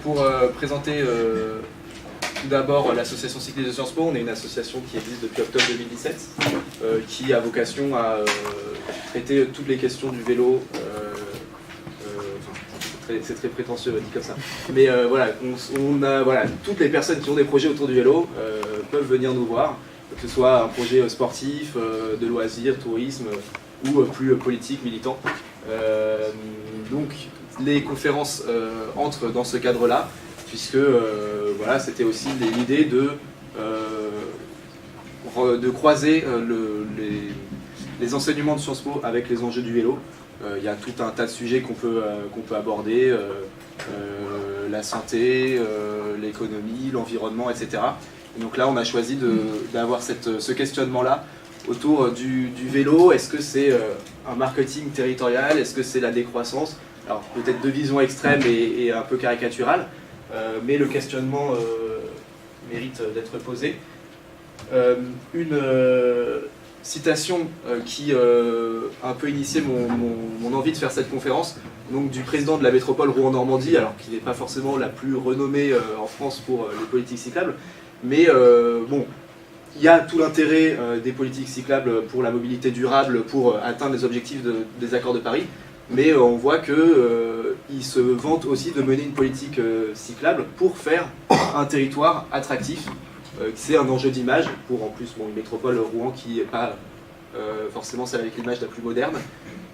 Pour présenter tout d'abord l'association cycliste de Sciences Po, on est une association qui existe depuis octobre 2017, qui a vocation à traiter toutes les questions du vélo. C'est très prétentieux dit comme ça. Mais voilà, toutes les personnes qui ont des projets autour du vélo peuvent venir nous voir, que ce soit un projet sportif, de loisirs, tourisme ou plus politique, militant. Donc les conférences entrent dans ce cadre-là, puisque voilà, c'était aussi l'idée de croiser les enseignements de Sciences Po avec les enjeux du vélo. Il y a tout un tas de sujets qu'on peut aborder, la santé, l'économie, l'environnement, etc. Et donc là, on a choisi d'avoir ce questionnement-là autour du vélo. Est-ce que c'est un marketing territorial? Est-ce que c'est la décroissance? Alors peut-être deux visions extrêmes et un peu caricaturales, mais le questionnement mérite d'être posé. Une citation qui a un peu initié mon envie de faire cette conférence, donc du président de la métropole Rouen-Normandie, alors qui n'est pas forcément la plus renommée en France pour les politiques cyclables, mais bon, il y a tout l'intérêt des politiques cyclables pour la mobilité durable, pour atteindre les objectifs des accords de Paris, mais on voit qu'ils se vantent aussi de mener une politique cyclable pour faire un territoire attractif. C'est un enjeu d'image pour en plus une métropole Rouen qui n'est pas forcément celle avec l'image la plus moderne.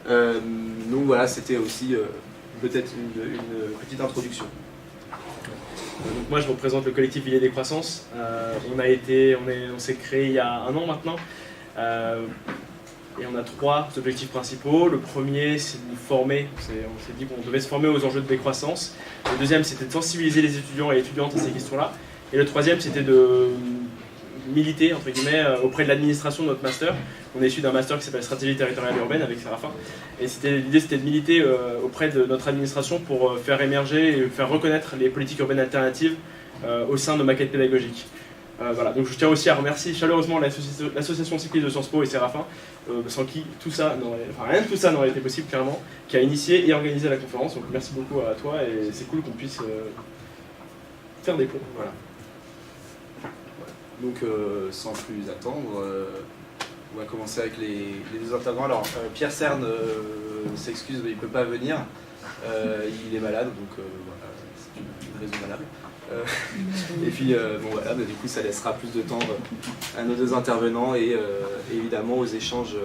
Donc voilà, c'était aussi peut-être une petite introduction. Donc moi je représente le collectif Villiers Décroissance. On s'est créé il y a 1 an maintenant. Et on a 3 objectifs principaux. Le premier, c'est de nous former. On s'est dit qu'on devait se former aux enjeux de décroissance. Le deuxième, c'était de sensibiliser les étudiants et étudiantes à ces questions-là. Et le troisième, c'était de militer, entre guillemets, auprès de l'administration de notre master. On est issu d'un master qui s'appelle Stratégie territoriale urbaine avec Séraphin. Et l'idée, c'était de militer auprès de notre administration pour faire émerger et faire reconnaître les politiques urbaines alternatives au sein de nos maquettes pédagogiques. Voilà. Donc je tiens aussi à remercier chaleureusement l'association cycliste de Sciences Po et Séraphin, sans qui rien de tout ça n'aurait été possible clairement, qui a initié et organisé la conférence. Donc merci beaucoup à toi et c'est cool qu'on puisse faire des ponts. Voilà. Donc sans plus attendre, on va commencer avec les deux intervenants. Alors Pierre Cerne s'excuse, mais il ne peut pas venir. Il est malade, donc voilà, c'est une raison valable. Et puis bon voilà, mais du coup ça laissera plus de temps à nos deux intervenants et évidemment aux échanges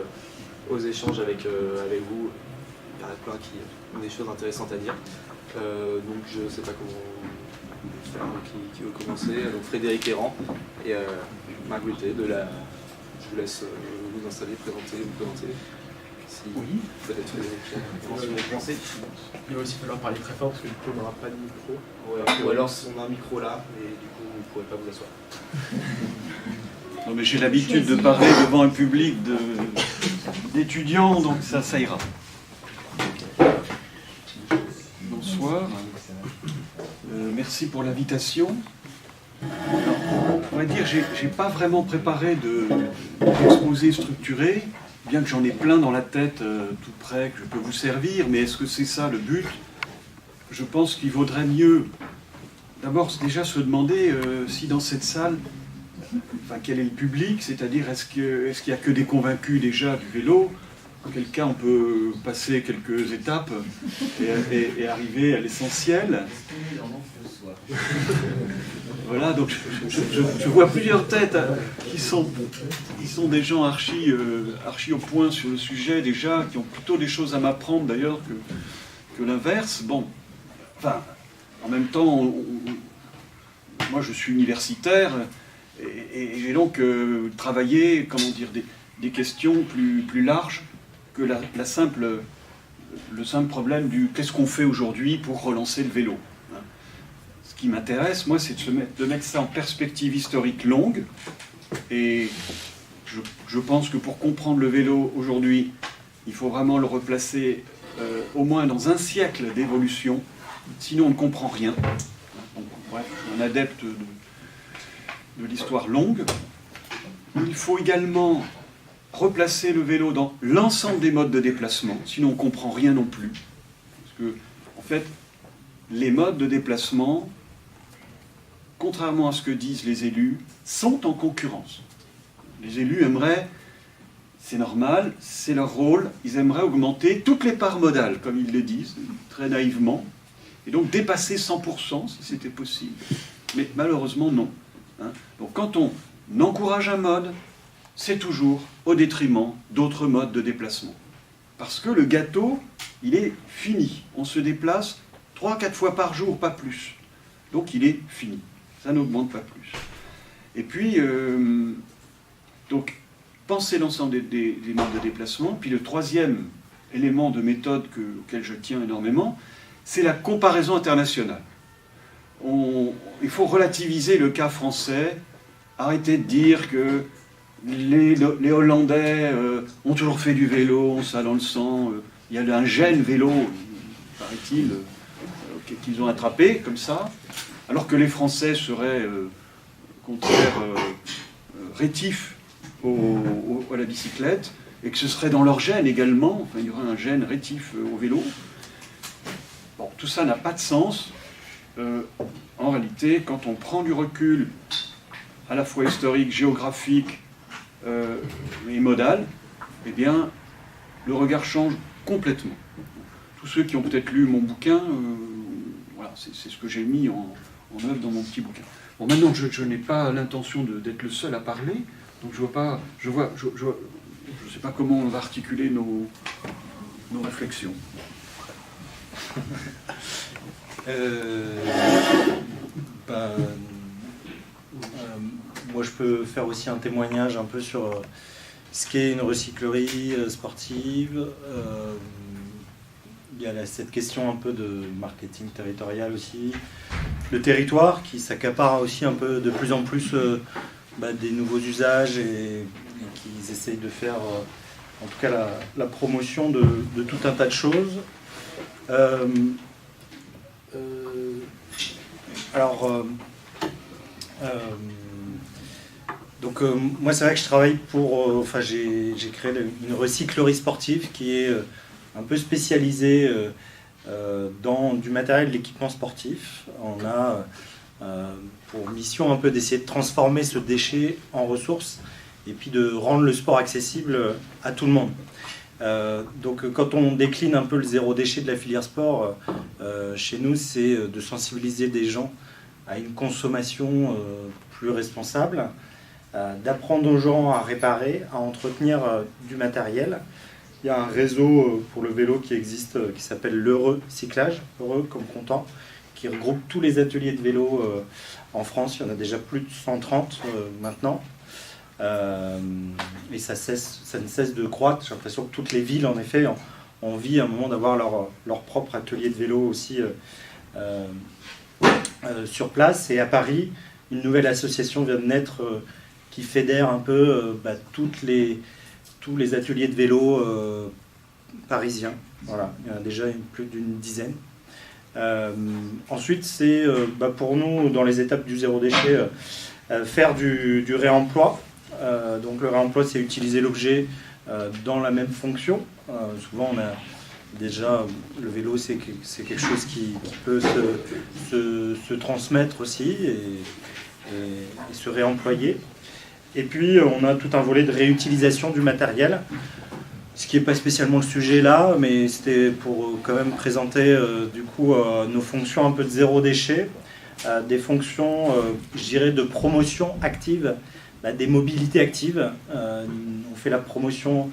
avec vous. Il y en a plein qui ont des choses intéressantes à dire. Donc je ne sais pas comment qui veut commencer. Donc Frédéric Errand et Marc Bulté de la. Je vous laisse vous installer, vous présenter. Si oui. Peut-être Frédéric. Vous voulez commencer? Il va aussi falloir parler très fort parce que du coup on n'aura pas de micro. Ouais, ou alors on a un micro là et du coup vous ne pourrez pas vous asseoir. Non mais j'ai l'habitude de parler devant un public d'étudiants, donc ça ira. Bonsoir. Merci pour l'invitation. On va dire j'ai pas vraiment préparé d'exposé structuré, bien que j'en ai plein dans la tête tout près que je peux vous servir, mais est-ce que c'est ça le but? Je pense qu'il vaudrait mieux d'abord déjà se demander si dans cette salle, quel est le public, c'est-à-dire est-ce qu'il n'y a que des convaincus déjà du vélo? Auquel cas on peut passer quelques étapes et arriver à l'essentiel. Voilà, donc je vois plusieurs têtes qui sont des gens archi au point sur le sujet déjà, qui ont plutôt des choses à m'apprendre d'ailleurs que l'inverse. Bon, enfin, en même temps, moi je suis universitaire et j'ai donc travaillé, comment dire, des questions plus larges que le simple problème du qu'est-ce qu'on fait aujourd'hui pour relancer le vélo. Ce qui m'intéresse, moi, c'est de mettre ça en perspective historique longue. Et je pense que pour comprendre le vélo aujourd'hui, il faut vraiment le replacer au moins dans un siècle d'évolution. Sinon, on ne comprend rien. Donc, bref, je suis un adepte de l'histoire longue. Il faut également replacer le vélo dans l'ensemble des modes de déplacement. Sinon, on ne comprend rien non plus. Parce que, en fait, les modes de déplacement, contrairement à ce que disent les élus, sont en concurrence. Les élus aimeraient, c'est normal, c'est leur rôle, ils aimeraient augmenter toutes les parts modales, comme ils le disent, très naïvement, et donc dépasser 100% si c'était possible. Mais malheureusement, non. Donc quand on encourage un mode, c'est toujours au détriment d'autres modes de déplacement. Parce que le gâteau, il est fini. On se déplace 3-4 fois par jour, pas plus. Donc il est fini. Ça n'augmente pas plus. Et puis, donc, penser l'ensemble des modes de déplacement. Puis le troisième élément de méthode auquel je tiens énormément, c'est la comparaison internationale. Il faut relativiser le cas français, arrêter de dire que les Hollandais ont toujours fait du vélo, ont ça dans le sang, il y a un gène vélo, paraît-il, qu'ils ont attrapé comme ça, alors que les Français seraient au contraire rétifs à la bicyclette, et que ce serait dans leur gène également, enfin, il y aurait un gène rétif au vélo. Bon, tout ça n'a pas de sens. En réalité, quand on prend du recul, à la fois historique, géographique et modal, eh bien, le regard change complètement. Tous ceux qui ont peut-être lu mon bouquin, voilà, c'est ce que j'ai mis en œuvre dans mon petit bouquin. Bon, maintenant, je n'ai pas l'intention d'être le seul à parler, donc je sais pas comment on va articuler nos réflexions. Moi, je peux faire aussi un témoignage un peu sur ce qu'est une recyclerie sportive. Il y a cette question un peu de marketing territorial aussi. Le territoire qui s'accapare aussi un peu de plus en plus des nouveaux usages et qu'ils essayent de faire, en tout cas, la promotion de tout un tas de choses. Donc moi c'est vrai que je travaille pour, j'ai créé une recyclerie sportive qui est un peu spécialisée dans du matériel d'équipement sportif. On a pour mission un peu d'essayer de transformer ce déchet en ressources et puis de rendre le sport accessible à tout le monde. Donc quand on décline un peu le zéro déchet de la filière sport, chez nous c'est de sensibiliser des gens à une consommation plus responsable, d'apprendre aux gens à réparer, à entretenir du matériel. Il y a un réseau pour le vélo qui existe qui s'appelle l'Heureux Cyclage, heureux comme content, qui regroupe tous les ateliers de vélo en France. Il y en a déjà plus de 130 maintenant. Et ça ne cesse de croître. J'ai l'impression que toutes les villes, en effet, ont envie à un moment d'avoir leur propre atelier de vélo aussi sur place. Et à Paris, une nouvelle association vient de naître qui fédère un peu tous les ateliers de vélo parisiens. Voilà, il y en a déjà plus d'une dizaine. Ensuite, c'est pour nous, dans les étapes du zéro déchet, faire du réemploi. Donc le réemploi, c'est utiliser l'objet dans la même fonction. Souvent, on a déjà le vélo, c'est quelque chose qui peut se transmettre aussi et se réemployer. Et puis, on a tout un volet de réutilisation du matériel, ce qui n'est pas spécialement le sujet là, mais c'était pour quand même présenter du coup nos fonctions un peu de zéro déchet, des fonctions, je dirais, de promotion active, des mobilités actives. On fait la promotion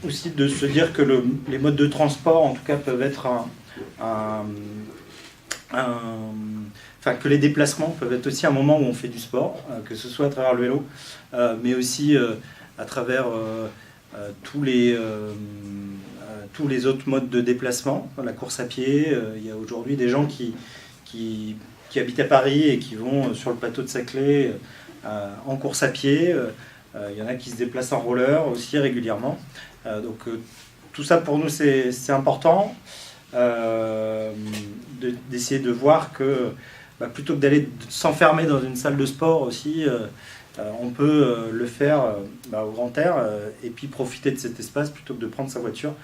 aussi de se dire que les modes de transport, en tout cas, peuvent être que les déplacements peuvent être aussi un moment où on fait du sport, que ce soit à travers le vélo, mais aussi à travers tous les autres modes de déplacement, la course à pied. Il y a aujourd'hui des gens qui habitent à Paris et qui vont sur le plateau de Saclay en course à pied. Il y en a qui se déplacent en roller aussi régulièrement. Donc tout ça pour nous c'est important d'essayer de voir que plutôt que d'aller s'enfermer dans une salle de sport aussi, on peut le faire au grand air et puis profiter de cet espace plutôt que de prendre sa voiture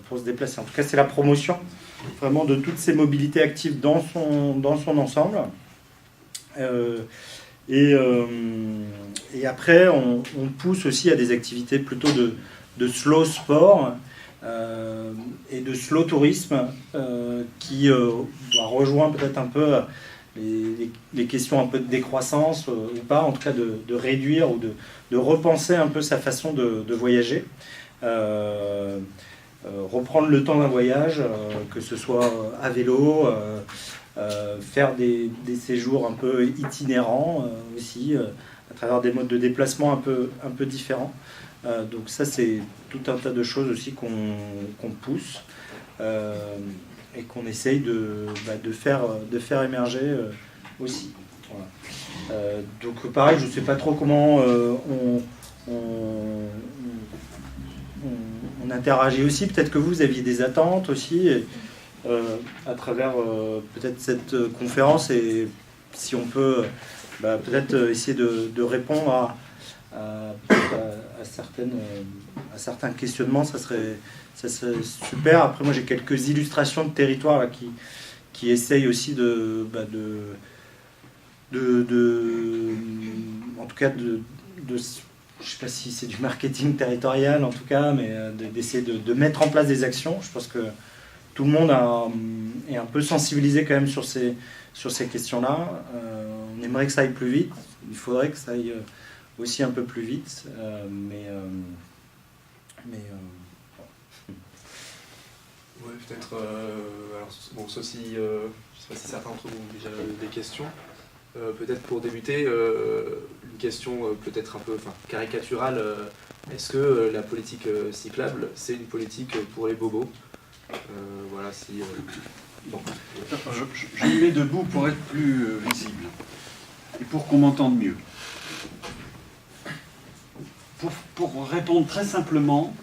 pour se déplacer. En tout cas, c'est la promotion vraiment de toutes ces mobilités actives dans son ensemble. Et après, on pousse aussi à des activités plutôt de slow sport et de slow tourisme qui rejoint peut-être un peu les questions un peu de décroissance ou pas, en tout cas de réduire ou de repenser un peu sa façon de voyager. Reprendre le temps d'un voyage, que ce soit à vélo, faire des séjours un peu itinérants aussi, à travers des modes de déplacement un peu différents. Donc ça, c'est tout un tas de choses aussi qu'on pousse et qu'on essaye de faire émerger aussi. Voilà. Donc pareil, je ne sais pas trop comment on interagit aussi. Peut-être que vous aviez des attentes aussi à travers peut-être cette conférence, et si on peut peut-être essayer de répondre à certains questionnements, ça serait super. Après, moi j'ai quelques illustrations de territoire là, qui essayent aussi en tout cas je ne sais pas si c'est du marketing territorial en tout cas, mais d'essayer de mettre en place des actions. Je pense que tout le monde est un peu sensibilisé quand même sur ces questions-là. On aimerait que ça aille plus vite. Il faudrait que ça aille aussi un peu plus vite. Ouais, peut-être. Alors, bon, ceci, je ne sais pas si certains d'entre vous ont déjà des questions. Peut-être pour débuter, une question peut-être un peu caricaturale. Est-ce que la politique cyclable, c'est une politique pour les bobos? Voilà, si. Bon. Je me mets debout pour être plus visible et pour qu'on m'entende mieux. Pour répondre très simplement,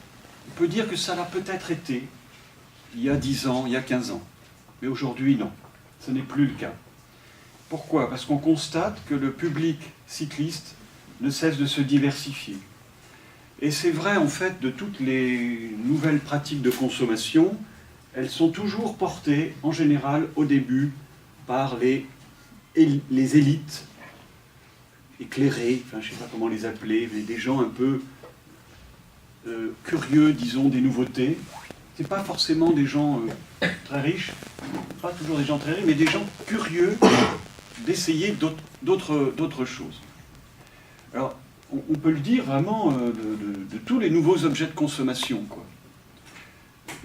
on peut dire que ça l'a peut-être été il y a 10 ans, il y a 15 ans. Mais aujourd'hui, non. Ce n'est plus le cas. Pourquoi? Parce qu'on constate que le public cycliste ne cesse de se diversifier. Et c'est vrai, en fait, de toutes les nouvelles pratiques de consommation, elles sont toujours portées, en général, au début, par les élites éclairées, enfin, je ne sais pas comment les appeler, mais des gens un peu curieux, disons, des nouveautés. Ce n'est pas forcément des gens très riches, pas toujours des gens très riches, mais des gens curieux d'essayer d'autres choses. Alors, on peut le dire vraiment de tous les nouveaux objets de consommation, quoi.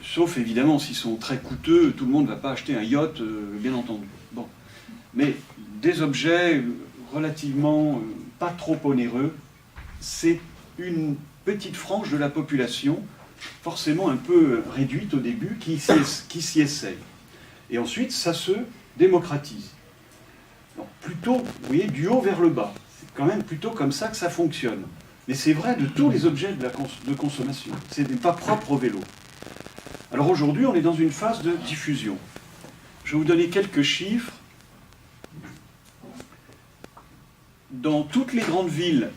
Sauf évidemment s'ils sont très coûteux, tout le monde ne va pas acheter un yacht, bien entendu. Bon. Mais des objets relativement pas trop onéreux, c'est une petite frange de la population, forcément un peu réduite au début, qui s'y essaye. Et ensuite, ça se démocratise. Donc, plutôt, vous voyez, du haut vers le bas. C'est quand même plutôt comme ça que ça fonctionne. Mais c'est vrai de tous les objets de consommation. Ce n'est pas propre au vélo. Alors aujourd'hui, on est dans une phase de diffusion. Je vais vous donner quelques chiffres. Dans toutes les grandes villes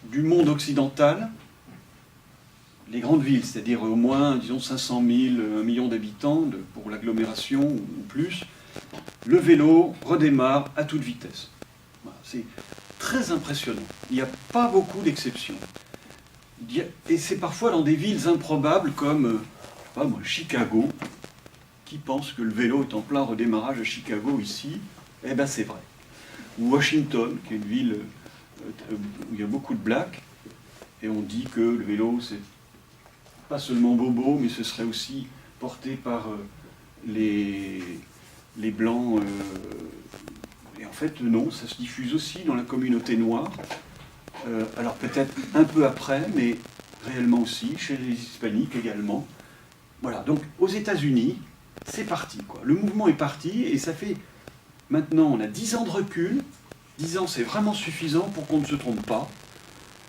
du monde occidental, les grandes villes, c'est-à-dire au moins, disons, 500 000, 1 million d'habitants pour l'agglomération ou plus, le vélo redémarre à toute vitesse. Voilà, c'est très impressionnant. Il n'y a pas beaucoup d'exceptions. Et c'est parfois dans des villes improbables comme, je sais pas moi, Chicago. Qui pense que le vélo est en plein redémarrage à Chicago ici? Eh bien c'est vrai. Ou Washington, qui est une ville où il y a beaucoup de blacks, et on dit que le vélo, c'est pas seulement bobo, mais ce serait aussi porté par les blancs. Et en fait, non, ça se diffuse aussi dans la communauté noire. Alors peut-être un peu après, mais réellement aussi, chez les hispaniques également. Voilà, donc aux États-Unis, c'est parti, quoi. Le mouvement est parti, et ça fait... Maintenant, on a 10 ans de recul. 10 ans, c'est vraiment suffisant pour qu'on ne se trompe pas.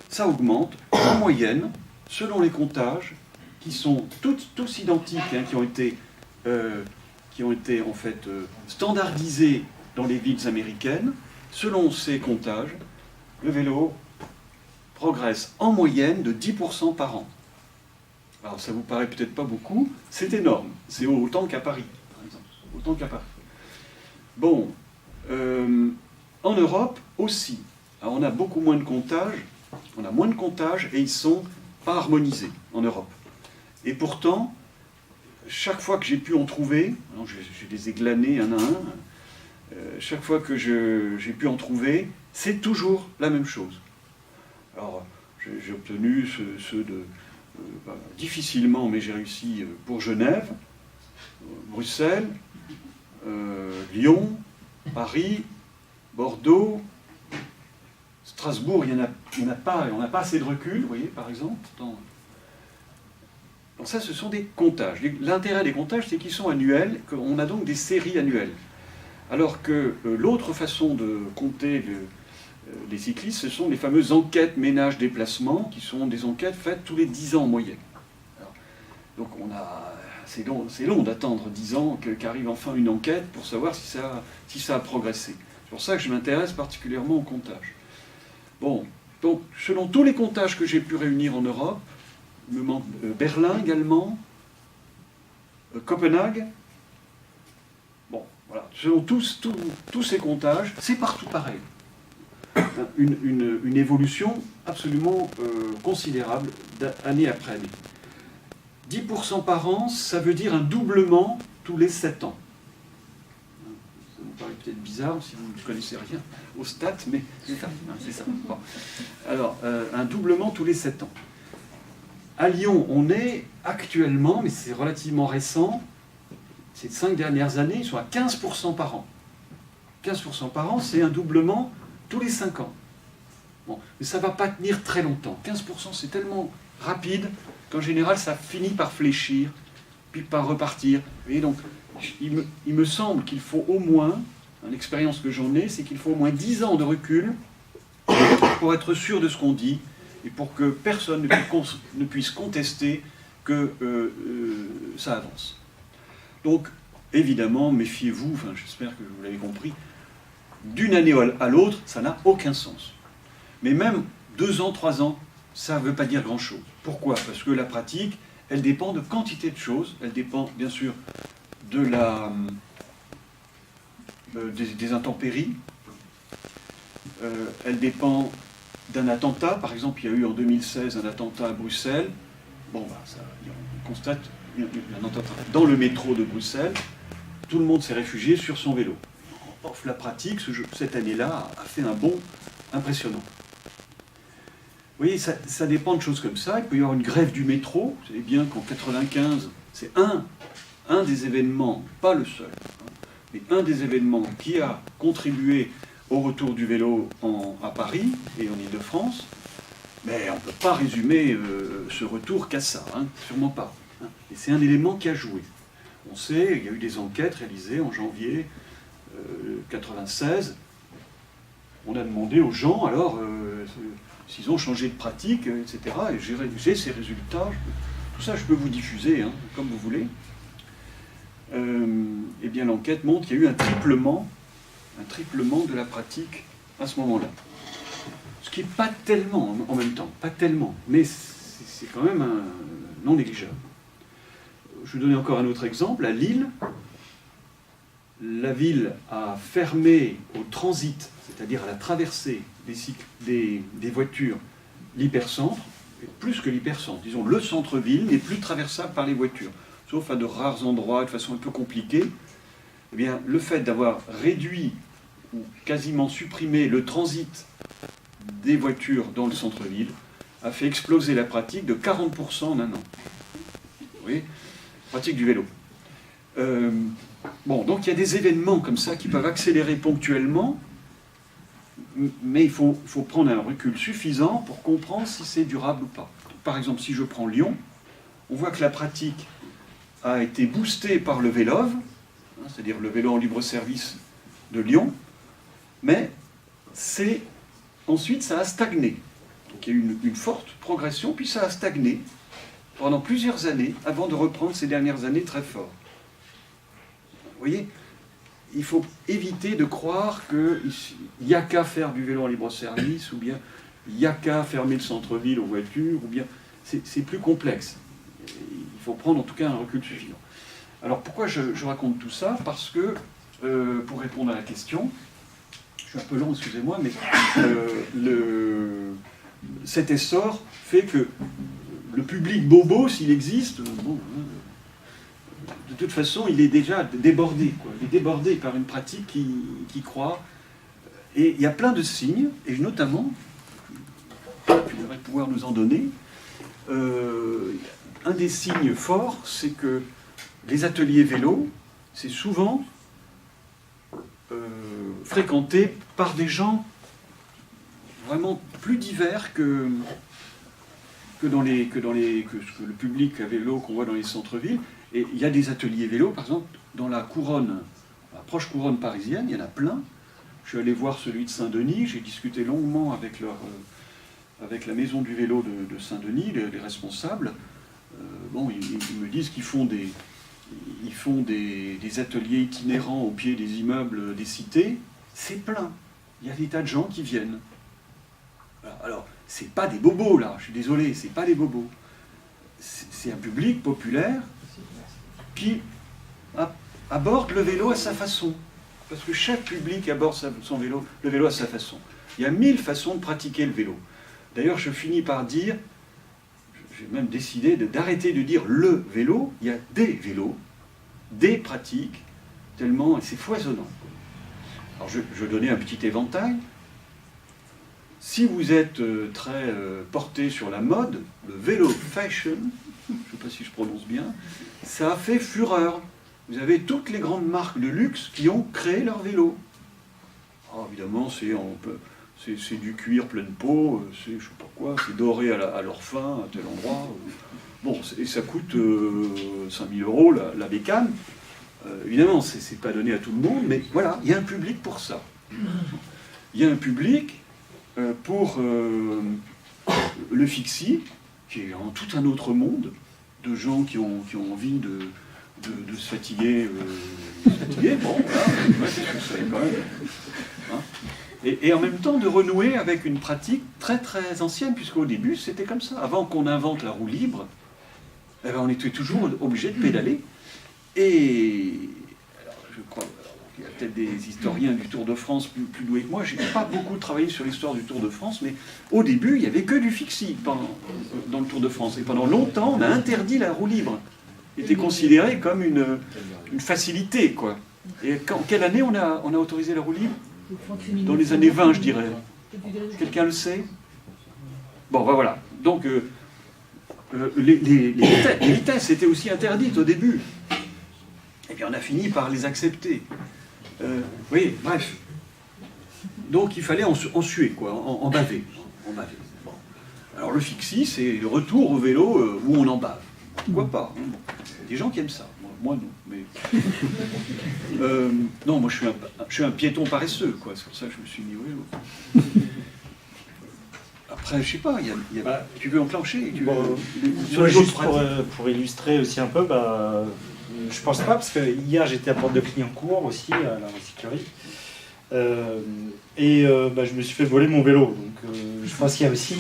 Ça augmente, en moyenne, selon les comptages, qui sont tous identiques, hein, qui ont été en fait standardisés dans les villes américaines. Selon ces comptages, le vélo progresse en moyenne de 10% par an. Alors ça vous paraît peut-être pas beaucoup, c'est énorme. C'est autant qu'à Paris, par exemple. Autant qu'à Paris. Bon, en Europe aussi. Alors on a beaucoup moins de comptages, on a moins de comptages et ils sont pas harmonisés en Europe. Et pourtant, chaque fois que j'ai pu en trouver, je les ai glanés un à un, chaque fois que j'ai pu en trouver, c'est toujours la même chose. Alors, j'ai obtenu ceux de... difficilement, mais j'ai réussi pour Genève, Bruxelles, Lyon, Paris, Bordeaux, Strasbourg, il n'y en a pas, on n'a pas assez de recul, vous voyez, par exemple. Donc ça, ce sont des comptages. L'intérêt des comptages, c'est qu'ils sont annuels, qu'on a donc des séries annuelles. Alors que l'autre façon de compter les cyclistes, ce sont les fameuses enquêtes ménage-déplacement, qui sont des enquêtes faites tous les 10 ans en moyenne. Alors, donc c'est long d'attendre 10 ans qu'arrive enfin une enquête pour savoir si ça a progressé. C'est pour ça que je m'intéresse particulièrement au comptage. Bon, donc selon tous les comptages que j'ai pu réunir en Europe, il me manque Berlin également, Copenhague. Bon, voilà. Selon tous ces comptages, c'est partout pareil. Une évolution absolument considérable année après année. 10% par an, ça veut dire un doublement tous les 7 ans. Ça vous paraît peut-être bizarre si vous ne connaissez rien aux stats, mais c'est ça. Bon. Alors, un doublement tous les 7 ans. À Lyon, on est actuellement, mais c'est relativement récent, ces 5 dernières années, ils sont à 15% par an. 15% par an, c'est un doublement tous les 5 ans. Bon, mais ça ne va pas tenir très longtemps. 15%, c'est tellement rapide qu'en général, ça finit par fléchir, puis par repartir. Et donc, il me semble qu'il faut au moins, l'expérience que j'en ai, c'est qu'il faut au moins 10 ans de recul pour être sûr de ce qu'on dit et pour que personne ne puisse contester que ça avance. Donc, évidemment, méfiez-vous, enfin, j'espère que vous l'avez compris, d'une année à l'autre, ça n'a aucun sens. Mais même 2 ans, 3 ans, ça ne veut pas dire grand-chose. Pourquoi? Parce que la pratique, elle dépend de quantité de choses. Elle dépend, bien sûr, de des intempéries. Elle dépend d'un attentat. Par exemple, il y a eu en 2016 un attentat à Bruxelles. Bon, on constate un attentat dans le métro de Bruxelles. Tout le monde s'est réfugié sur son vélo. Or, la pratique, cette année-là, a fait un bond impressionnant. Vous voyez, ça dépend de choses comme ça. Il peut y avoir une grève du métro. Vous savez bien qu'en 1995, c'est un des événements, pas le seul, mais un des événements qui a contribué au retour du vélo à Paris et en Ile-de-France. Mais on ne peut pas résumer ce retour qu'à ça, sûrement pas. Et c'est un élément qui a joué. On sait, il y a eu des enquêtes réalisées en janvier 1996. On a demandé aux gens, alors, s'ils ont changé de pratique, etc. Et j'ai ces résultats. Tout ça, je peux vous diffuser, comme vous voulez. Eh bien, l'enquête montre qu'il y a eu un triplement de la pratique à ce moment-là. Ce qui n'est pas tellement, en même temps, pas tellement, mais c'est quand même non négligeable. Je vais vous donner encore un autre exemple. À Lille, la ville a fermé au transit, c'est-à-dire à la traversée des voitures, l'hypercentre, plus que l'hypercentre, disons le centre-ville n'est plus traversable par les voitures, sauf à de rares endroits, de façon un peu compliquée. Eh bien, le fait d'avoir réduit ou quasiment supprimé le transit des voitures dans le centre-ville a fait exploser la pratique de 40% en un an. Vous voyez ? Pratique du vélo. Bon, donc il y a des événements comme ça qui peuvent accélérer ponctuellement, mais il faut prendre un recul suffisant pour comprendre si c'est durable ou pas. Par exemple, si je prends Lyon, on voit que la pratique a été boostée par le Vélove, c'est-à-dire le vélo en libre-service de Lyon, mais ensuite ça a stagné. Donc il y a eu une forte progression, puis ça a stagné pendant plusieurs années avant de reprendre ces dernières années très fort. Vous voyez, il faut éviter de croire qu'il n'y a qu'à faire du vélo en libre-service, ou bien il n'y a qu'à fermer le centre-ville aux voitures, ou bien c'est plus complexe. il faut prendre en tout cas un recul suffisant. Alors pourquoi je raconte tout ça? Parce que, pour répondre à la question, je suis un peu long, excusez-moi, mais cet essor fait que le public bobo, s'il existe, bon, de toute façon, il est déjà débordé, quoi. Il est débordé par une pratique qui croit. Et il y a plein de signes, et notamment, tu devrais pouvoir nous en donner, un des signes forts, c'est que les ateliers vélo, c'est souvent fréquenté par des gens vraiment plus divers que ce que le public à vélo qu'on voit dans les centres-villes. Et il y a des ateliers vélo, par exemple, dans la couronne, la proche couronne parisienne, il y en a plein. Je suis allé voir celui de Saint-Denis, j'ai discuté longuement avec la maison du vélo de Saint-Denis, les responsables. Bon, ils me disent qu'ils font des ateliers itinérants au pied des immeubles des cités. C'est plein. Il y a des tas de gens qui viennent. Alors c'est pas des bobos là, je suis désolé, c'est pas des bobos. C'est un public populaire qui aborde le vélo à sa façon. Parce que chaque public aborde le vélo à sa façon. Il y a 1000 façons de pratiquer le vélo. D'ailleurs, je finis par dire, j'ai même décidé d'arrêter de dire le vélo, il y a des vélos, des pratiques, tellement c'est foisonnant. Alors je donnais un petit éventail. Si vous êtes très porté sur la mode, le vélo fashion, je ne sais pas si je prononce bien, ça a fait fureur. Vous avez toutes les grandes marques de luxe qui ont créé leur vélo. Alors évidemment, c'est du cuir pleine peau, c'est je sais pas quoi, c'est doré à leur fin, à tel endroit. Bon, et ça coûte 5000 € la bécane. Évidemment, c'est pas donné à tout le monde, mais voilà, il y a un public pour ça. Il y a un public pour le fixie, qui est en tout un autre monde, de gens qui ont envie de se fatiguer. Bon, voilà, c'est quand même. Hein. Et en même temps de renouer avec une pratique très très ancienne, puisqu'au début c'était comme ça. Avant qu'on invente la roue libre, eh ben, on était toujours obligé de pédaler. Et alors, je crois qu'il y a peut-être des historiens du Tour de France plus doués que moi. Je n'ai pas beaucoup travaillé sur l'histoire du Tour de France, mais au début il n'y avait que du fixie dans le Tour de France. Et pendant longtemps on a interdit la roue libre. Était considéré comme une facilité, quoi. Et quelle année on a autorisé la roue libre? Dans les années 20, je dirais. Quelqu'un le sait? Bon, ben voilà. Donc, les vitesses étaient aussi interdites au début. Et puis on a fini par les accepter. Oui, bref. Donc il fallait en suer, quoi, en baver. Bon. Alors le fixie, c'est le retour au vélo où on en bave. Pourquoi pas, hein. Il y a des gens qui aiment ça. Moi non. Mais... non, moi je suis un piéton paresseux, quoi. C'est pour ça que je me suis mis au vélo. Après, je sais pas, tu veux enclencher juste pour illustrer aussi un peu, je pense pas, parce que hier j'étais à Porte de Clignancourt aussi, à la recyclerie. Je me suis fait voler mon vélo. Donc je pense qu'il y a aussi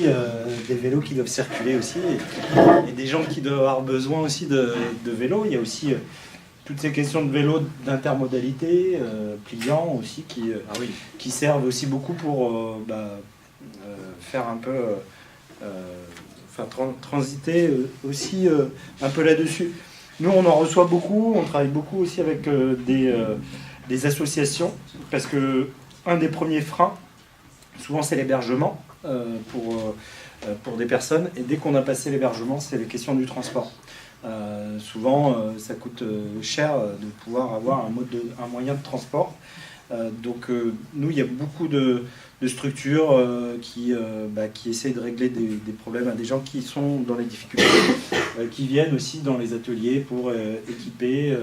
des vélos qui doivent circuler aussi et des gens qui doivent avoir besoin aussi de vélos. Il y a aussi toutes ces questions de vélo d'intermodalité, pliants aussi, qui servent aussi beaucoup pour faire un peu, transiter aussi un peu là-dessus. Nous, on en reçoit beaucoup, on travaille beaucoup aussi avec des associations, parce que un des premiers freins, souvent c'est l'hébergement pour des personnes, et dès qu'on a passé l'hébergement, c'est les questions du transport. Souvent, ça coûte cher de pouvoir avoir un moyen de transport. Donc nous, il y a beaucoup de structures qui essayent de régler des problèmes à des gens qui sont dans les difficultés, qui viennent aussi dans les ateliers pour équiper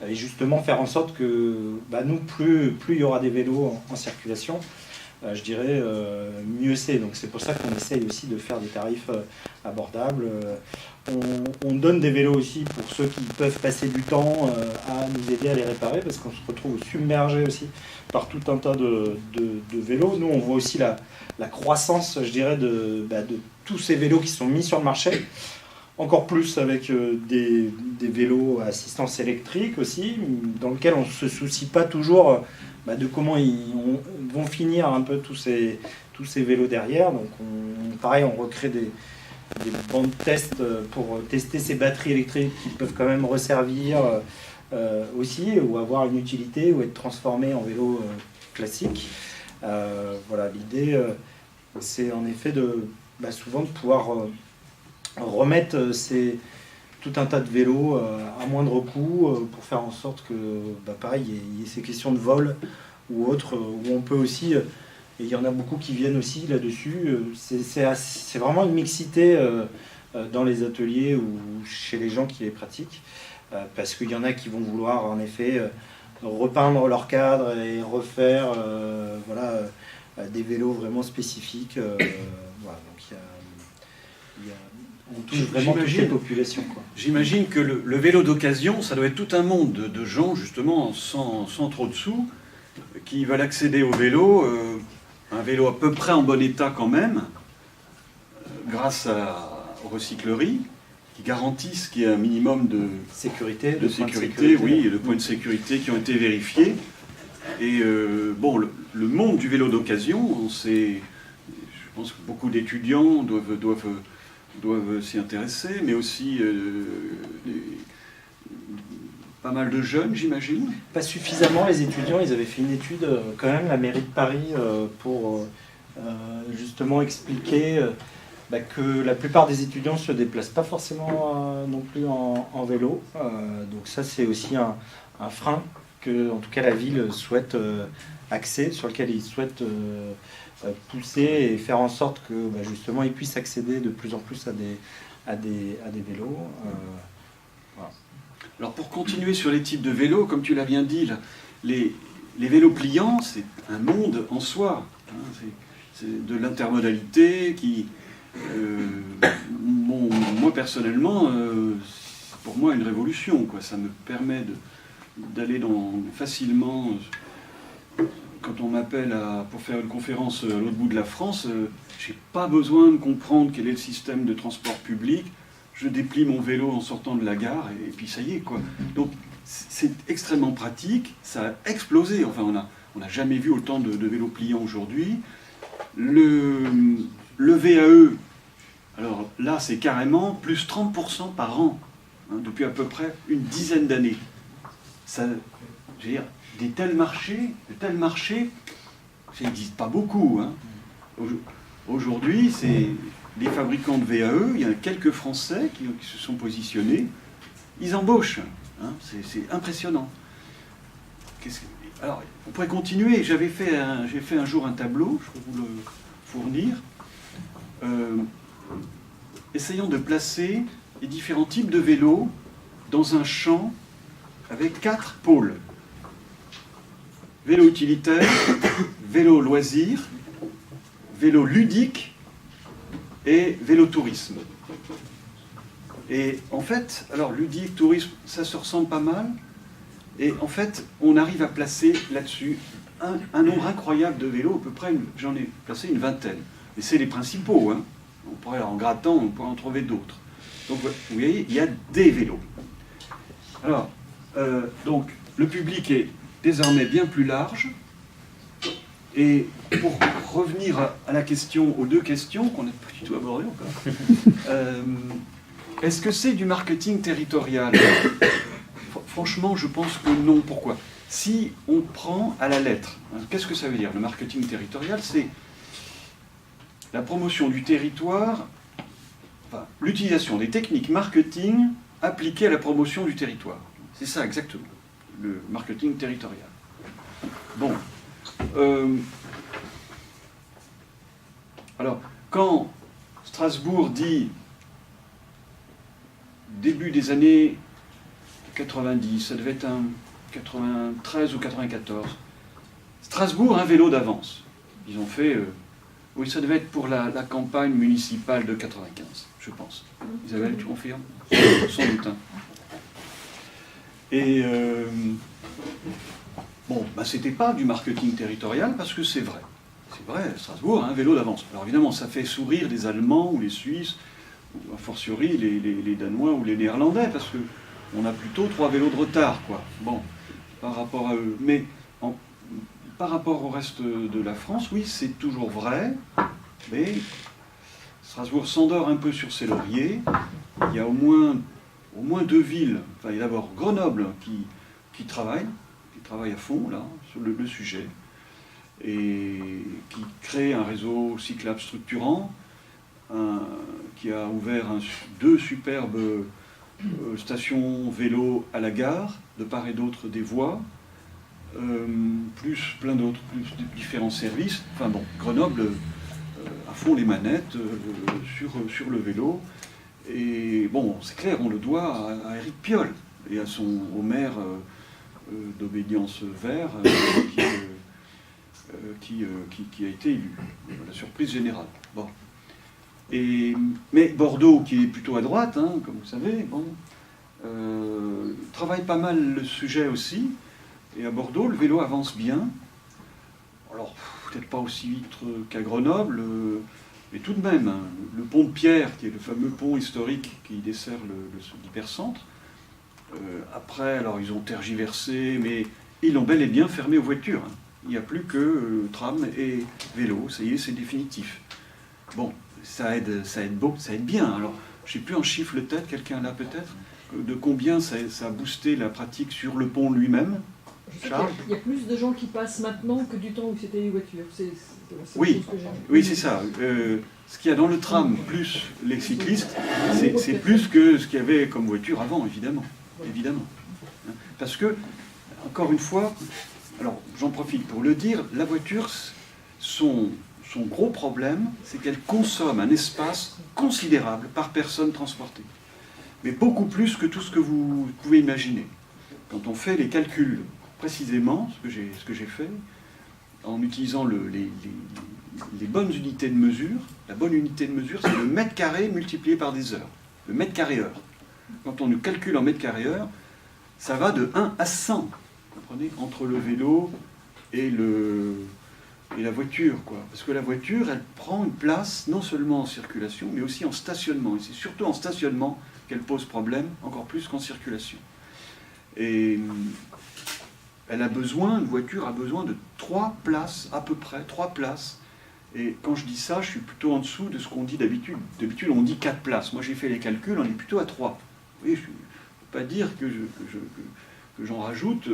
et justement faire en sorte que nous, plus il y aura des vélos en circulation, je dirais mieux c'est. Donc c'est pour ça qu'on essaye aussi de faire des tarifs abordables. On donne des vélos aussi pour ceux qui peuvent passer du temps à nous aider à les réparer, parce qu'on se retrouve submergé aussi par tout un tas de vélos. Nous, on voit aussi la croissance, je dirais, de tous ces vélos qui sont mis sur le marché. encore plus avec des vélos à assistance électrique aussi, dans lequel on ne se soucie pas toujours de comment vont finir un peu tous ces vélos derrière. Donc pareil, on recrée des bancs de test pour tester ces batteries électriques qui peuvent quand même resservir aussi, ou avoir une utilité, ou être transformées en vélo classique. Voilà, l'idée, c'est en effet souvent de pouvoir remettre tout un tas de vélos à moindre coût pour faire en sorte que, pareil, il y ait ces questions de vol ou autres, où on peut aussi, et il y en a beaucoup qui viennent aussi là-dessus, c'est vraiment une mixité dans les ateliers ou chez les gens qui les pratiquent, parce qu'il y en a qui vont vouloir en effet repeindre leur cadre et refaire des vélos vraiment spécifiques. Voilà, donc on touche vraiment toutes les populations, quoi. J'imagine que le vélo d'occasion, ça doit être tout un monde de gens, justement, sans trop de sous, qui veulent accéder au vélo, un vélo à peu près en bon état quand même, grâce aux recycleries, qui garantissent qu'il y a un minimum de sécurité, de points de sécurité qui ont été vérifiés. Et le monde du vélo d'occasion, je pense que beaucoup d'étudiants doivent s'y intéresser, mais aussi pas mal de jeunes, j'imagine. Pas suffisamment, les étudiants. Ils avaient fait une étude, quand même, la mairie de Paris, pour justement expliquer que la plupart des étudiants ne se déplacent pas forcément non plus en vélo. Donc ça, c'est aussi un frein que, en tout cas, la ville souhaite axer, sur lequel ils souhaitent pousser et faire en sorte que justement ils puissent accéder de plus en plus à des vélos. Voilà. Alors pour continuer sur les types de vélos, comme tu l'as bien dit, là, les vélos pliants, c'est un monde en soi. Hein, c'est de l'intermodalité qui, moi personnellement, c'est pour moi une révolution, quoi. Ça me permet d'aller facilement. Quand on m'appelle pour faire une conférence à l'autre bout de la France, je n'ai pas besoin de comprendre quel est le système de transport public. Je déplie mon vélo en sortant de la gare et puis ça y est, quoi. Donc c'est extrêmement pratique, ça a explosé. Enfin, on n'a jamais vu autant de vélos pliants aujourd'hui. Le VAE, alors là, c'est carrément plus 30% par an, hein, depuis à peu près une dizaine d'années. Ça, je veux dire, de tels marchés, ça n'existe pas beaucoup. Hein. Aujourd'hui, c'est les fabricants de VAE, il y a quelques Français qui se sont positionnés, ils embauchent. Hein, c'est impressionnant. Alors, on pourrait continuer. J'ai fait un jour un tableau, je peux vous le fournir, essayant de placer les différents types de vélos dans un champ avec 4 pôles. Vélo utilitaire, vélo loisir, vélo ludique et vélo tourisme. Et en fait, alors ludique, tourisme, ça se ressemble pas mal. Et en fait, on arrive à placer là-dessus un nombre incroyable de vélos, à peu près, j'en ai placé une vingtaine. Et c'est les principaux, hein. On pourrait, en grattant, on pourrait en trouver d'autres. Donc vous voyez, il y a des vélos. Alors, donc, le public est désormais bien plus large. Et pour revenir à la question, aux deux questions qu'on n'a pas du tout abordées encore, est-ce que c'est du marketing territorial ? Franchement, je pense que non. Pourquoi ? Si on prend à la lettre, hein, qu'est-ce que ça veut dire ? Le marketing territorial, c'est la promotion du territoire, enfin, l'utilisation des techniques marketing appliquées à la promotion du territoire. C'est ça exactement, le marketing territorial. Bon. Alors, quand Strasbourg dit début des années 90, ça devait être un 93 ou 94, Strasbourg, un vélo d'avance. Ils ont fait... oui, ça devait être pour la campagne municipale de 95, je pense. Isabelle, tu confirmes ? Sans doute. Hein. Et... bon, c'était pas du marketing territorial parce que c'est vrai. C'est vrai, Strasbourg a un vélo d'avance. Alors évidemment, ça fait sourire les Allemands ou les Suisses a fortiori les Danois ou les Néerlandais, parce qu'on a plutôt 3 vélos de retard, quoi. Bon, par rapport à eux. Mais par rapport au reste de la France, oui, c'est toujours vrai, mais Strasbourg s'endort un peu sur ses lauriers. Il y a au moins 2 villes, enfin, il y a d'abord Grenoble qui travaille à fond, là, sur le sujet, et qui crée un réseau cyclable structurant, qui a ouvert 2 superbes stations vélo à la gare, de part et d'autre des voies, plus plein d'autres, plus différents services. Enfin bon, Grenoble à fond les manettes sur le vélo. Et bon, c'est clair, on le doit à Éric Piolle et au maire d'Obédience Vert qui a été élu. La surprise générale. Bon. Mais Bordeaux, qui est plutôt à droite, hein, comme vous savez, bon, travaille pas mal le sujet aussi. Et à Bordeaux, le vélo avance bien. Alors, peut-être pas aussi vite qu'à Grenoble, mais tout de même, hein, le pont de Pierre, qui est le fameux pont historique qui dessert l'hypercentre, après, alors ils ont tergiversé, mais ils l'ont bel et bien fermé aux voitures. Hein. Il n'y a plus que tram et vélo, ça y est, c'est définitif. Bon, ça aide bien. Alors, je ne sais plus en chiffre le tête, quelqu'un là peut-être, de combien ça a boosté la pratique sur le pont lui-même. Charles ? Il y a plus de gens qui passent maintenant que du temps où c'était les voitures. Oui, c'est ça. Ce qu'il y a dans le tram, plus les cyclistes, c'est plus que ce qu'il y avait comme voiture avant, évidemment. Parce que, encore une fois, alors j'en profite pour le dire, la voiture, son gros problème, c'est qu'elle consomme un espace considérable par personne transportée. Mais beaucoup plus que tout ce que vous pouvez imaginer. Quand on fait les calculs précisément, ce que j'ai fait, en utilisant les bonnes unités de mesure, la bonne unité de mesure, c'est le mètre carré multiplié par des heures. Le mètre carré heure. Quand on nous calcule en mètre carré heure, ça va de 1 à 100, vous comprenez, entre le vélo et la voiture, quoi. Parce que la voiture, elle prend une place non seulement en circulation, mais aussi en stationnement. Et c'est surtout en stationnement qu'elle pose problème, encore plus qu'en circulation. Et une voiture a besoin de 3 places, à peu près, 3 places. Et quand je dis ça, je suis plutôt en dessous de ce qu'on dit d'habitude. D'habitude, on dit 4 places. Moi, j'ai fait les calculs, on est plutôt à 3. Vous voyez, je ne peux pas dire que j'en rajoute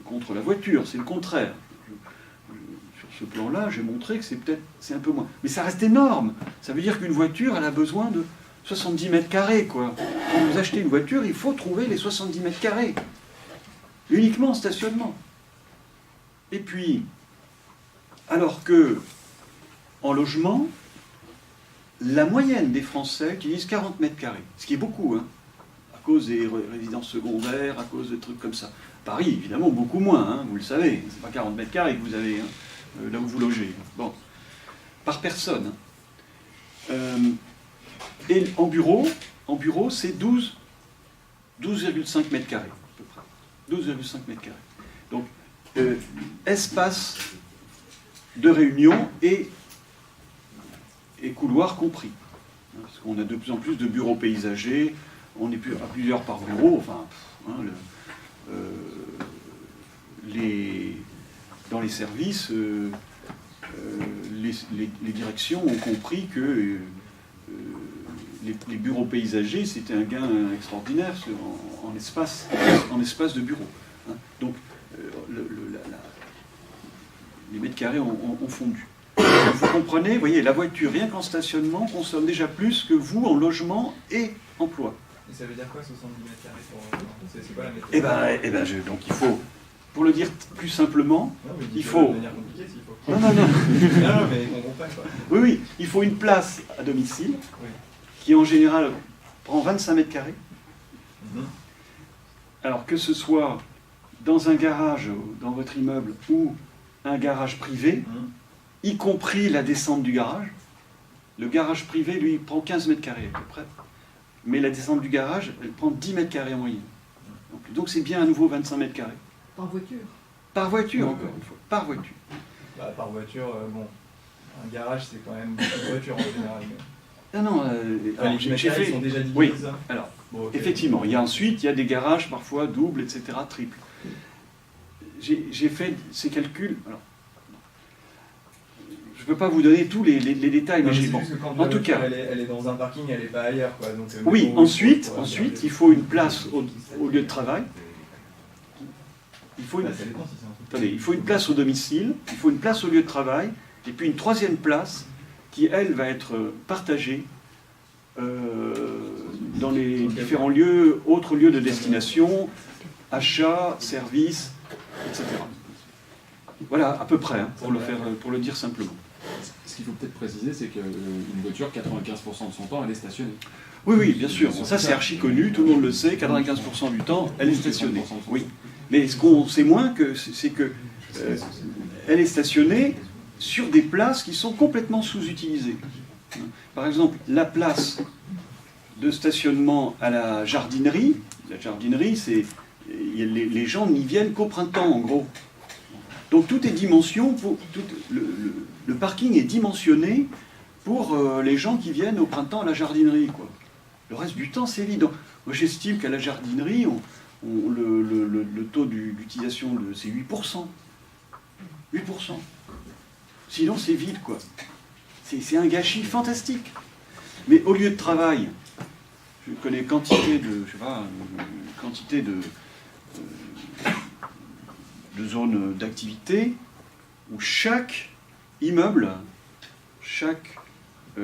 contre la voiture, c'est le contraire. Sur ce plan-là, j'ai montré que c'est un peu moins. Mais ça reste énorme. Ça veut dire qu'une voiture, elle a besoin de 70 mètres carrés, quoi. Quand vous achetez une voiture, il faut trouver les 70 mètres carrés. Uniquement en stationnement. Et puis, alors que, en logement, la moyenne des Français utilisent 40 mètres carrés. Ce qui est beaucoup, hein, à cause des résidences secondaires, à cause de trucs comme ça. Paris, évidemment, beaucoup moins, hein, vous le savez. C'est pas 40 mètres carrés que vous avez, hein, là où vous logez. Bon. Par personne. Hein. Et en bureau c'est 12,5 mètres carrés, à peu près. 12,5 mètres carrés. Donc, espace de réunion et couloir compris. Parce qu'on a de plus en plus de bureaux paysagers, on est à plusieurs par bureau, enfin, hein, dans les services, les directions ont compris que les bureaux paysagers, c'était un gain extraordinaire en espace de bureau. Hein. Donc, les mètres carrés ont fondu. Vous comprenez, vous voyez, la voiture, rien qu'en stationnement, consomme déjà plus que vous en logement et emploi. Et ça veut dire quoi, 70 mètres carrés c'est quoi la méthode? Donc il faut, pour le dire plus simplement, il faut... De manière compliquée, s'il faut. Non, mais on comprend quoi. Oui, il faut une place à domicile, oui, qui en général prend 25 mètres carrés. Mm-hmm. Alors que ce soit dans un garage, dans votre immeuble, ou un garage privé, y compris la descente du garage. Le garage privé, lui, prend 15 mètres carrés à peu près. Mais la descente du garage, elle prend 10 mètres carrés en moyenne. Donc c'est bien à nouveau 25 mètres carrés. Par voiture. Par voiture, encore une fois. Par voiture. Par voiture, bon, un garage, c'est quand même beaucoup de voitures en général. Ah non, alors, Les j'ai matériels fait... sont déjà divisés, Oui, ça alors, Bon, ok. effectivement, ensuite, il y a des garages parfois doubles, etc., triples. J'ai fait ces calculs. Alors, je ne peux pas vous donner tous les détails, Non, mais mais j'ai... c'est bon. juste que quand En la tout voiture, cas, elle est dans un parking, elle n'est pas ailleurs, quoi. Donc, oui, mettons, ensuite, pour il faut une place au lieu de travail. Il faut une... Ah, ça dépend si c'est un truc. Attendez, il faut une place au domicile, il faut une place au lieu de travail, et puis une troisième place qui, elle, va être partagée dans les différents lieux, autres lieux de destination, achats, services, etc. Voilà, à peu près, hein, pour le dire simplement. Ce qu'il faut peut-être préciser, c'est qu'une voiture, 95% de son temps, elle est stationnée. Oui, oui, bien sûr. Ça, c'est archi connu, tout le monde le sait, 95% du temps, elle est stationnée. Oui. Mais ce qu'on sait moins, c'est que elle est stationnée sur des places qui sont complètement sous-utilisées. Par exemple, la place de stationnement à la jardinerie, c'est les gens n'y viennent qu'au printemps, en gros. Donc tout est dimension, le parking est dimensionné pour les gens qui viennent au printemps à la jardinerie, quoi. Le reste du temps, c'est vide. Moi, j'estime qu'à la jardinerie, le taux d'utilisation, c'est 8%. 8%. Sinon, c'est vide, quoi. C'est un gâchis fantastique. Mais au lieu de travail, je connais quantité de zones d'activité où chaque immeuble, chaque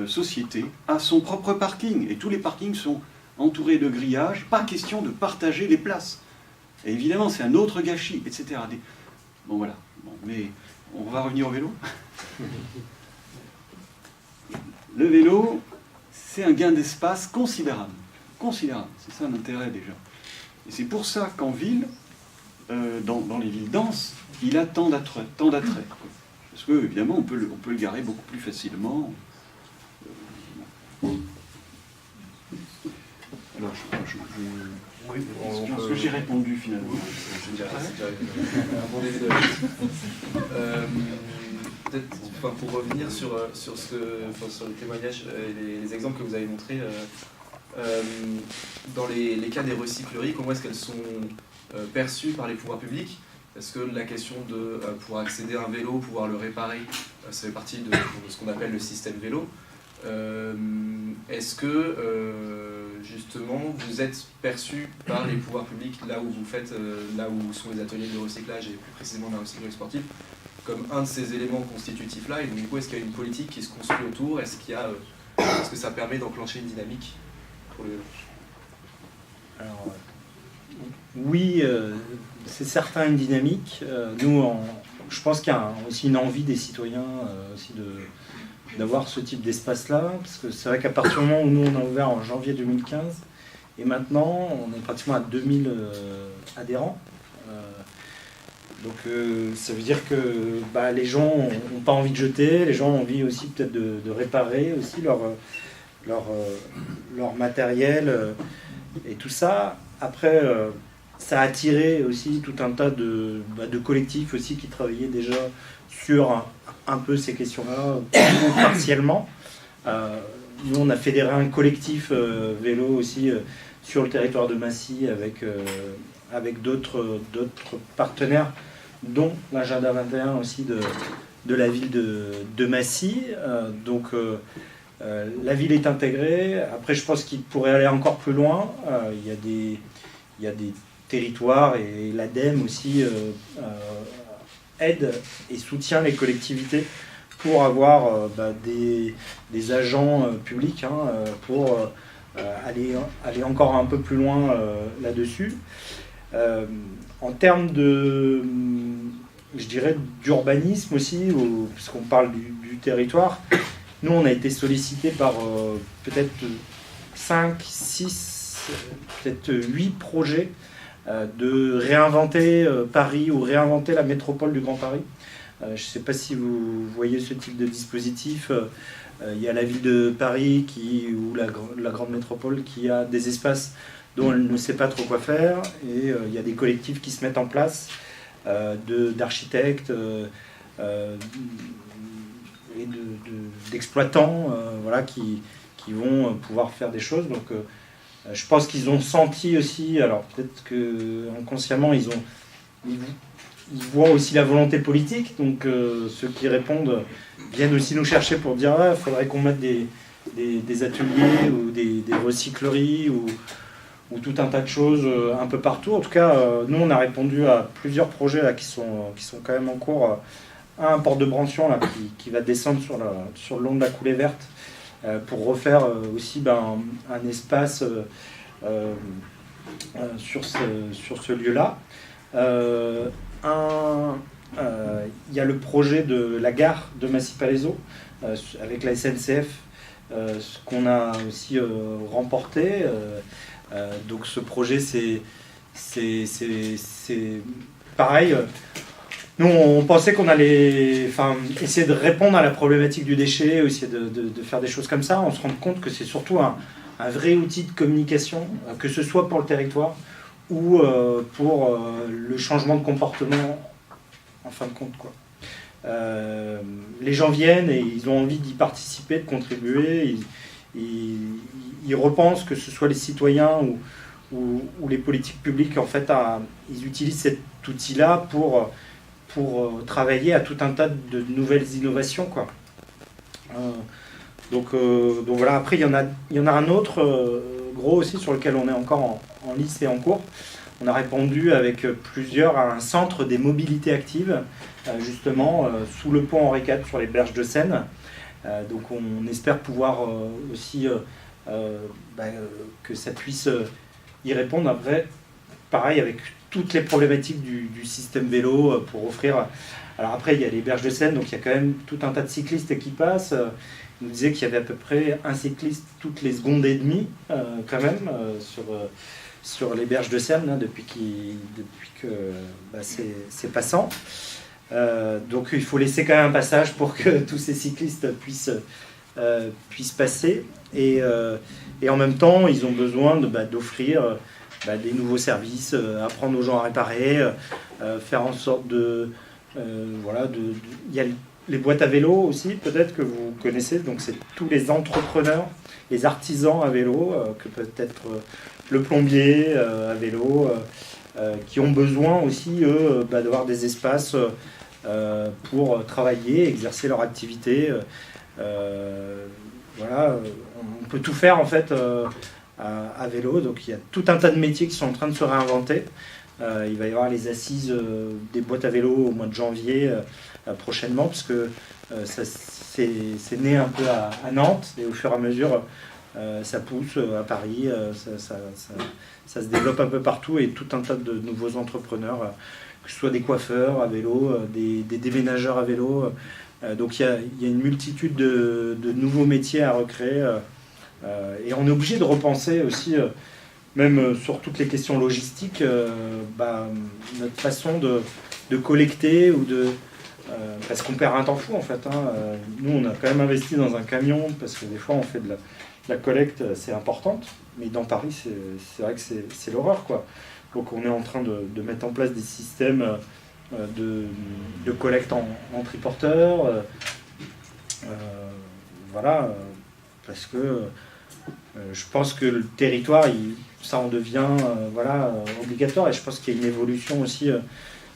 société a son propre parking. Et tous les parkings sont entourés de grillages. Pas question de partager les places. Et évidemment, c'est un autre gâchis, etc. Bon, voilà. Bon, mais on va revenir au vélo. Le vélo, c'est un gain d'espace considérable. Considérable. C'est ça l'intérêt déjà. Et c'est pour ça qu'en ville, dans les villes denses, il a tant d'attrait. Parce que, évidemment, on peut le garer beaucoup plus facilement. Alors, Oui, je pense que j'ai répondu finalement. Peut-être pour revenir sur le témoignage et les exemples que vous avez montrés, dans les cas des recycleries, comment est-ce qu'elles sont perçues par les pouvoirs publics? Parce que la question de pouvoir accéder à un vélo, pouvoir le réparer, ça fait partie de ce qu'on appelle le système vélo. Est-ce que justement vous êtes perçu par les pouvoirs publics là où vous faites, là où sont les ateliers de recyclage et plus précisément la recyclerie sportive, comme un de ces éléments constitutifs là, et donc, du coup est-ce qu'il y a une politique qui se construit autour, est-ce que ça permet d'enclencher une dynamique pour le vélo? Alors, oui, c'est certain une dynamique. Nous, je pense qu'il y a aussi une envie des citoyens aussi d'avoir ce type d'espace-là, parce que c'est vrai qu'à partir du moment où nous on a ouvert en janvier 2015, et maintenant on est pratiquement à 2000 adhérents. Donc ça veut dire que les gens n'ont pas envie de jeter, les gens ont envie aussi peut-être de réparer aussi leur matériel et tout ça. Après, ça a attiré aussi tout un tas de collectifs aussi qui travaillaient déjà sur un peu ces questions-là, partiellement. Nous, on a fédéré un collectif vélo aussi sur le territoire de Massy avec d'autres partenaires, dont l'Agenda 21 aussi de la ville de Massy. Donc la ville est intégrée. Après, je pense qu'il pourrait aller encore plus loin. Il y a des territoires et l'ADEME aussi aide et soutient les collectivités pour avoir des agents publics pour aller encore un peu plus loin là-dessus. En termes je dirais, d'urbanisme aussi, puisqu'on parle du territoire, nous on a été sollicité par peut-être 5, 6, peut-être 8 projets de réinventer Paris ou réinventer la métropole du Grand Paris. Je ne sais pas si vous voyez ce type de dispositif. Il y a la ville de Paris ou la grande métropole qui a des espaces dont elle ne sait pas trop quoi faire, et il y a des collectifs qui se mettent en place d'architectes et d'exploitants qui qui vont pouvoir faire des choses. Donc je pense qu'ils ont senti aussi, alors peut-être que inconsciemment ils voient aussi la volonté politique, donc ceux qui répondent viennent aussi nous chercher pour dire il faudrait qu'on mette des ateliers ou des recycleries ou tout un tas de choses un peu partout. En tout cas, nous on a répondu à plusieurs projets là, qui sont quand même en cours. Un port de Brancion là, qui va descendre sur le long de la coulée verte pour refaire aussi un espace sur ce lieu-là. Il y a le projet de la gare de Massy-Palaiseau avec la SNCF, ce qu'on a aussi remporté. Donc ce projet, c'est pareil. Nous, on pensait qu'on allait essayer de répondre à la problématique du déchet, essayer de faire des choses comme ça. On se rend compte que c'est surtout un vrai outil de communication, que ce soit pour le territoire ou pour le changement de comportement en fin de compte, quoi. Les gens viennent et ils ont envie d'y participer, de contribuer. Ils repensent, que ce soit les citoyens ou les politiques publiques, en fait, ils utilisent cet outil-là pour travailler à tout un tas de nouvelles innovations, quoi. Donc voilà. Après, il y en a un autre gros aussi sur lequel on est encore en lice et en cours. On a répondu avec plusieurs à un centre des mobilités actives, justement sous le pont Henri IV sur les berges de Seine. Donc on espère pouvoir aussi que ça puisse y répondre. Après, pareil, avec toutes les problématiques du système vélo pour offrir. Alors après, il y a les berges de Seine, donc il y a quand même tout un tas de cyclistes qui passent. Il nous disait qu'il y avait à peu près un cycliste toutes les secondes et demie, quand même, sur les berges de Seine, là, depuis que c'est passant. Donc il faut laisser quand même un passage pour que tous ces cyclistes puissent passer. Et en même temps, ils ont besoin d'offrir des nouveaux services, apprendre aux gens à réparer, faire en sorte il y a les boîtes à vélo aussi, peut-être que vous connaissez. Donc c'est tous les entrepreneurs, les artisans à vélo, que peut-être le plombier à vélo, qui ont besoin aussi, eux, d'avoir des espaces pour travailler, exercer leur activité. Voilà, on peut tout faire en fait à vélo. Donc il y a tout un tas de métiers qui sont en train de se réinventer. Il va y avoir les assises des boîtes à vélo au mois de janvier prochainement, parce que c'est né un peu à Nantes, et au fur et à mesure ça pousse à Paris, ça se développe un peu partout, et tout un tas de nouveaux entrepreneurs, que ce soit des coiffeurs à vélo, des déménageurs à vélo. Donc il y a une multitude de nouveaux métiers à recréer, et on est obligé de repenser aussi, même sur toutes les questions logistiques, notre façon de collecter ou parce qu'on perd un temps fou en fait. Nous on a quand même investi dans un camion, parce que des fois on fait de la collecte, c'est importante, mais dans Paris c'est vrai que c'est l'horreur, quoi. Donc on est en train de mettre en place des systèmes de collecte en triporteur, voilà, parce que je pense que le territoire, ça en devient obligatoire, et je pense qu'il y a une évolution aussi,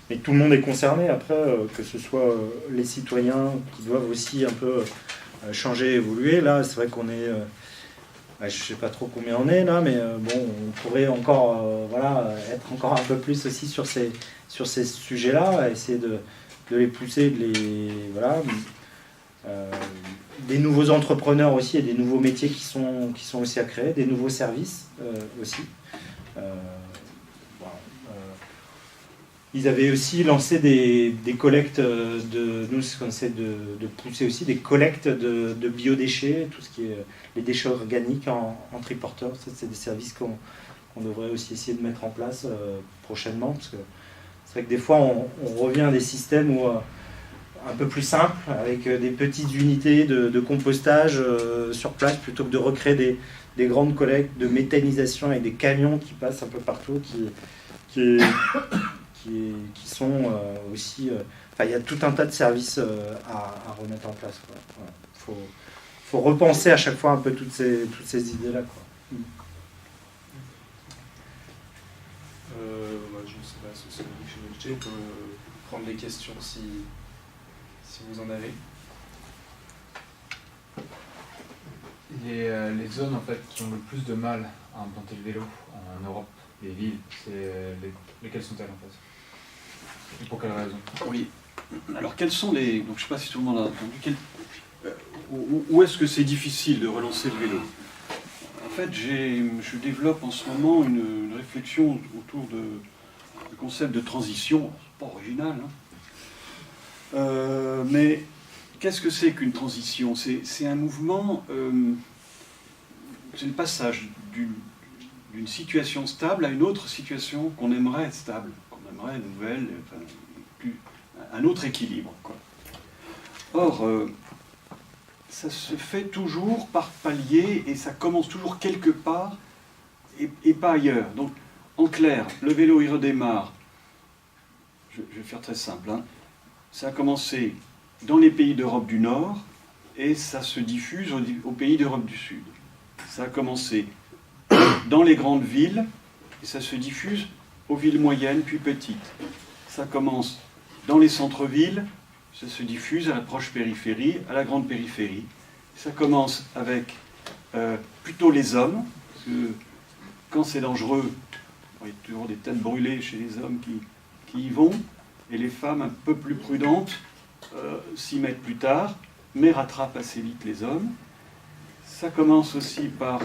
mais tout le monde est concerné après, que ce soit les citoyens qui doivent aussi un peu changer, évoluer. Là, c'est vrai qu'on est, je sais pas trop combien on est là, mais on pourrait encore être encore un peu plus aussi sur ces sujets-là, essayer de les pousser, des nouveaux entrepreneurs aussi, et des nouveaux métiers qui sont aussi à créer, des nouveaux services aussi. Ils avaient aussi lancé des collectes nous, ce qu'on essaie de pousser aussi, des collectes de biodéchets, tout ce qui est les déchets organiques en triporteur. Ça, c'est des services qu'on devrait aussi essayer de mettre en place prochainement, parce que c'est vrai que des fois on revient à des systèmes un peu plus simples, avec des petites unités de compostage sur place, plutôt que de recréer des grandes collectes de méthanisation avec des camions qui passent un peu partout, qui sont aussi... il y a tout un tas de services à remettre en place, quoi. Voilà. faut repenser à chaque fois un peu toutes ces idées-là, quoi. Je ne sais pas si c'est on peut prendre des questions si vous en avez. Les zones en fait qui ont le plus de mal à implanter le vélo en Europe, les villes, lesquelles sont-elles en fait? Et pour quelles raisons? Oui. Alors quels sont les... Donc je ne sais pas si tout le monde a entendu. Où est-ce que c'est difficile de relancer le vélo? En fait, je développe en ce moment une réflexion autour du concept de transition. C'est pas original, hein. Mais qu'est-ce que c'est qu'une transition? C'est un mouvement, c'est le passage d'une situation stable à une autre situation qu'on aimerait être stable, qu'on aimerait nouvelle, enfin, un autre équilibre, quoi. Or, ça se fait toujours par palier et ça commence toujours quelque part et pas ailleurs. Donc, en clair, le vélo il redémarre. Je vais faire très simple, hein. Ça a commencé dans les pays d'Europe du Nord et ça se diffuse aux pays d'Europe du Sud. Ça a commencé dans les grandes villes et ça se diffuse aux villes moyennes puis petites. Ça commence dans les centres-villes, ça se diffuse à la proche périphérie, à la grande périphérie. Ça commence avec plutôt les hommes, parce que quand c'est dangereux, il y a toujours des têtes brûlées chez les hommes qui y vont, et les femmes un peu plus prudentes s'y mettent plus tard, mais rattrapent assez vite les hommes. Ça commence aussi par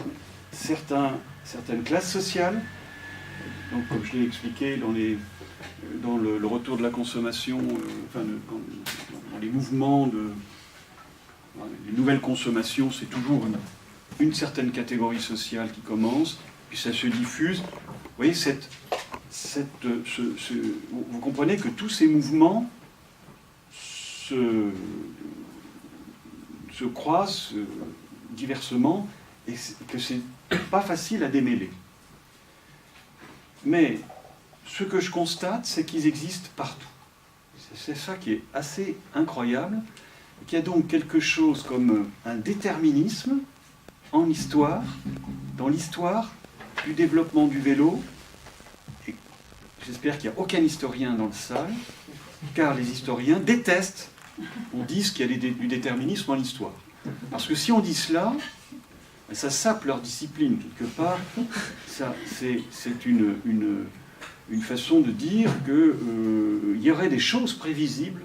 certaines classes sociales. Donc, comme je l'ai expliqué, dans le retour de la consommation, dans les mouvements les nouvelles consommations, c'est toujours une certaine catégorie sociale qui commence, puis ça se diffuse. Vous voyez, vous comprenez que tous ces mouvements se croisent diversement et que c'est pas facile à démêler. Mais ce que je constate, c'est qu'ils existent partout. C'est ça qui est assez incroyable, qu'il y a donc quelque chose comme un déterminisme en histoire, dans l'histoire du développement du vélo. Et j'espère qu'il n'y a aucun historien dans le salle, car les historiens détestent qu'on dise qu'il y a du déterminisme en histoire. Parce que si on dit cela, ça sape leur discipline, quelque part. C'est une façon de dire qu'il y aurait des choses prévisibles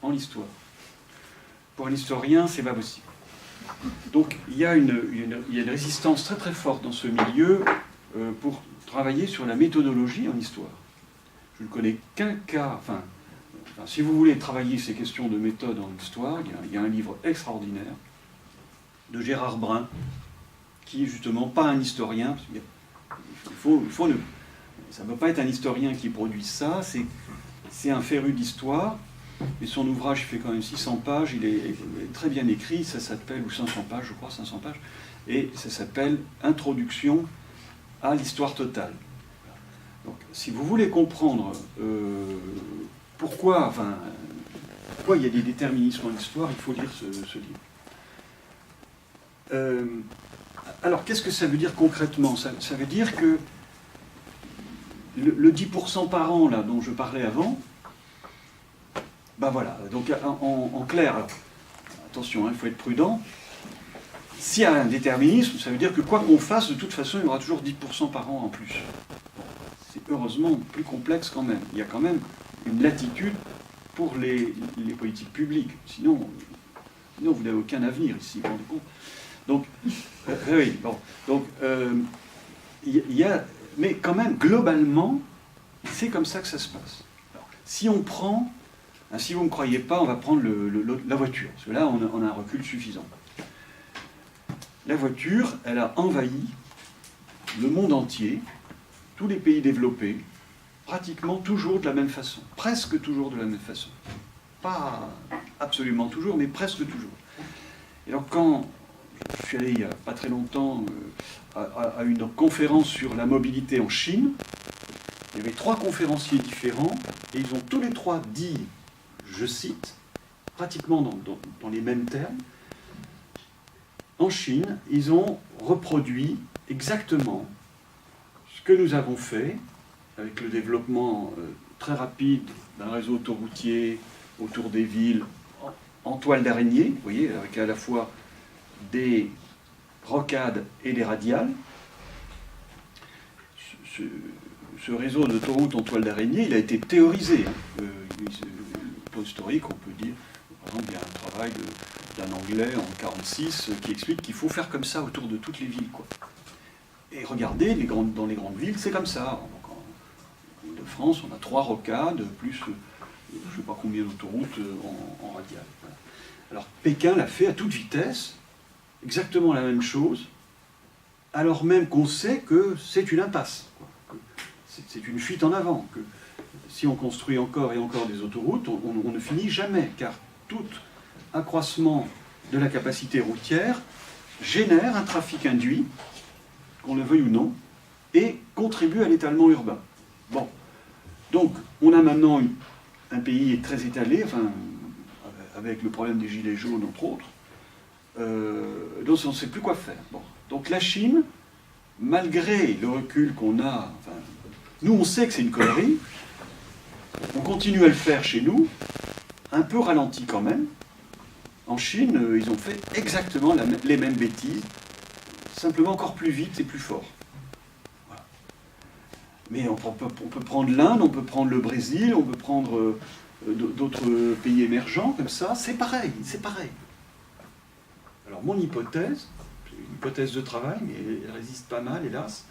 en histoire. Pour un historien, c'est pas possible. Donc il y a une résistance très très forte dans ce milieu pour travailler sur la méthodologie en histoire. Je ne connais qu'un cas, si vous voulez travailler ces questions de méthode en histoire, il y a un livre extraordinaire de Gérard Brun, qui est justement pas un historien. Ça ne peut pas être un historien qui produit ça, c'est un féru d'histoire, mais son ouvrage fait quand même 600 pages, il est très bien écrit, ça s'appelle, ou 500 pages, je crois, 500 pages, et ça s'appelle « Introduction à l'histoire totale ». Donc, si vous voulez comprendre pourquoi il y a des déterminismes en histoire, il faut lire ce livre. Alors, qu'est-ce que ça veut dire concrètement? Ça veut dire que le 10% par an là, dont je parlais avant, ben voilà, donc en clair, alors, attention, il faut être prudent. S'il y a un déterminisme, ça veut dire que quoi qu'on fasse, de toute façon, il y aura toujours 10% par an en plus. C'est heureusement plus complexe quand même. Il y a quand même une latitude pour les politiques publiques. Sinon vous n'avez aucun avenir ici, vous vous rendez compte. Donc, oui, bon. Donc, mais quand même, globalement, c'est comme ça que ça se passe. Alors, si on prend, si vous ne me croyez pas, on va prendre la voiture, parce que là, on a un recul suffisant. La voiture, elle a envahi le monde entier, tous les pays développés, pratiquement toujours de la même façon, presque toujours de la même façon. Pas absolument toujours, mais presque toujours. Et donc, quand je suis allé il n'y a pas très longtemps à une conférence sur la mobilité en Chine. Il y avait 3 conférenciers différents et ils ont tous les 3 dit, je cite, pratiquement dans les mêmes termes, en Chine, ils ont reproduit exactement ce que nous avons fait avec le développement très rapide d'un réseau autoroutier autour des villes en toile d'araignée, vous voyez, avec à la fois des rocades et des radiales. Ce réseau d'autoroutes en toile d'araignée, il a été théorisé. Au historique, on peut dire, par exemple, il y a un travail d'un Anglais en 1946 qui explique qu'il faut faire comme ça autour de toutes les villes, quoi. Et regardez, dans les grandes villes, c'est comme ça. En Ile-de-France, on a 3 rocades, plus je ne sais pas combien d'autoroutes en radiale. Voilà. Alors Pékin l'a fait à toute vitesse, exactement la même chose, alors même qu'on sait que c'est une impasse, quoi. C'est une fuite en avant, que si on construit encore et encore des autoroutes, on ne finit jamais, car tout accroissement de la capacité routière génère un trafic induit, qu'on le veuille ou non, et contribue à l'étalement urbain. Bon, donc on a maintenant un pays très étalé, enfin, avec le problème des gilets jaunes entre autres, donc on ne sait plus quoi faire. Bon. Donc la Chine, malgré le recul qu'on a, enfin, nous on sait que c'est une connerie, on continue à le faire chez nous, un peu ralenti quand même. En Chine, ils ont fait exactement les mêmes bêtises, simplement encore plus vite et plus fort. Voilà. Mais on peut prendre l'Inde, on peut prendre le Brésil, on peut prendre d'autres pays émergents comme ça, c'est pareil, c'est pareil. Alors mon hypothèse, c'est une hypothèse de travail, mais elle résiste pas mal, hélas,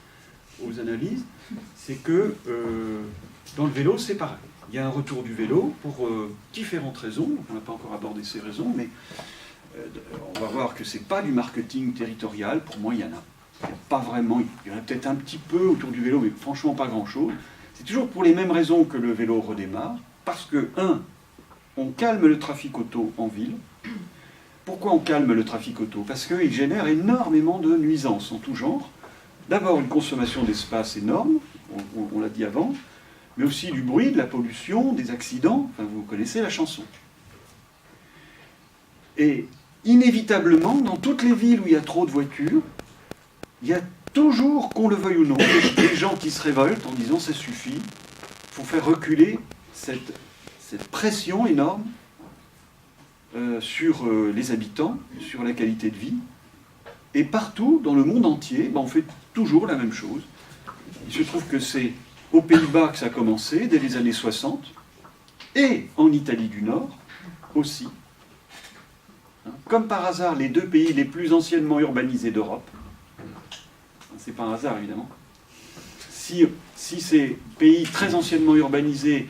aux analyses, c'est que dans le vélo, c'est pareil. Il y a un retour du vélo pour différentes raisons, on n'a pas encore abordé ces raisons, mais on va voir que ce n'est pas du marketing territorial, pour moi il y en a pas vraiment, il y en a peut-être un petit peu autour du vélo, mais franchement pas grand-chose. C'est toujours pour les mêmes raisons que le vélo redémarre, parce que, 1, on calme le trafic auto en ville. Pourquoi on calme le trafic auto? Parce qu'il génère énormément de nuisances en tout genre. D'abord une consommation d'espace énorme, on l'a dit avant, mais aussi du bruit, de la pollution, des accidents, enfin vous connaissez la chanson. Et inévitablement, dans toutes les villes où il y a trop de voitures, il y a toujours, qu'on le veuille ou non, des gens qui se révoltent en disant ça suffit, il faut faire reculer cette pression énorme sur les habitants, sur la qualité de vie. Et partout, dans le monde entier, on fait toujours la même chose. Il se trouve que c'est aux Pays-Bas que ça a commencé, dès les années 60, et en Italie du Nord aussi. Comme par hasard, les 2 pays les plus anciennement urbanisés d'Europe, c'est pas un hasard évidemment, si ces pays très anciennement urbanisés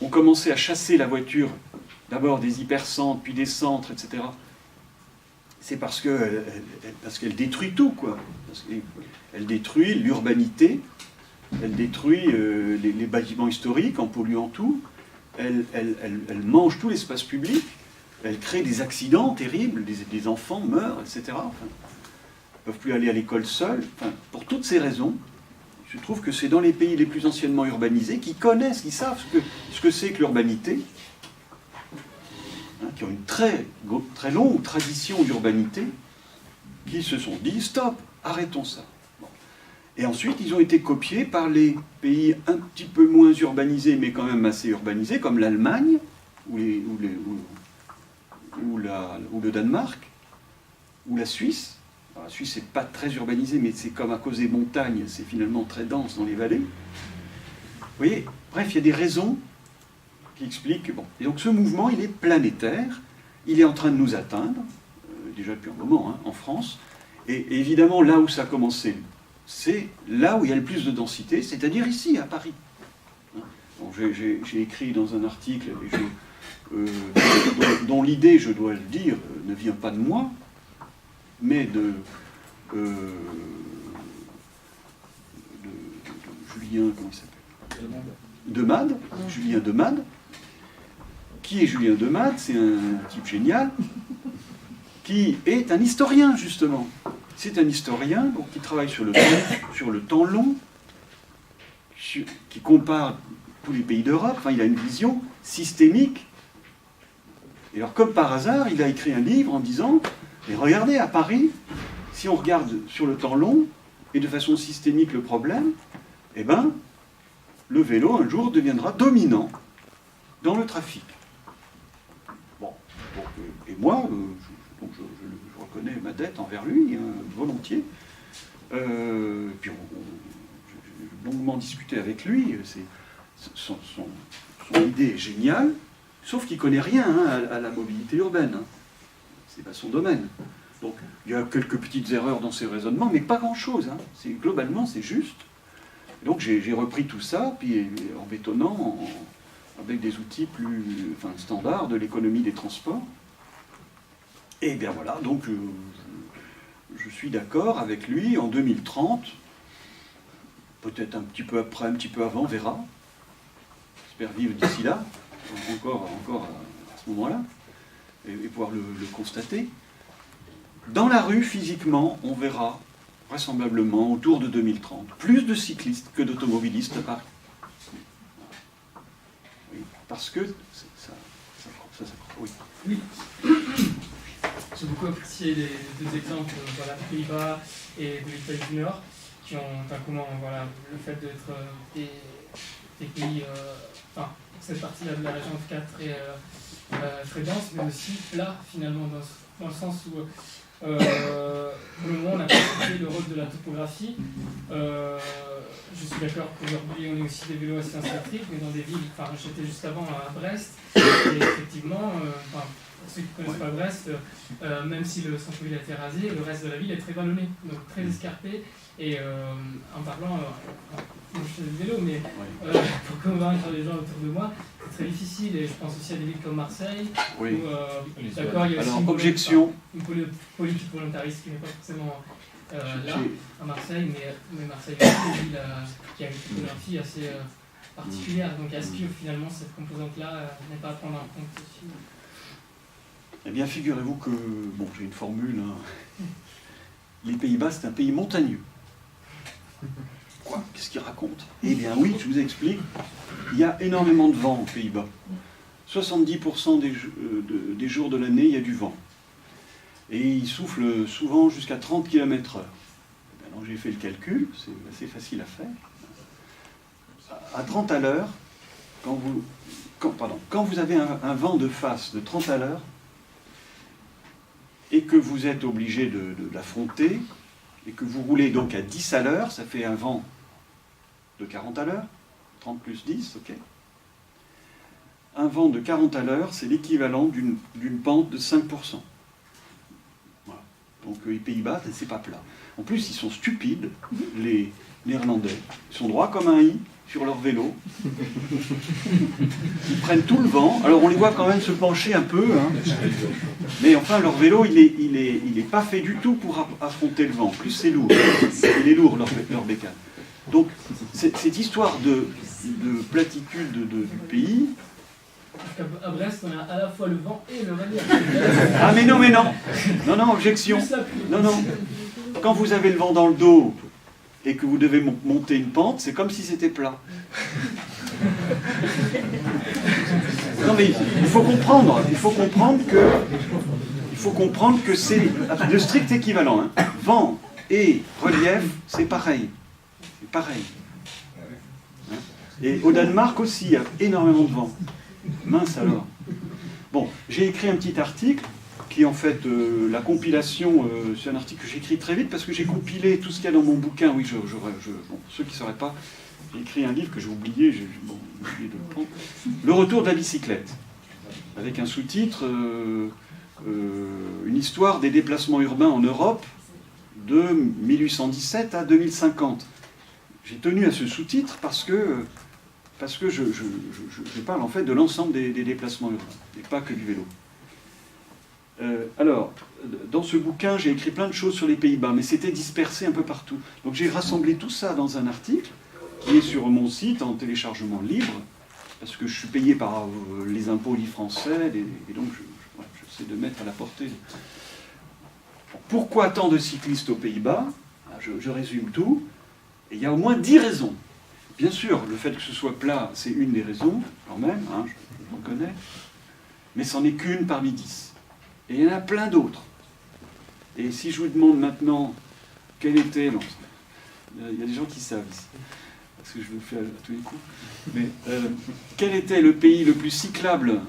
ont commencé à chasser la voiture, d'abord des hypercentres, puis des centres, etc., c'est parce qu'elle détruit tout, quoi. Elle détruit l'urbanité, elle détruit les bâtiments historiques en polluant tout, elle mange tout l'espace public, elle crée des accidents terribles, des enfants meurent, etc. Enfin, ils ne peuvent plus aller à l'école seuls. Enfin, pour toutes ces raisons, je trouve que c'est dans les pays les plus anciennement urbanisés qui connaissent, qui savent ce que c'est que l'urbanité, qui ont une très longue tradition d'urbanité, qui se sont dit stop, arrêtons ça. Bon. Et ensuite, ils ont été copiés par les pays un petit peu moins urbanisés, mais quand même assez urbanisés, comme l'Allemagne ou le Danemark ou la Suisse. Alors, la Suisse, c'est pas très urbanisé, mais c'est comme à cause des montagnes, c'est finalement très dense dans les vallées. Vous voyez, bref, il y a des raisons qui expliquent. Bon. Et donc ce mouvement, il est planétaire, il est en train de nous atteindre, déjà depuis un moment, en France, et évidemment, là où ça a commencé, c'est là où il y a le plus de densité, c'est-à-dire ici, à Paris. Bon, j'ai écrit dans un article, dont l'idée, je dois le dire, ne vient pas de moi, mais de Julien, comment il s'appelle ? Demade, Julien Demade. Qui est Julien Demade? C'est un type génial, qui est un historien, justement. C'est un historien donc, qui travaille sur le temps long, qui compare tous les pays d'Europe. Enfin, il a une vision systémique. Et alors, comme par hasard, il a écrit un livre en disant Mais regardez, à Paris, si on regarde sur le temps long, et de façon systémique le problème, eh ben, le vélo, un jour, deviendra dominant dans le trafic. Bon, donc, et moi, je reconnais ma dette envers lui, hein, volontiers. Puis j'ai longuement discuté avec lui. Son idée est géniale, sauf qu'il ne connaît rien hein, à la mobilité urbaine. Hein. C'est pas son domaine. Donc il y a quelques petites erreurs dans ses raisonnements, mais pas grand-chose. Hein. Globalement, c'est juste. Donc j'ai repris tout ça, puis en bétonnant, avec des outils plus standards de l'économie des transports. Et bien voilà, donc je suis d'accord avec lui en 2030, peut-être un petit peu après, un petit peu avant, on verra. J'espère vivre d'ici là, encore à ce moment-là, et pouvoir le constater. Dans la rue, physiquement, on verra vraisemblablement autour de 2030 plus de cyclistes que d'automobilistes à Paris. Oui, parce que ça oui. Oui. J'ai beaucoup apprécié les deux exemples, voilà, des Pays-Bas et de l'Italie du Nord, qui ont en commun voilà, le fait d'être des pays, cette partie-là de la région en tout cas très dense, mais aussi plat finalement, dans le sens où pour le moment on a constaté le rôle de la topographie. Je suis d'accord qu'aujourd'hui on est aussi des vélos à sens électriques, mais dans des villes, j'étais juste avant à Brest, et effectivement, pour ceux qui ne connaissent pas Brest, même si le centre-ville a été rasé, le reste de la ville est très vallonné, donc très escarpé. Et en parlant, moi je fais du vélo, mais pour convaincre les gens autour de moi, c'est très difficile. Et je pense aussi à des villes comme Marseille, où d'accord, il y a aussi une politique volontariste qui n'est pas forcément là, à Marseille, mais Marseille est une ville qui a une topographie assez particulière. Donc est-ce que finalement cette composante-là n'est pas à prendre en compte aussi? Eh bien, figurez-vous que, bon, j'ai une formule, hein. Les Pays-Bas, c'est un pays montagneux. Quoi? Qu'est-ce qu'il raconte? Eh bien oui, je vous explique. Il y a énormément de vent aux Pays-Bas. 70% des jours de l'année, il y a du vent. Et il souffle souvent jusqu'à 30 km/h. Alors j'ai fait le calcul, c'est assez facile à faire. À 30 à l'heure, quand vous avez un vent de face de 30 à l'heure, et que vous êtes obligé de l'affronter, et que vous roulez donc à 10 à l'heure, ça fait un vent de 40 à l'heure, 30 plus 10, ok. Un vent de 40 à l'heure, c'est l'équivalent d'une pente de 5%. Voilà. Donc les Pays-Bas, c'est pas plat. En plus, ils sont stupides, les Néerlandais. Ils sont droits comme un i sur leur vélo. Ils prennent tout le vent. Alors on les voit quand même se pencher un peu, hein. Mais enfin leur vélo il est pas fait du tout pour affronter le vent. En plus c'est lourd. Il est lourd leur bécane. Donc cette histoire de platitude du pays. À Brest, on a à la fois le vent et le rallye. Ah mais non. Non, objection. Non. Quand vous avez le vent dans le dos et que vous devez monter une pente, c'est comme si c'était plat. Non mais il faut comprendre que c'est le strict équivalent. Hein. Vent et relief, c'est pareil. C'est pareil. Hein. Et au Danemark aussi, il y a énormément de vent. Mince alors. Bon, j'ai écrit un petit article qui est en fait la compilation, c'est un article que j'ai écrit très vite parce que j'ai compilé tout ce qu'il y a dans mon bouquin. Oui, bon, ceux qui ne sauraient pas, j'ai écrit un livre que j'ai oublié, oublié de le prendre. Le retour de la bicyclette, avec un sous-titre, une histoire des déplacements urbains en Europe de 1817 à 2050. J'ai tenu à ce sous-titre parce que je parle en fait de l'ensemble des déplacements urbains, et pas que du vélo. Alors, dans ce bouquin, j'ai écrit plein de choses sur les Pays-Bas, mais c'était dispersé un peu partout. Donc j'ai rassemblé tout ça dans un article qui est sur mon site en téléchargement libre, parce que je suis payé par les impôts français, et donc j'essaie de mettre à la portée. Pourquoi tant de cyclistes aux Pays-Bas? Je résume tout. Et il y a au moins 10 raisons. Bien sûr, le fait que ce soit plat, c'est une des raisons, quand même, hein, je le reconnais, mais c'en est qu'une parmi 10. Et il y en a plein d'autres. Et si je vous demande maintenant quel était... Non, il y a des gens qui savent ici, parce que je le fais à tous les coups. Mais quel était le pays le plus cyclable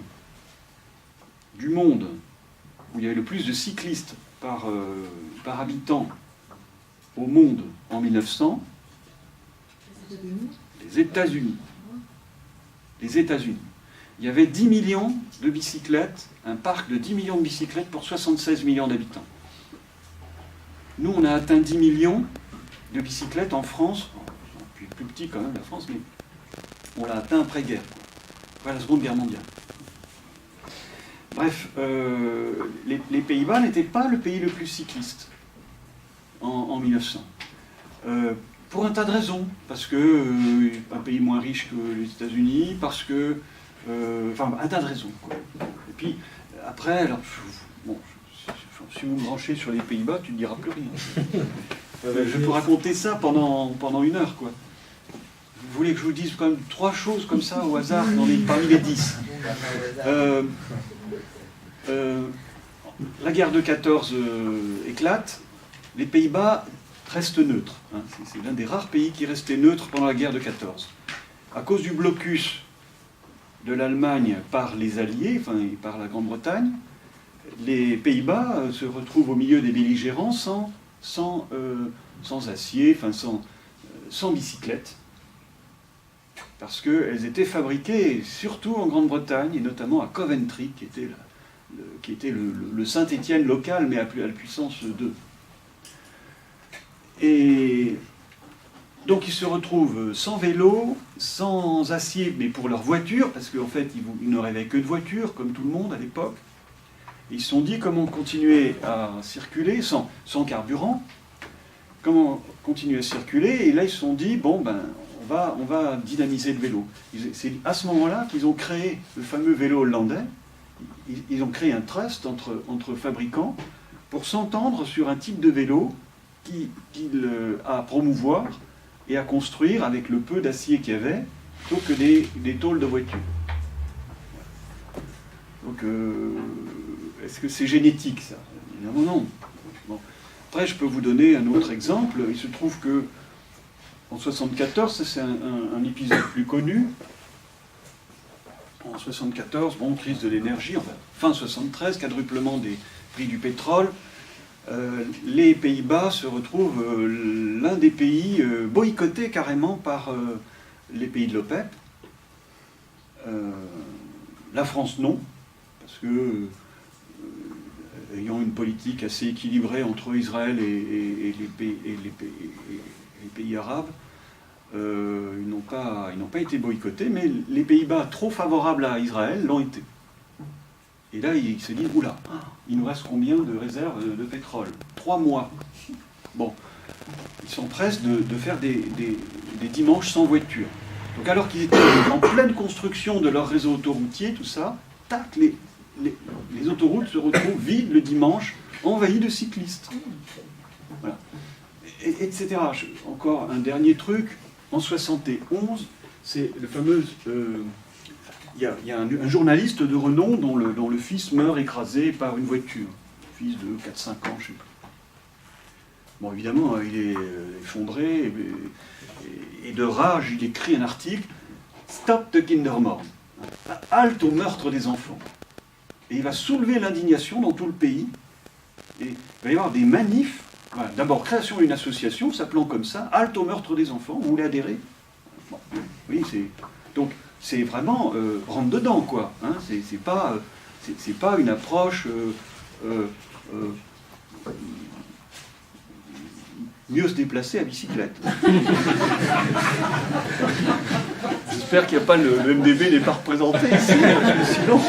du monde, où il y avait le plus de cyclistes par habitant au monde en 1900? Les États-Unis. Les États-Unis. Il y avait 10 millions de bicyclettes, un parc de 10 millions de bicyclettes pour 76 millions d'habitants. Nous, on a atteint 10 millions de bicyclettes en France, puis plus petit quand même la France, mais on l'a atteint après-guerre, après la Seconde Guerre mondiale. Bref, les Pays-Bas n'étaient pas le pays le plus cycliste en 1900. Pour un tas de raisons, parce que un pays moins riche que les États-Unis, parce que... enfin, un tas de raisons, quoi. Et puis, après, alors, bon, si vous me branchez sur les Pays-Bas, tu ne diras plus rien. Je peux raconter ça pendant une heure, quoi. Vous voulez que je vous dise quand même 3 choses comme ça, au hasard, parmi les 10 la guerre de 14 éclate, les Pays-Bas restent neutres. Hein. C'est l'un des rares pays qui restait neutre pendant la guerre de 14. À cause du blocus de l'Allemagne par les Alliés, enfin par la Grande-Bretagne, les Pays-Bas se retrouvent au milieu des belligérants sans acier, enfin sans bicyclette, parce qu'elles étaient fabriquées surtout en Grande-Bretagne, et notamment à Coventry, qui était le Saint-Étienne local, mais à la puissance 2. Et donc ils se retrouvent sans vélo, sans acier, mais pour leur voiture, parce qu'en fait ils ne rêvaient que de voiture, comme tout le monde à l'époque. Ils se sont dit comment continuer à circuler sans carburant, comment continuer à circuler, et là ils se sont dit, bon ben on va dynamiser le vélo. C'est à ce moment-là qu'ils ont créé le fameux vélo hollandais. Ils ont créé un trust entre fabricants pour s'entendre sur un type de vélo qu'il a à promouvoir et à construire avec le peu d'acier qu'il y avait, plutôt que des tôles de voiture. Donc, est-ce que c'est génétique, ça? Évidemment, non. Bon. Après, je peux vous donner un autre exemple. Il se trouve que en 1974, c'est un épisode plus connu. En 1974, bon, crise de l'énergie, enfin, fin 1973, quadruplement des prix du pétrole. Les Pays-Bas se retrouvent l'un des pays boycottés carrément par les pays de l'OPEP. La France, non, parce que, ayant une politique assez équilibrée entre Israël et les pays arabes, ils n'ont pas été boycottés, mais les Pays-Bas, trop favorables à Israël, l'ont été. Et là, ils se disent, oula, il nous reste combien de réserves de pétrole? 3 mois. Bon, ils s'empressent de faire des dimanches sans voiture. Donc alors qu'ils étaient en pleine construction de leur réseau autoroutier, tout ça, tac, les autoroutes se retrouvent vides le dimanche, envahies de cyclistes. Voilà. Etc. Encore un dernier truc, en 71, c'est le fameux... Il y a un journaliste de renom dont le fils meurt écrasé par une voiture. Fils de 4-5 ans, je ne sais plus. Bon, évidemment, il est effondré, et de rage, il écrit un article « Stop the Kindermord », halte au meurtre des enfants. Et il va soulever l'indignation dans tout le pays. Et il va y avoir des manifs. Voilà. D'abord, création d'une association s'appelant comme ça, halte au meurtre des enfants. Vous voulez adhérer? Bon. Oui, donc, c'est vraiment rentre dedans, quoi. Hein. C'est pas une approche mieux se déplacer à bicyclette. J'espère qu'il n'y a pas le MDB n'est pas représenté ici, sinon.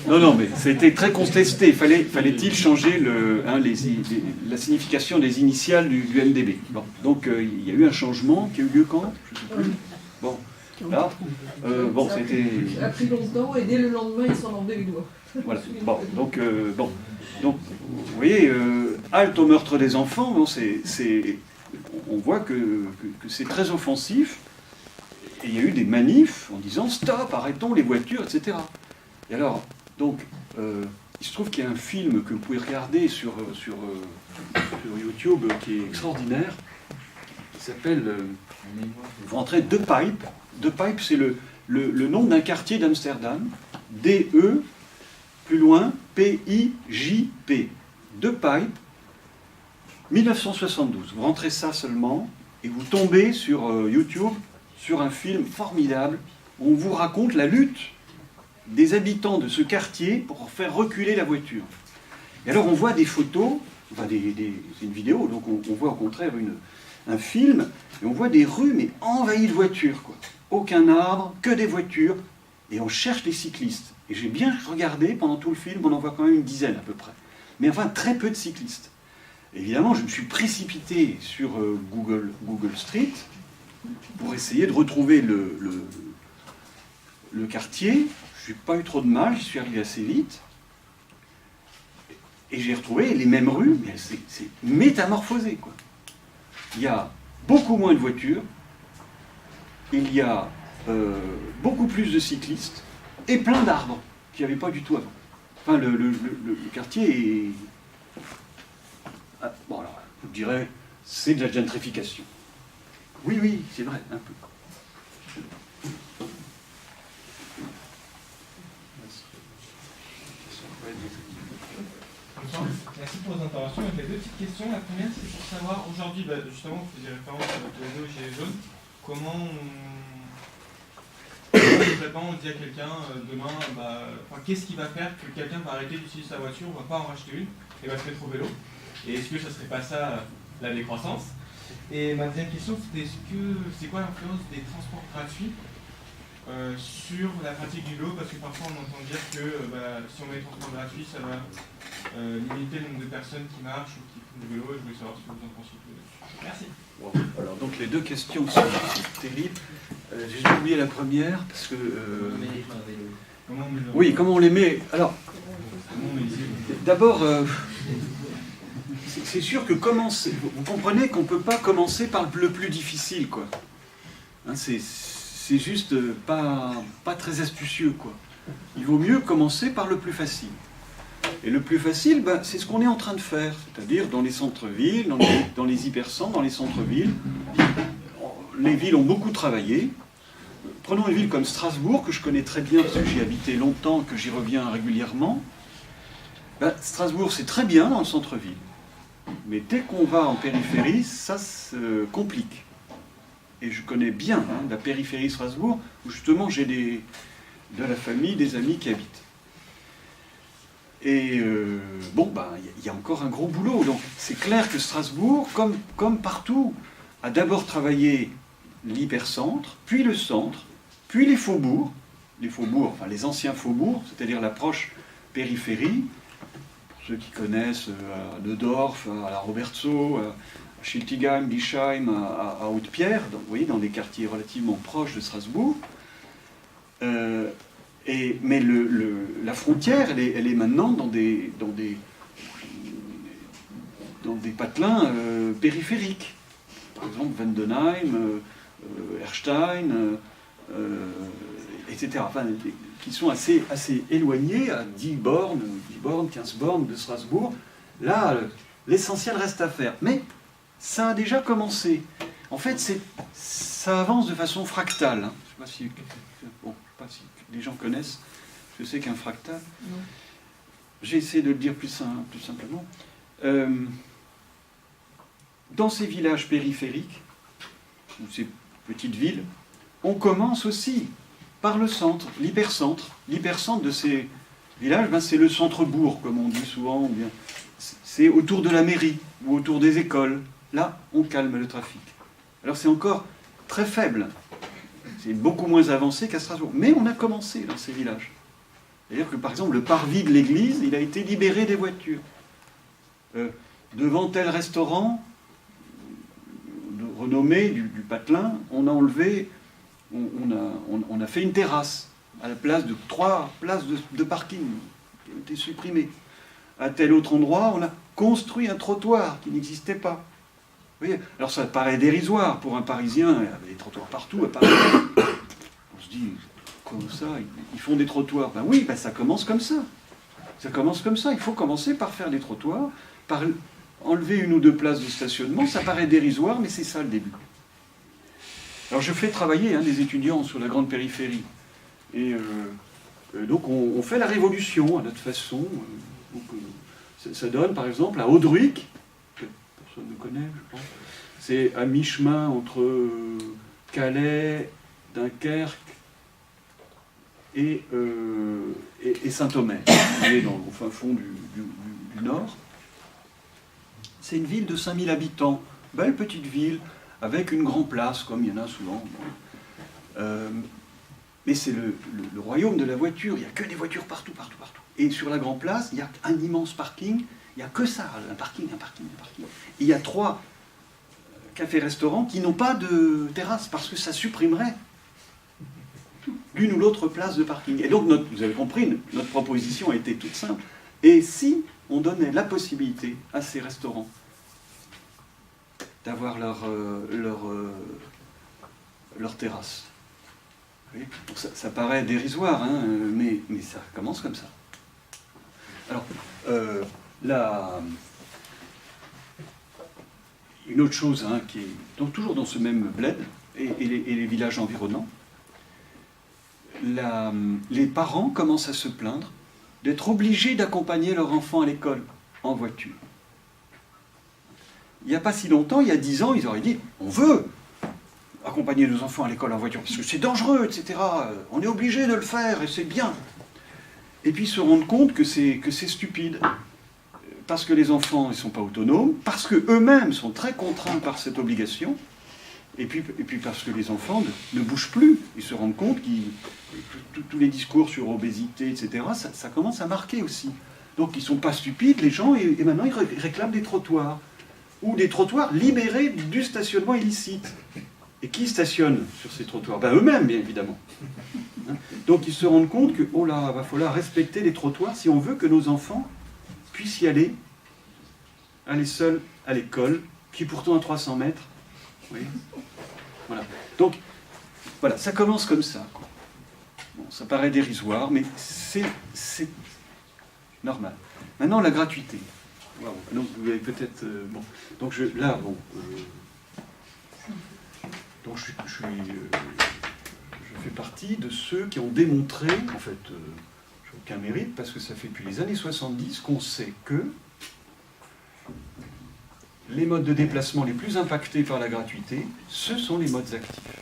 Non, mais c'était très contesté. Fallait-il changer la signification des initiales du MDB? Bon, donc il y a eu un changement qui a eu lieu quand? Je ne sais plus. Bon, là, bon, c'était. Ça a pris longtemps et dès le lendemain, ils s'en enlevaient les doigts. Voilà. Bon, donc, vous voyez, halte au meurtre des enfants. Bon, on voit que c'est très offensif. Et il y a eu des manifs en disant stop, arrêtons les voitures, etc. Et alors, donc, il se trouve qu'il y a un film que vous pouvez regarder sur YouTube qui est extraordinaire, qui s'appelle, vous rentrez The Pipe. The Pipe, c'est le nom d'un quartier d'Amsterdam, D-E, plus loin, P-I-J-P. The Pipe, 1972. Vous rentrez ça seulement, et vous tombez sur YouTube, sur un film formidable, où on vous raconte la lutte des habitants de ce quartier pour faire reculer la voiture. Et alors on voit des photos, enfin c'est une vidéo, donc on voit au contraire un film, et on voit des rues mais envahies de voitures, quoi. Aucun arbre, que des voitures, et on cherche les cyclistes. Et j'ai bien regardé, pendant tout le film, on en voit quand même une dizaine à peu près. Mais enfin, très peu de cyclistes. Évidemment, je me suis précipité sur Google Street pour essayer de retrouver le quartier. Je n'ai pas eu trop de mal, j'y suis arrivé assez vite. Et j'ai retrouvé les mêmes rues, mais c'est métamorphosé, quoi. Il y a beaucoup moins de voitures, il y a beaucoup plus de cyclistes, et plein d'arbres qu'il n'y avait pas du tout avant. Enfin, le quartier est... Ah, bon, alors, je dirais, c'est de la gentrification. Oui, oui, c'est vrai, un peu. Merci pour vos interventions. J'ai deux petites questions. La première, c'est pour savoir, aujourd'hui, justement, vous faisiez référence à votre réseau Gilets jaunes. Comment on dit à quelqu'un demain, qu'est-ce qui va faire que quelqu'un va arrêter d'utiliser sa voiture, va pas en racheter une et va se mettre au vélo? Et est-ce que ça serait pas ça la décroissance? Et ma deuxième question, c'était c'est quoi l'influence des transports gratuits sur la pratique du vélo? Parce que parfois on entend dire que si on met des transports gratuits, ça va limiter le nombre de personnes qui marchent ou qui font du vélo. Et je voulais savoir ce que vous en pensez. Merci. Wow. Alors donc les deux questions sont terribles. J'ai oublié la première parce que... Oui, comment on les met? Alors, d'abord, c'est sûr que commencer... Vous comprenez qu'on ne peut pas commencer par le plus difficile, quoi. Hein, c'est juste pas très astucieux, quoi. Il vaut mieux commencer par le plus facile. Et le plus facile, c'est ce qu'on est en train de faire, c'est-à-dire dans les centres-villes, dans les hypercentres, dans les centres-villes. Les villes ont beaucoup travaillé. Prenons une ville comme Strasbourg, que je connais très bien parce que j'y ai habité longtemps, que j'y reviens régulièrement. Strasbourg, c'est très bien dans le centre-ville. Mais dès qu'on va en périphérie, ça se complique. Et je connais bien la périphérie Strasbourg, où justement j'ai de la famille, des amis qui habitent. Et il y a encore un gros boulot. Donc c'est clair que Strasbourg, comme partout, a d'abord travaillé l'hypercentre, puis le centre, puis les faubourgs, enfin les anciens faubourgs, c'est-à-dire l'approche périphérie, pour ceux qui connaissent à Neudorf, à la Robertso, à Schiltigheim, Bischheim, à Haute-Pierre, donc, vous voyez, dans des quartiers relativement proches de Strasbourg. Mais la frontière, elle est maintenant dans des patelins périphériques. Par exemple, Vendenheim, Erstein, etc. Enfin, qui sont assez éloignés, à 10 bornes, 15 bornes de Strasbourg. Là, l'essentiel reste à faire. Mais ça a déjà commencé. En fait, ça avance de façon fractale. Hein. Je ne sais pas si les gens connaissent ce que c'est qu'un fractal. Non. J'ai essayé de le dire plus simplement. Dans ces villages périphériques, ou ces petites villes, on commence aussi par le centre, l'hypercentre. L'hypercentre de ces villages, c'est le centre-bourg, comme on dit souvent. Ou bien, c'est autour de la mairie ou autour des écoles. Là, on calme le trafic. Alors c'est encore très faible. C'est beaucoup moins avancé qu'à Strasbourg. Mais on a commencé dans ces villages. C'est-à-dire que, par exemple, le parvis de l'église, il a été libéré des voitures. Devant tel restaurant, renommé du Patelin, on a enlevé, on a fait une terrasse à la place de 3 places de parking qui ont été supprimées. À tel autre endroit, on a construit un trottoir qui n'existait pas. Vous voyez, alors ça paraît dérisoire pour un Parisien, il y avait des trottoirs partout à Paris. On se dit, comme ça, ils font des trottoirs. Oui, ça commence comme ça. Ça commence comme ça. Il faut commencer par faire des trottoirs, par enlever 1 ou 2 places de stationnement. Ça paraît dérisoire, mais c'est ça le début. Alors je fais travailler des étudiants sur la grande périphérie. Et donc on fait la révolution à notre façon. Ça donne par exemple à Audruic, que personne ne connaît, je pense. C'est à mi-chemin entre Calais, Dunkerque et Saint-Omer. On est au fin fond du nord. C'est une ville de 5000 habitants, belle petite ville, avec une grande place, comme il y en a souvent. Mais c'est le royaume de la voiture, il n'y a que des voitures partout. Et sur la grande place, il y a un immense parking, il n'y a que ça, un parking. Et il y a 3 cafés-restaurants qui n'ont pas de terrasse, parce que ça supprimerait l'une ou l'autre place de parking. Et donc, vous avez compris, notre proposition a été toute simple. Et si on donnait la possibilité à ces restaurants d'avoir leur terrasse. Oui, ça paraît dérisoire, mais ça commence comme ça. Alors, une autre chose qui est donc toujours dans ce même bled et les villages environnants, les parents commencent à se plaindre d'être obligés d'accompagner leur enfant à l'école en voiture. Il n'y a pas si longtemps, il y a 10 ans, ils auraient dit « on veut accompagner nos enfants à l'école en voiture, parce que c'est dangereux, etc. On est obligé de le faire, et c'est bien. » Et puis ils se rendent compte que c'est stupide, parce que les enfants ne sont pas autonomes, parce qu'eux-mêmes sont très contraints par cette obligation, et puis parce que les enfants ne bougent plus. Ils se rendent compte que tous les discours sur obésité, etc., ça commence à marquer aussi. Donc ils ne sont pas stupides, les gens, et maintenant ils réclament des trottoirs, ou des trottoirs libérés du stationnement illicite. Et qui stationne sur ces trottoirs? Eux-mêmes, bien évidemment. Donc ils se rendent compte que, oh là, va falloir respecter les trottoirs si on veut que nos enfants puissent y aller seuls à l'école, qui est pourtant à 300 mètres. Oui. Voilà. Donc, voilà, ça commence comme ça. Bon, ça paraît dérisoire, mais c'est normal. Maintenant, la gratuité. Wow. Donc, vous avez peut-être... Donc, je fais partie de ceux qui ont démontré, en fait, j'ai aucun mérite, parce que ça fait depuis les années 70 qu'on sait que les modes de déplacement les plus impactés par la gratuité, ce sont les modes actifs,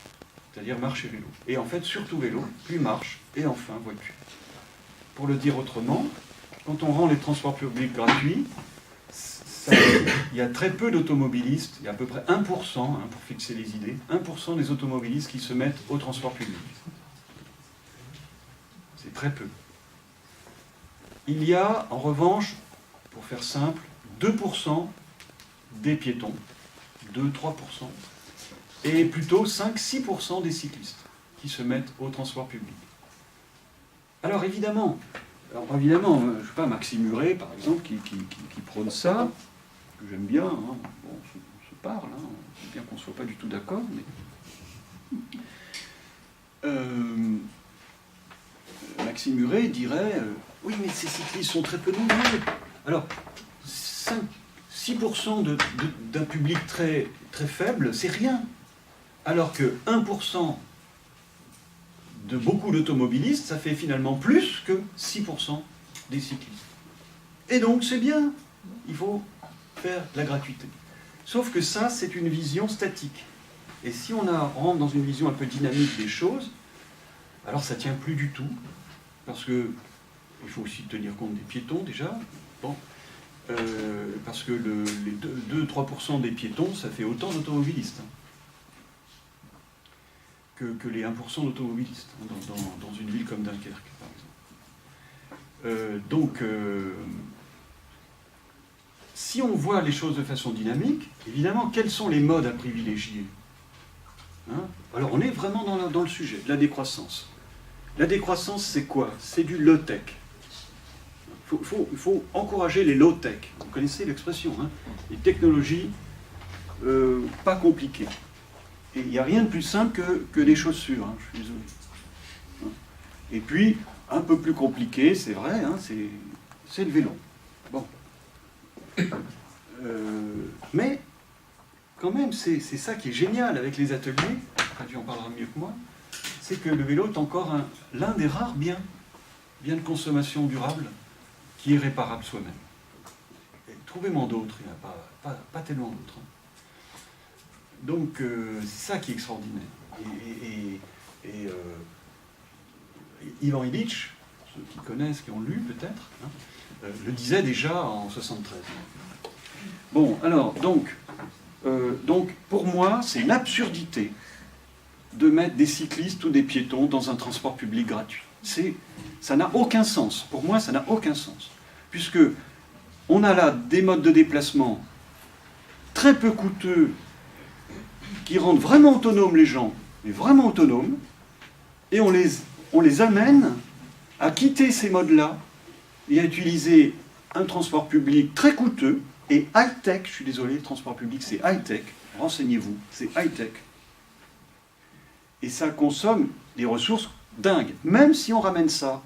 c'est-à-dire marche et vélo. Et en fait, surtout vélo, puis marche, et enfin voiture. Pour le dire autrement, quand on rend les transports publics gratuits, il y a très peu d'automobilistes, il y a à peu près 1%, pour fixer les idées, 1% des automobilistes qui se mettent au transport public. C'est très peu. Il y a, en revanche, pour faire simple, 2% des piétons, 2-3%, et plutôt 5-6% des cyclistes qui se mettent au transport public. Alors évidemment, je ne sais pas, Maxime Muret, par exemple, qui prône ça, que j'aime bien, bon, on se parle, c'est bien qu'on ne soit pas du tout d'accord, mais... Maxime Muret dirait oui, mais ces cyclistes sont très peu nombreux. Alors, 6% d'un public très, très faible, c'est rien. Alors que 1% de beaucoup d'automobilistes, ça fait finalement plus que 6% des cyclistes. Et donc, c'est bien. Il faut faire de la gratuité. Sauf que ça, c'est une vision statique. Et si on rentre dans une vision un peu dynamique des choses, alors ça ne tient plus du tout. Parce que il faut aussi tenir compte des piétons déjà. Bon. Parce que les 2-3% des piétons, ça fait autant d'automobilistes que les 1% d'automobilistes dans une ville comme Dunkerque, par exemple. Si on voit les choses de façon dynamique, évidemment, quels sont les modes à privilégier? Alors on est vraiment dans le sujet de la décroissance. La décroissance, c'est quoi? C'est du low-tech. Il faut encourager les low-tech. Vous connaissez l'expression, les technologies pas compliquées. Et il n'y a rien de plus simple que des chaussures, je suis désolé. Et puis, un peu plus compliqué, c'est vrai, c'est c'est le vélo. Bon. Mais, quand même, c'est ça qui est génial avec les ateliers, tu en parleras mieux que moi, c'est que le vélo est encore l'un des rares biens de consommation durable qui est réparable soi-même. Trouvez-moi d'autres, il n'y en a pas tellement d'autres. Donc, c'est ça qui est extraordinaire. Et Ivan Illich, ceux qui connaissent, qui ont lu peut-être, le disait déjà en 73. Bon, alors, donc pour moi, c'est une absurdité de mettre des cyclistes ou des piétons dans un transport public gratuit. Ça n'a aucun sens. Pour moi, ça n'a aucun sens. Puisque on a là des modes de déplacement très peu coûteux qui rendent vraiment autonomes les gens, mais vraiment autonomes, et on les amène à quitter ces modes-là et à utiliser un transport public très coûteux et high-tech. Je suis désolé, le transport public, c'est high-tech. Renseignez-vous, c'est high-tech. Et ça consomme des ressources dingues, même si on ramène ça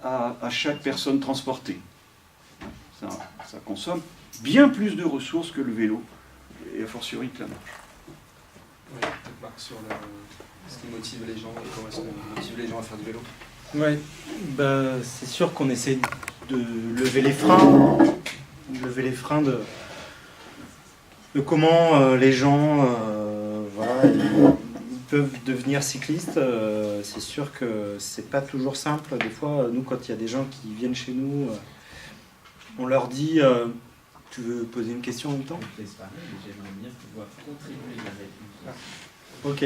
à chaque personne transportée. Ça consomme bien plus de ressources que le vélo, et a fortiori que la marche. Oui, peut-être Marc sur ce qui motive les gens et comment est-ce qu'on motive les gens à faire du vélo. Ouais, bah, c'est sûr qu'on essaie de lever les freins de comment les gens voilà, ils peuvent devenir cyclistes. C'est sûr que c'est pas toujours simple. Des fois, nous, quand il y a des gens qui viennent chez nous, on leur dit tu veux poser une question en même temps ? J'aimerais bien pouvoir contribuer avec une. Ok.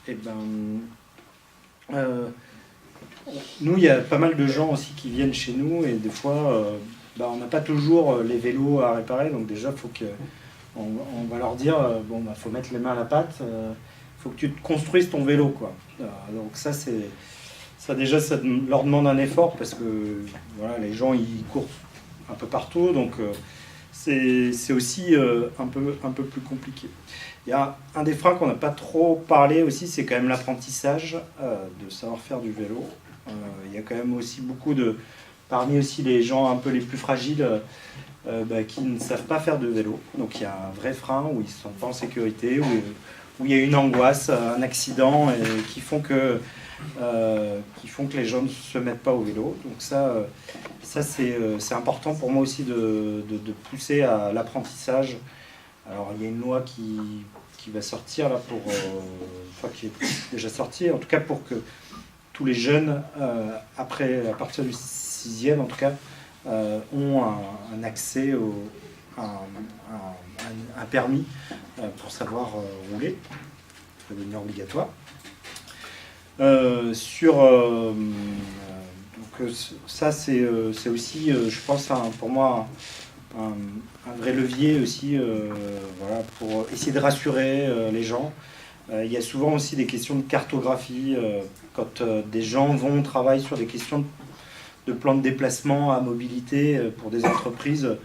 Eh ben, nous, il y a pas mal de gens aussi qui viennent chez nous et des fois, on n'a pas toujours les vélos à réparer. Donc déjà, on va leur dire, faut mettre les mains à la pâte. Faut que tu te construises ton vélo, quoi. Donc ça déjà, ça leur demande un effort parce que voilà, les gens ils courent un peu partout, donc c'est aussi un peu plus compliqué. Il y a un des freins qu'on n'a pas trop parlé aussi, c'est quand même l'apprentissage de savoir faire du vélo. Il y a quand même aussi beaucoup parmi aussi les gens un peu les plus fragiles qui ne savent pas faire de vélo. Donc il y a un vrai frein où ils ne sont pas en sécurité, où il y a une angoisse, un accident qui font que les gens ne se mettent pas au vélo. Donc ça c'est important pour moi aussi de pousser à l'apprentissage. Alors il y a une loi qui va sortir là qui est déjà sortie, en tout cas pour que tous les jeunes, à partir du 6e en tout cas, ont un accès à un permis pour savoir rouler. Ça va devenir obligatoire. Donc ça c'est aussi je pense pour moi un vrai levier aussi voilà, pour essayer de rassurer les gens. Il y a souvent aussi des questions de cartographie quand des gens vont travailler sur des questions de plan de déplacement à mobilité pour des entreprises.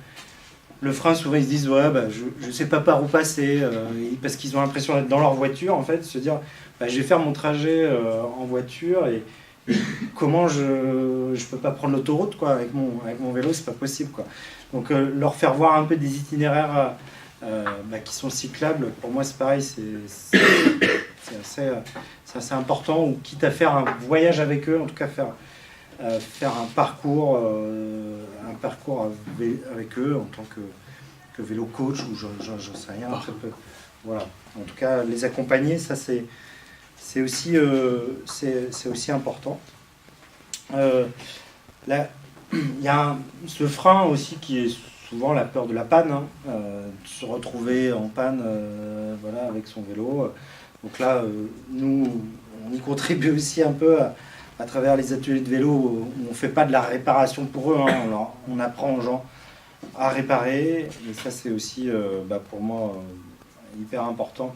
Le frein, souvent ils se disent je sais pas par où passer parce qu'ils ont l'impression d'être dans leur voiture, en fait, se dire je vais faire mon trajet en voiture et comment je peux pas prendre l'autoroute quoi avec mon vélo, c'est pas possible quoi. Donc leur faire voir un peu des itinéraires qui sont cyclables, pour moi c'est pareil, c'est assez important, ou quitte à faire un voyage avec eux, en tout cas faire un parcours avec eux en tant que vélo coach ou j'en sais rien. Voilà. En tout cas, les accompagner, ça c'est aussi important. Là, il y a ce frein aussi qui est souvent la peur de la panne, de se retrouver en panne voilà, avec son vélo. Donc là, nous, on y contribue aussi un peu à travers les ateliers de vélo où on ne fait pas de la réparation pour eux, on apprend aux gens à réparer. Et ça, c'est aussi pour moi hyper important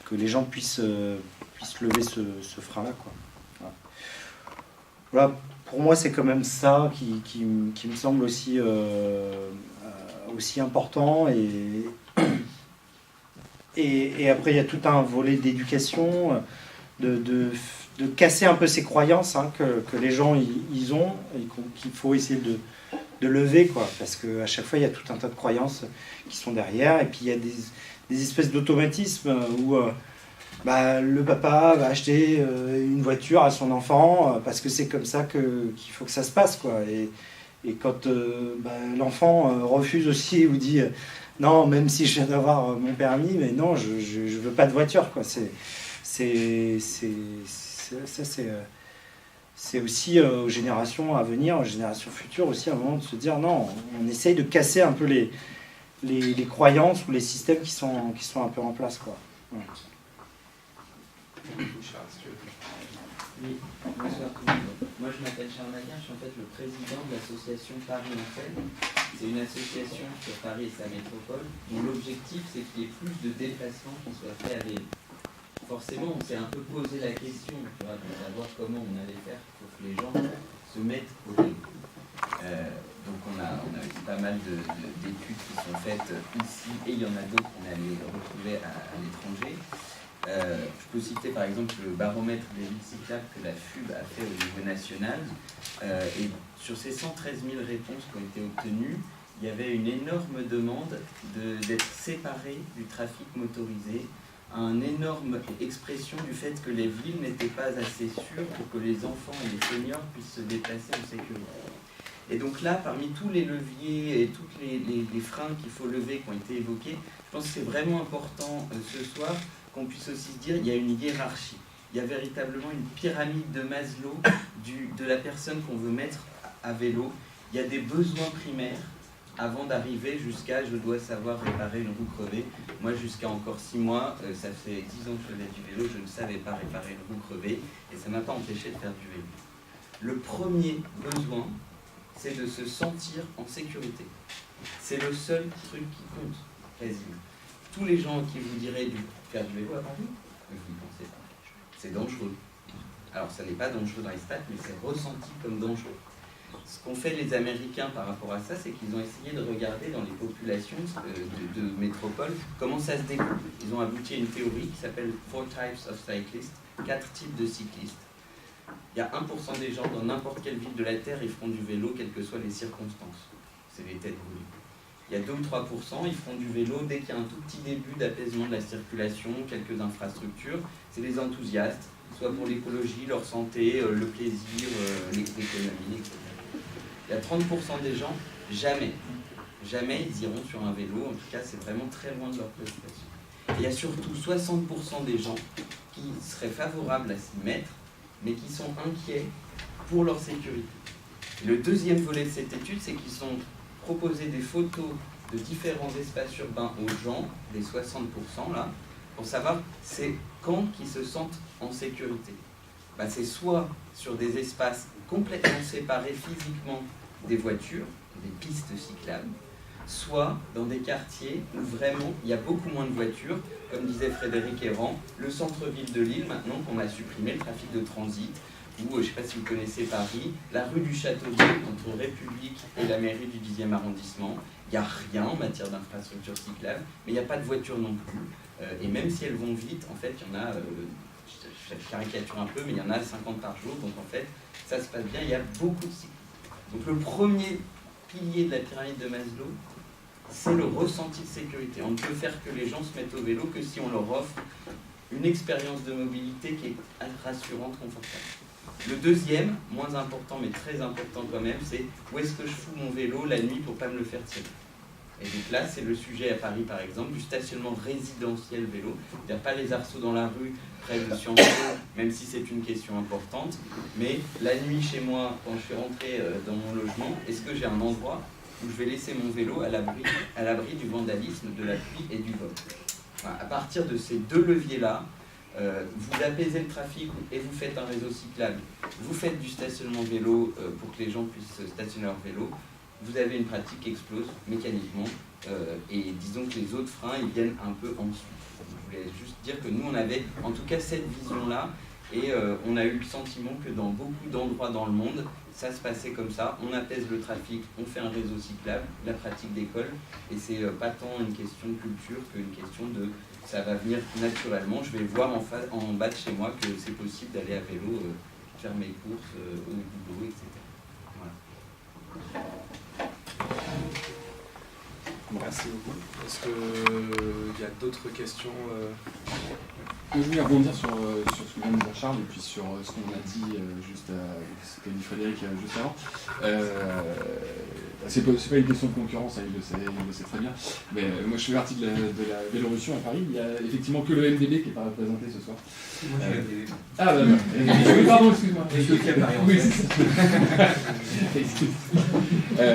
que les gens puissent lever ce frein-là, quoi. Voilà, pour moi, c'est quand même ça qui me semble aussi important. Et après, il y a tout un volet d'éducation, de de casser un peu ces croyances hein, que les gens ils ont et qu'il faut essayer de lever, quoi, parce qu'à chaque fois il y a tout un tas de croyances qui sont derrière, et puis il y a des espèces d'automatismes où le papa va acheter une voiture à son enfant parce que c'est comme ça qu'il faut que ça se passe, quoi. Et quand l'enfant refuse aussi ou dit non, même si je viens d'avoir mon permis, mais non, je veux pas de voiture, quoi. C'est aussi aux générations à venir, aux générations futures aussi, à un moment de se dire non, on essaye de casser un peu les croyances ou les systèmes qui sont un peu en place, quoi. Ouais. Oui, bonsoir tout le monde. Moi je m'appelle Charles Nadien, je suis en fait le président de l'association Paris en scène. C'est une association sur Paris et sa métropole dont l'objectif c'est qu'il y ait plus de déplacements qui soient faits à vélo. Forcément on s'est un peu posé la question de savoir comment on allait faire pour que les gens se mettent au vélo. Donc on a eu pas mal d'études qui sont faites ici et il y en a d'autres qu'on allait retrouver à l'étranger. Je peux citer par exemple le baromètre des villes cyclables que la FUB a fait au niveau national. Et sur ces 113 000 réponses qui ont été obtenues, il y avait une énorme demande d'être séparés du trafic motorisé, une énorme expression du fait que les villes n'étaient pas assez sûres pour que les enfants et les seniors puissent se déplacer en sécurité. Et donc là, parmi tous les leviers et tous les freins qu'il faut lever qui ont été évoqués, je pense que c'est vraiment important ce soir qu'on puisse aussi se dire qu'il y a une hiérarchie. Il y a véritablement une pyramide de Maslow de la personne qu'on veut mettre à vélo. Il y a des besoins primaires avant d'arriver jusqu'à « je dois savoir réparer une roue crevée ». Moi, jusqu'à encore 6 mois, ça fait 10 ans que je faisais du vélo, je ne savais pas réparer une roue crevée et ça ne m'a pas empêché de faire du vélo. Le premier besoin, c'est de se sentir en sécurité. C'est le seul truc qui compte, quasiment. Tous les gens qui vous diraient faire du vélo à Paris, vous n'y pensez pas. C'est dangereux. Alors, ça n'est pas dangereux dans les stats, mais c'est ressenti comme dangereux. Ce qu'ont fait les Américains par rapport à ça, c'est qu'ils ont essayé de regarder dans les populations de métropoles comment ça se découpe. Ils ont abouti à une théorie qui s'appelle 4 types of cyclists, 4 types de cyclistes. Il y a 1% des gens dans n'importe quelle ville de la Terre, ils feront du vélo, quelles que soient les circonstances. C'est les têtes brûlées. Il y a 2 ou 3%, ils feront du vélo dès qu'il y a un tout petit début d'apaisement de la circulation, quelques infrastructures. C'est des enthousiastes, soit pour l'écologie, leur santé, le plaisir, l'économie, etc. Il y a 30% des gens, jamais ils iront sur un vélo, en tout cas c'est vraiment très loin de leur préoccupation. Et il y a surtout 60% des gens qui seraient favorables à s'y mettre, mais qui sont inquiets pour leur sécurité. Et le deuxième volet de cette étude, c'est qu'ils ont proposé des photos de différents espaces urbains aux gens, des 60% là, pour savoir c'est quand qu'ils se sentent en sécurité. C'est soit sur des espaces complètement séparés physiquement des voitures, des pistes cyclables, soit dans des quartiers où vraiment il y a beaucoup moins de voitures, comme disait Frédéric Errand, le centre-ville de Lille, maintenant qu'on a supprimé le trafic de transit, ou je ne sais pas si vous connaissez Paris, la rue du Château-d'Eau, entre République et la mairie du 10e arrondissement, il n'y a rien en matière d'infrastructure cyclable, mais il n'y a pas de voitures non plus, et même si elles vont vite, en fait, il y en a, je caricature un peu, mais il y en a 50 par jour, donc en fait, ça se passe bien, il y a beaucoup de cyclistes. Donc le premier pilier de la pyramide de Maslow, c'est le ressenti de sécurité. On ne peut faire que les gens se mettent au vélo que si on leur offre une expérience de mobilité qui est rassurante, confortable. Le deuxième, moins important mais très important quand même, c'est où est-ce que je fous mon vélo la nuit pour ne pas me le faire tirer. Et donc là, c'est le sujet à Paris par exemple, du stationnement résidentiel vélo, c'est-à-dire pas les arceaux dans la rue près de Sciences Po, même si c'est une question importante, mais la nuit chez moi, quand je suis rentré dans mon logement, est-ce que j'ai un endroit où je vais laisser mon vélo à l'abri du vandalisme, de la pluie et du vol. Voilà, à partir de ces deux leviers-là, vous apaisez le trafic et vous faites un réseau cyclable, vous faites du stationnement vélo pour que les gens puissent stationner leur vélo, vous avez une pratique qui explose mécaniquement et disons que les autres freins ils viennent un peu ensuite. Je voulais juste dire que nous on avait en tout cas cette vision-là Et on a eu le sentiment que dans beaucoup d'endroits dans le monde, ça se passait comme ça. On apaise le trafic, on fait un réseau cyclable, la pratique d'école. Et c'est pas tant une question de culture qu'une question de ça va venir naturellement. Je vais voir en bas de chez moi que c'est possible d'aller à vélo, faire mes courses au boulot, etc. Voilà. Merci beaucoup. Est-ce qu'il y a d'autres questions Je voulais rebondir sur ce que vient de dire Charles et puis sur ce qu'on a dit ce qu'a dit Frédéric juste avant. C'est pas une question de concurrence, hein, il le sait très bien. Mais moi je fais partie de la Vélorussion à Paris. Il n'y a effectivement que le MDB qui n'est pas représenté ce soir. Moi je suis MDB. Ah bah oui, pardon, excuse-moi. Et je suis aussi à Paris en oui, fait. c'est ça.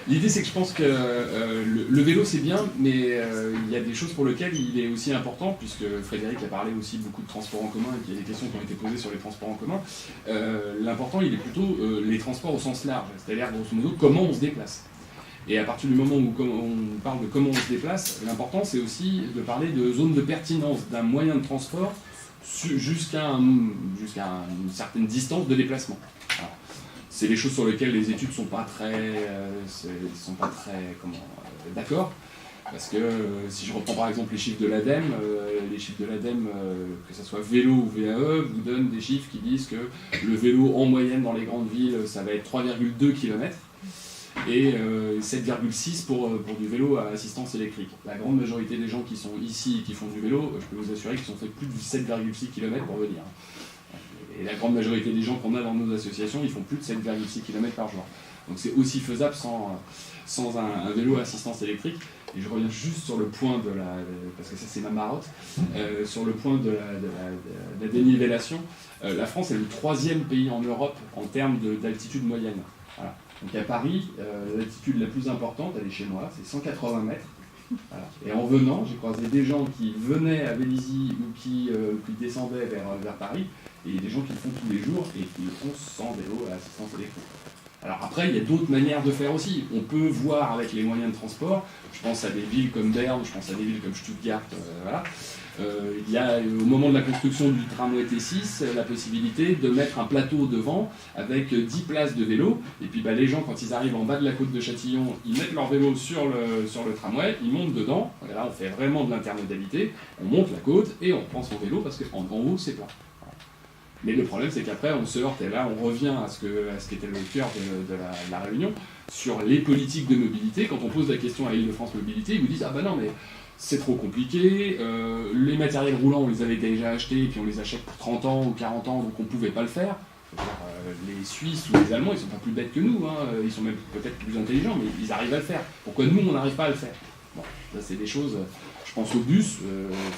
L'idée, c'est que je pense que le vélo, c'est bien, mais il y a des choses pour lesquelles il est aussi important, puisque Frédéric a parlé aussi beaucoup de transports en commun et qu'il y a des questions qui ont été posées sur les transports en commun. L'important, il est plutôt les transports au sens large, c'est-à-dire, grosso modo, comment on se déplace. Et à partir du moment où on parle de comment on se déplace, l'important, c'est aussi de parler de zone de pertinence d'un moyen de transport jusqu'à une certaine distance de déplacement. Alors, c'est des choses sur lesquelles les études ne sont pas très, d'accord, parce que si je reprends par exemple les chiffres de l'ADEME, que ce soit vélo ou VAE, vous donnent des chiffres qui disent que le vélo en moyenne dans les grandes villes, ça va être 3,2 km et 7,6 pour du vélo à assistance électrique. La grande majorité des gens qui sont ici et qui font du vélo, je peux vous assurer qu'ils ont fait plus de 7,6 km pour venir. Et la grande majorité des gens qu'on a dans nos associations, ils font plus de 7,6 km par jour. Donc c'est aussi faisable sans un vélo à assistance électrique. Et je reviens juste sur le point parce que ça c'est ma marotte, sur le point de la dénivellation. La France est le 3e pays en Europe en termes d'altitude moyenne. Voilà. Donc à Paris, l'altitude la plus importante, elle est chez moi, c'est 180 mètres. Voilà. Et en venant, j'ai croisé des gens qui venaient à Vélizy ou qui descendaient vers Paris, et il y a des gens qui le font tous les jours et qui le font sans vélo à assistance électrique. Alors après, il y a d'autres manières de faire aussi. On peut voir avec les moyens de transport, je pense à des villes comme Berne, je pense à des villes comme Stuttgart, voilà. Il y a au moment de la construction du tramway T6 la possibilité de mettre un plateau devant avec 10 places de vélo, et puis les gens quand ils arrivent en bas de la côte de Châtillon, ils mettent leur vélo sur le tramway, ils montent dedans, et là on fait vraiment de l'intermodalité, on monte la côte et on prend son vélo parce qu'en haut c'est plat. Mais le problème, c'est qu'après, on se heurte, et là, on revient à ce qu'était le cœur de la réunion, sur les politiques de mobilité. Quand on pose la question à Île-de-France Mobilité, ils vous disent « Ah ben non, mais c'est trop compliqué, les matériels roulants, on les avait déjà achetés, et puis on les achète pour 30 ans ou 40 ans, donc on ne pouvait pas le faire. » Les Suisses ou les Allemands, ils sont pas plus bêtes que nous, hein. Ils sont même peut-être plus intelligents, mais ils arrivent à le faire. Pourquoi nous, on n'arrive pas à le faire? Bon, ça, c'est des choses... Je pense aux bus,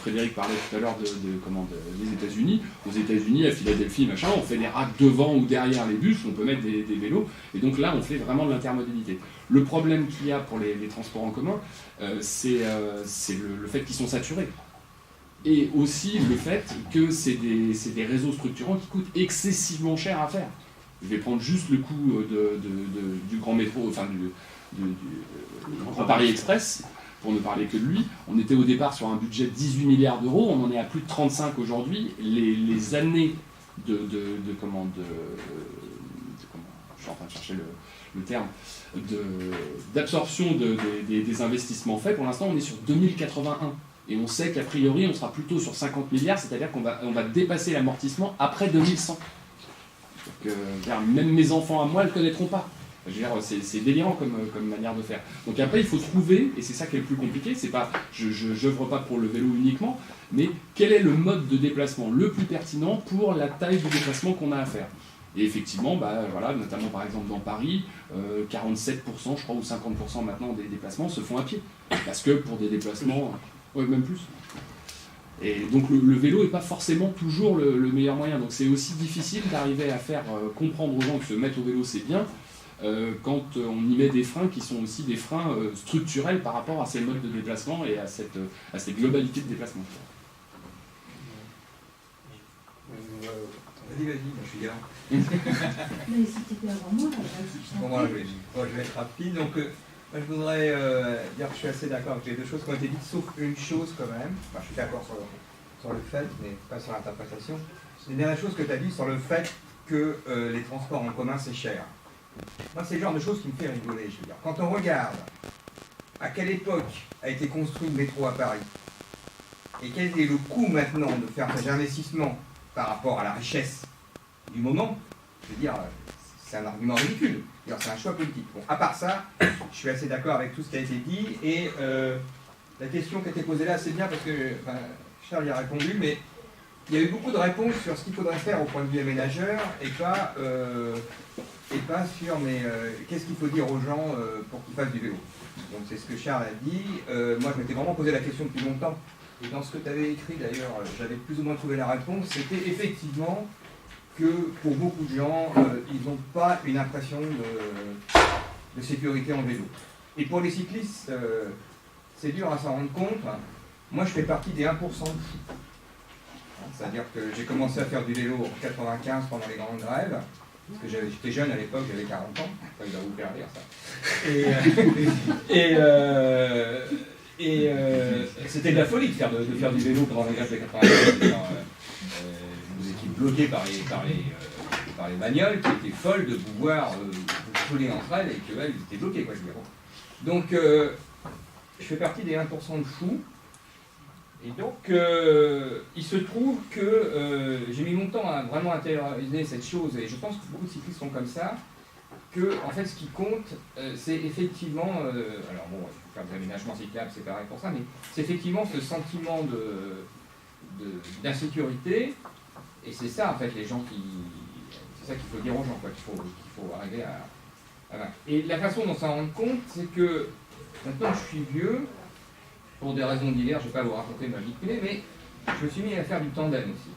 Frédéric parlait tout à l'heure des États-Unis. Aux États-Unis, à Philadelphie, machin, on fait des racks devant ou derrière les bus, on peut mettre des vélos, et donc là, on fait vraiment de l'intermodalité. Le problème qu'il y a pour les transports en commun, c'est le fait qu'ils sont saturés. Et aussi le fait que c'est des réseaux structurants qui coûtent excessivement cher à faire. Je vais prendre juste le coût du grand métro, enfin du Grand Paris Express. Pour ne parler que de lui, on était au départ sur un budget de 18 milliards d'euros, on en est à plus de 35 aujourd'hui. Les années je suis en train de chercher le terme, d'absorption des investissements faits, pour l'instant on est sur 2081. Et on sait qu'a priori on sera plutôt sur 50 milliards, c'est-à-dire qu'on va dépasser l'amortissement après 2100. Donc, même mes enfants à moi ne le connaîtront pas. Je veux dire, c'est délirant comme manière de faire. Donc après, il faut trouver, et c'est ça qui est le plus compliqué, c'est pas, je n'œuvre pas pour le vélo uniquement, mais quel est le mode de déplacement le plus pertinent pour la taille du déplacement qu'on a à faire. Et effectivement, voilà, notamment par exemple dans Paris, 47% je crois, ou 50% maintenant des déplacements se font à pied. Parce que pour des déplacements, ouais, même plus. Et donc le vélo n'est pas forcément toujours le meilleur moyen. Donc c'est aussi difficile d'arriver à faire comprendre aux gens que se mettre au vélo c'est bien, quand on y met des freins qui sont aussi des freins structurels par rapport à ces modes de déplacement et à cette globalité de déplacement. Vas-y, je suis garant. Mais c'était avant moi, Bon, moi, je vais être rapide. Donc, moi, je voudrais dire que je suis assez d'accord avec les deux choses qui ont été dites, sauf une chose quand même. Enfin, je suis d'accord sur le fait, mais pas sur l'interprétation. la dernière chose que tu as dit sur le fait que les transports en commun, c'est cher. Moi, c'est le genre de choses qui me fait rigoler, je veux dire. Quand on regarde à quelle époque a été construit le métro à Paris, et quel est le coût maintenant de faire des investissements par rapport à la richesse du moment, je veux dire, c'est un argument ridicule. C'est un choix politique. Bon, à part ça, je suis assez d'accord avec tout ce qui a été dit, et la question qui a été posée là, c'est bien parce que Charles y a répondu, mais il y a eu beaucoup de réponses sur ce qu'il faudrait faire au point de vue aménageur, et pas sur qu'est-ce qu'il faut dire aux gens pour qu'ils fassent du vélo. Donc c'est ce que Charles a dit. Moi, je m'étais vraiment posé la question depuis longtemps. Et dans ce que tu avais écrit, d'ailleurs, j'avais plus ou moins trouvé la réponse. C'était effectivement que pour beaucoup de gens, ils n'ont pas une impression de sécurité en vélo. Et pour les cyclistes, c'est dur à s'en rendre compte. Moi, je fais partie des 1% de fous. C'est-à-dire que j'ai commencé à faire du vélo en 95 pendant les grandes grèves. Parce que j'étais jeune à l'époque, j'avais 40 ans. Enfin, il va vous faire rire, ça. C'était de la folie de faire du vélo pendant les grèves de 95. Vous étiez bloqués par les bagnoles qui étaient folles de pouvoir vous coller entre elles et qu'elles étaient bloquées, quoi, je veux dire. Donc, je fais partie des 1% de fous. Et donc, il se trouve que j'ai mis longtemps à vraiment intérioriser cette chose, et je pense que beaucoup de cyclistes sont comme ça, que, en fait, ce qui compte, c'est effectivement, alors bon, il faut faire des aménagements cyclables, c'est pareil pour ça, mais c'est effectivement ce sentiment d'insécurité, et c'est ça, en fait, c'est ça qu'il faut dire aux gens, quoi, qu'il faut arriver à vaincre. Et la façon dont ça rend compte, c'est que, maintenant je suis vieux, pour des raisons diverses, je ne vais pas vous raconter ma vie privée, mais je me suis mis à faire du tandem aussi.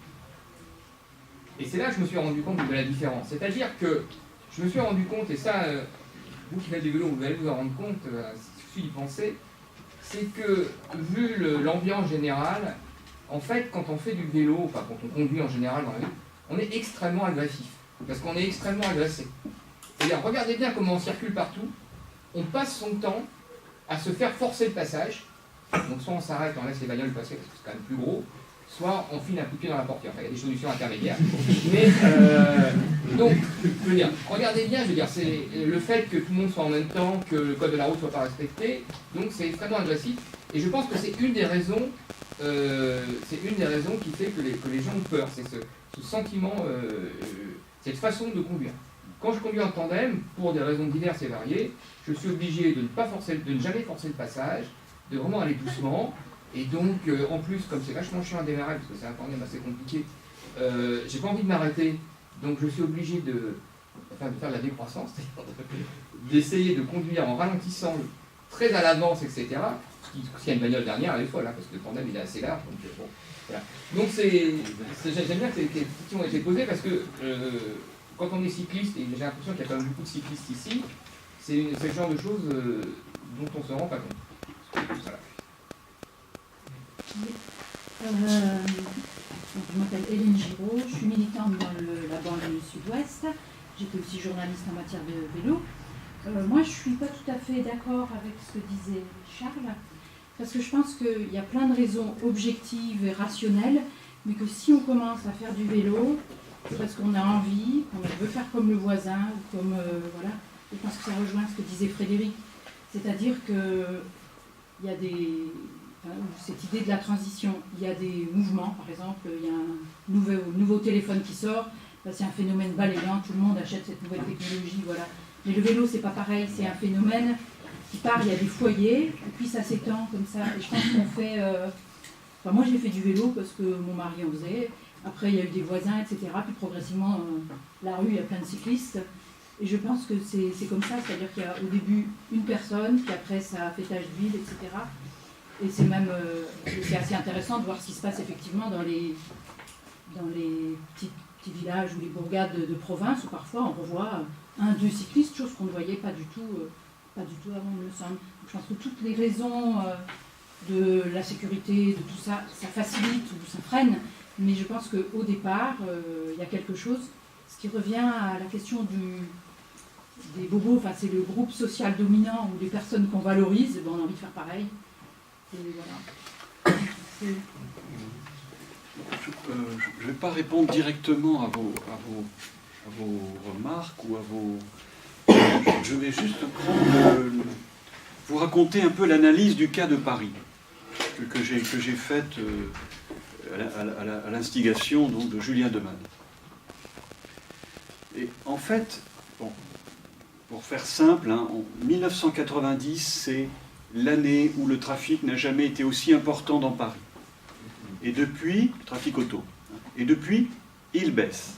Et c'est là que je me suis rendu compte de la différence. C'est-à-dire que je me suis rendu compte, et ça, vous qui faites du vélo, vous allez vous en rendre compte, il suffit d'y penser, c'est que, vu l'ambiance générale, en fait, quand on fait du vélo, enfin quand on conduit en général dans la vie, on est extrêmement agressif, parce qu'on est extrêmement agressé. C'est-à-dire, regardez bien comment on circule partout, on passe son temps à se faire forcer le passage. Donc soit on s'arrête, on laisse les bagnoles passer parce que c'est quand même plus gros, soit on file un coup de pied dans la portière. Enfin, il y a des solutions intermédiaires. Mais donc, je veux dire, regardez bien, je veux dire, c'est le fait que tout le monde soit en même temps, que le code de la route ne soit pas respecté, donc c'est extrêmement agressif. Et je pense que c'est une des raisons, qui fait que les gens ont peur. C'est ce sentiment, cette façon de conduire. Quand je conduis en tandem, pour des raisons diverses et variées, je suis obligé de ne jamais forcer le passage, de vraiment aller doucement, et donc en plus, comme c'est vachement chiant à démarrer, parce que c'est un tandem assez compliqué, j'ai pas envie de m'arrêter, donc je suis obligé de faire de la décroissance, d'essayer de conduire en ralentissant très à l'avance, etc. S'il y a une bagnole dernière, elle est folle, hein, parce que le tandem il est assez large, donc bon, voilà. Donc j'aime bien que ces questions ont été posées, parce que quand on est cycliste, et j'ai l'impression qu'il y a quand même beaucoup de cyclistes ici, c'est le genre de choses dont on ne se rend pas compte. Voilà. Je m'appelle Hélène Giraud, je suis militante dans la banlieue sud-ouest. J'étais aussi journaliste en matière de vélo. Moi, je ne suis pas tout à fait d'accord avec ce que disait Charles, parce que je pense qu'il y a plein de raisons objectives et rationnelles, mais que si on commence à faire du vélo, c'est parce qu'on a envie, qu'on veut faire comme le voisin, ou comme voilà. Je pense que ça rejoint ce que disait Frédéric, c'est-à-dire que il y a cette idée de la transition, il y a des mouvements, par exemple, il y a un nouveau téléphone qui sort, c'est un phénomène balayant, tout le monde achète cette nouvelle technologie, voilà. Mais le vélo, c'est pas pareil, c'est un phénomène qui part, il y a des foyers, et puis ça s'étend comme ça, et je pense qu'on fait... Enfin, moi, j'ai fait du vélo parce que mon mari en faisait, après, il y a eu des voisins, etc., puis progressivement, la rue, il y a plein de cyclistes, et je pense que c'est comme ça, c'est-à-dire qu'il y a au début une personne, puis après ça fait tache d'huile, etc. Et c'est même c'est assez intéressant de voir ce qui se passe effectivement dans les petits villages ou les bourgades de province, où parfois on revoit 1-2 cyclistes, chose qu'on ne voyait pas du tout avant, il me semble. Donc, je pense que toutes les raisons de la sécurité, de tout ça, ça facilite ou ça freine, mais je pense qu'au départ, il y a quelque chose, ce qui revient à la question des bobos, enfin c'est le groupe social dominant ou des personnes qu'on valorise, on a envie de faire pareil. Et voilà. Je ne vais pas répondre directement à vos remarques ou à vos... Je vais juste vous raconter un peu l'analyse du cas de Paris que j'ai faite à l'instigation donc, de Julien Demanne. Et en fait, bon, pour faire simple, hein, en 1990, c'est l'année où le trafic n'a jamais été aussi important dans Paris. Et depuis, trafic auto, et depuis, il baisse.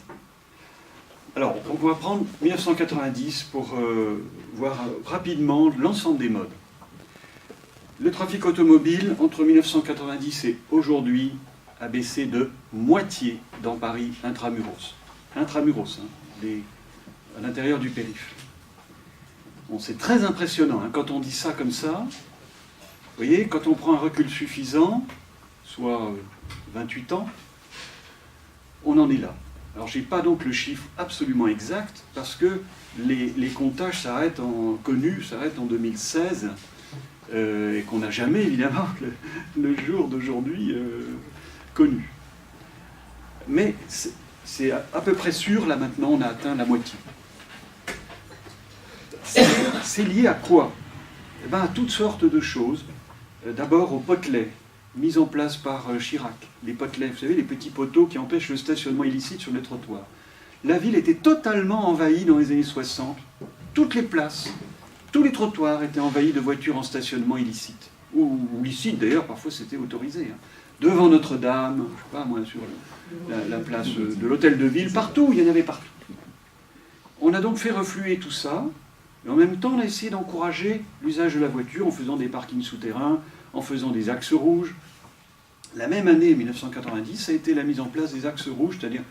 Alors, on va prendre 1990 pour voir rapidement l'ensemble des modes. Le trafic automobile, entre 1990 et aujourd'hui, a baissé de moitié dans Paris intramuros. Intramuros, hein, à l'intérieur du périph'. Bon, c'est très impressionnant, hein, quand on dit ça comme ça. Vous voyez, quand on prend un recul suffisant, soit 28 ans, on en est là. Alors, je n'ai pas donc le chiffre absolument exact, parce que les comptages s'arrêtent en 2016, et qu'on n'a jamais, évidemment, le jour d'aujourd'hui connu. Mais c'est à peu près sûr, là maintenant, on a atteint la moitié. C'est lié à quoi? Eh bien, à toutes sortes de choses. D'abord aux potelets, mis en place par Chirac. Les potelets, vous savez, les petits poteaux qui empêchent le stationnement illicite sur les trottoirs. La ville était totalement envahie dans les années 60. Toutes les places, tous les trottoirs étaient envahis de voitures en stationnement illicite. Ou licite d'ailleurs, parfois c'était autorisé. Hein. Devant Notre-Dame, je ne sais pas moi, sur la place de l'hôtel de ville, partout, il y en avait partout. On a donc fait refluer tout ça, et en même temps on a essayé d'encourager l'usage de la voiture en faisant des parkings souterrains, en faisant des axes rouges. La même année, 1990, ça a été la mise en place des axes rouges, c'est-à-dire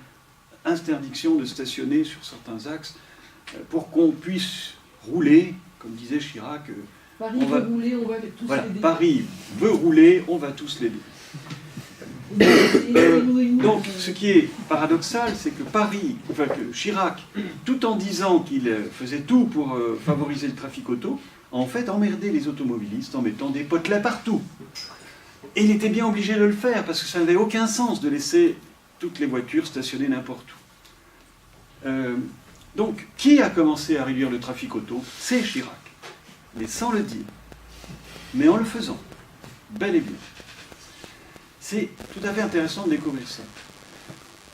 interdiction de stationner sur certains axes, pour qu'on puisse rouler, comme disait Chirac. Paris veut rouler, on va tous l'aider. Paris veut rouler, on va tous l'aider. Donc, ce qui est paradoxal, c'est que que Chirac, tout en disant qu'il faisait tout pour favoriser le trafic auto, a en fait emmerdé les automobilistes en mettant des potelets partout. Et il était bien obligé de le faire, parce que ça n'avait aucun sens de laisser toutes les voitures stationner n'importe où. Donc, qui a commencé à réduire le trafic auto? C'est Chirac. Mais sans le dire. Mais en le faisant. Bel et bien. C'est tout à fait intéressant de découvrir ça.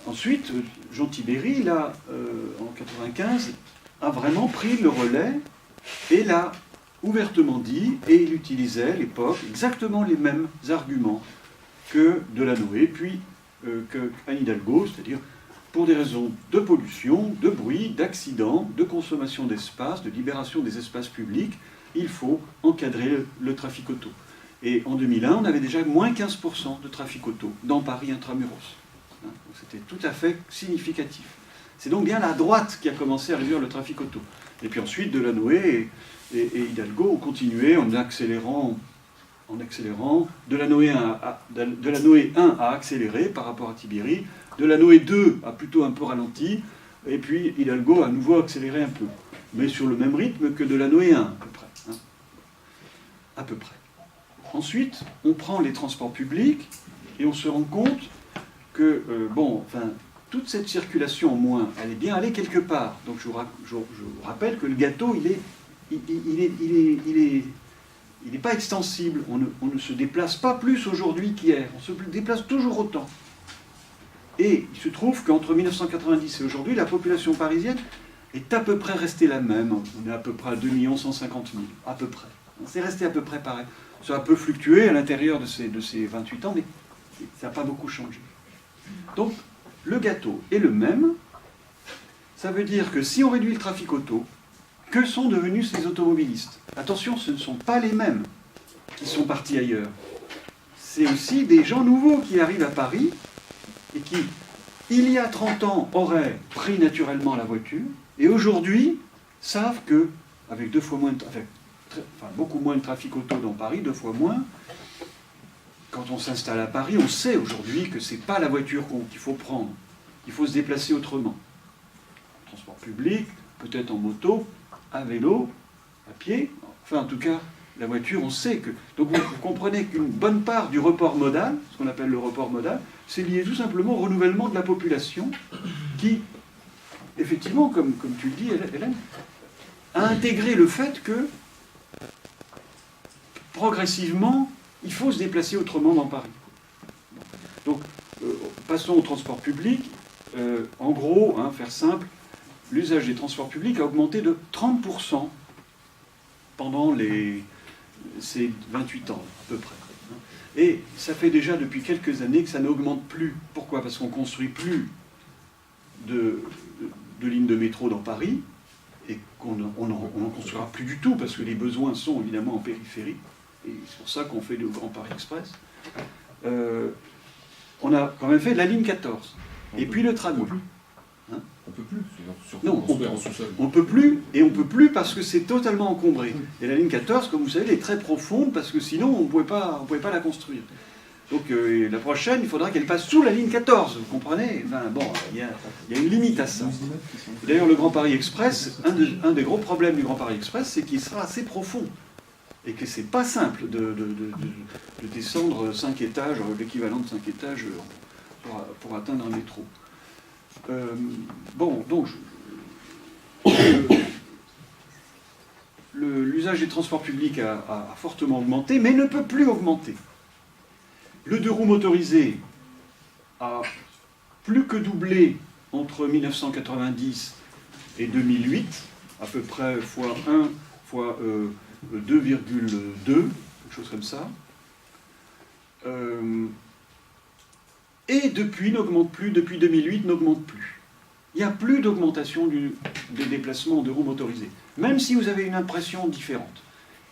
Ensuite, Jean Tibéry, là, en 1995, a vraiment pris le relais et l'a ouvertement dit, et il utilisait à l'époque exactement les mêmes arguments que Delanoë, puis que Anne Hidalgo, c'est-à-dire pour des raisons de pollution, de bruit, d'accidents, de consommation d'espace, de libération des espaces publics, il faut encadrer le trafic auto. Et en 2001, on avait déjà moins 15% de trafic auto dans Paris intramuros. C'était tout à fait significatif. C'est donc bien la droite qui a commencé à réduire le trafic auto. Et puis ensuite, Delanoë et Hidalgo ont continué en accélérant. Delanoë 1 a accéléré par rapport à Tibéry. Delanoë 2 a plutôt un peu ralenti. Et puis Hidalgo a à nouveau accéléré un peu. Mais sur le même rythme que Delanoë 1, à peu près. Hein. À peu près. Ensuite, on prend les transports publics et on se rend compte que, toute cette circulation en moins, elle est bien allée quelque part. Donc je vous rappelle que le gâteau, il n'est pas extensible. On ne se déplace pas plus aujourd'hui qu'hier. On se déplace toujours autant. Et il se trouve qu'entre 1990 et aujourd'hui, la population parisienne est à peu près restée la même. On est à peu près à 2 150 000, à peu près. C'est resté à peu près pareil. Ça a un peu fluctué à l'intérieur de ces 28 ans, mais ça n'a pas beaucoup changé. Donc, le gâteau est le même. Ça veut dire que si on réduit le trafic auto, que sont devenus ces automobilistes? Attention, ce ne sont pas les mêmes qui sont partis ailleurs. C'est aussi des gens nouveaux qui arrivent à Paris et qui, il y a 30 ans, auraient pris naturellement la voiture et aujourd'hui savent que, avec beaucoup moins de trafic auto dans Paris, 2 fois moins, quand on s'installe à Paris, on sait aujourd'hui que ce n'est pas la voiture qu'il faut prendre. Il faut se déplacer autrement. En transport public, peut-être en moto, à vélo, à pied, enfin en tout cas La voiture, on sait que... Donc vous comprenez qu'une bonne part du report modal, ce qu'on appelle le report modal, c'est lié tout simplement au renouvellement de la population qui, effectivement, comme tu le dis, Hélène, a intégré le fait que, progressivement, il faut se déplacer autrement dans Paris. Donc, passons au transport public. En gros, faire simple, l'usage des transports publics a augmenté de 30% pendant ces 28 ans, à peu près. Et ça fait déjà depuis quelques années que ça n'augmente plus. Pourquoi? Parce qu'on ne construit plus de lignes de métro dans Paris, et qu'on n'en construira plus du tout, parce que les besoins sont évidemment en périphérie, et c'est pour ça qu'on fait le Grand Paris Express. On a quand même fait la ligne 14, et puis le tramway. On peut plus, non, en sous-sol. On peut plus, et on peut plus parce que c'est totalement encombré. Et la ligne 14, comme vous savez, elle est très profonde, parce que sinon on ne pouvait pas la construire. Donc la prochaine, il faudra qu'elle passe sous la ligne 14, vous comprenez? Enfin, bon, il y a une limite à ça. D'ailleurs, le Grand Paris Express, un des gros problèmes du Grand Paris Express, c'est qu'il sera assez profond. Et que c'est pas simple de descendre 5 étages, l'équivalent de 5 étages pour atteindre un métro. Bon, donc, l'usage des transports publics a fortement augmenté, mais ne peut plus augmenter. Le deux-roues motorisé a plus que doublé entre 1990 et 2008, à peu près fois 1, fois 2,2, quelque chose comme ça. Et depuis n'augmente plus, depuis 2008 n'augmente plus. Il n'y a plus d'augmentation des déplacements en deux-roues motorisés, même si vous avez une impression différente.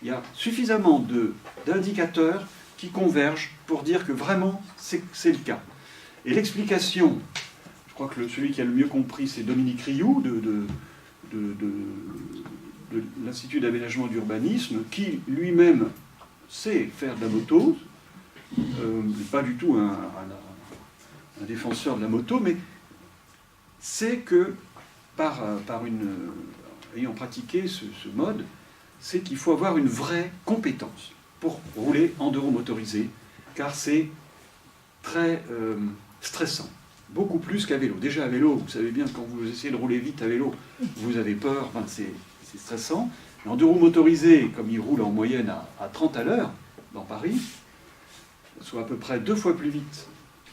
Il y a suffisamment d'indicateurs qui convergent pour dire que vraiment c'est le cas. Et l'explication, je crois que celui qui a le mieux compris, c'est Dominique Rioux de l'Institut d'aménagement d'urbanisme, qui lui-même sait faire de la moto, n'est pas du tout un défenseur de la moto, mais c'est que, ayant pratiqué ce mode, c'est qu'il faut avoir une vraie compétence pour rouler en deux-roues motorisés, car c'est très stressant, beaucoup plus qu'à vélo. Déjà à vélo, vous savez bien, quand vous essayez de rouler vite à vélo, vous avez peur, enfin, c'est stressant. Mais en deux-roues motorisés, comme ils roulent en moyenne à 30 à l'heure dans Paris, soit à peu près 2 fois plus vite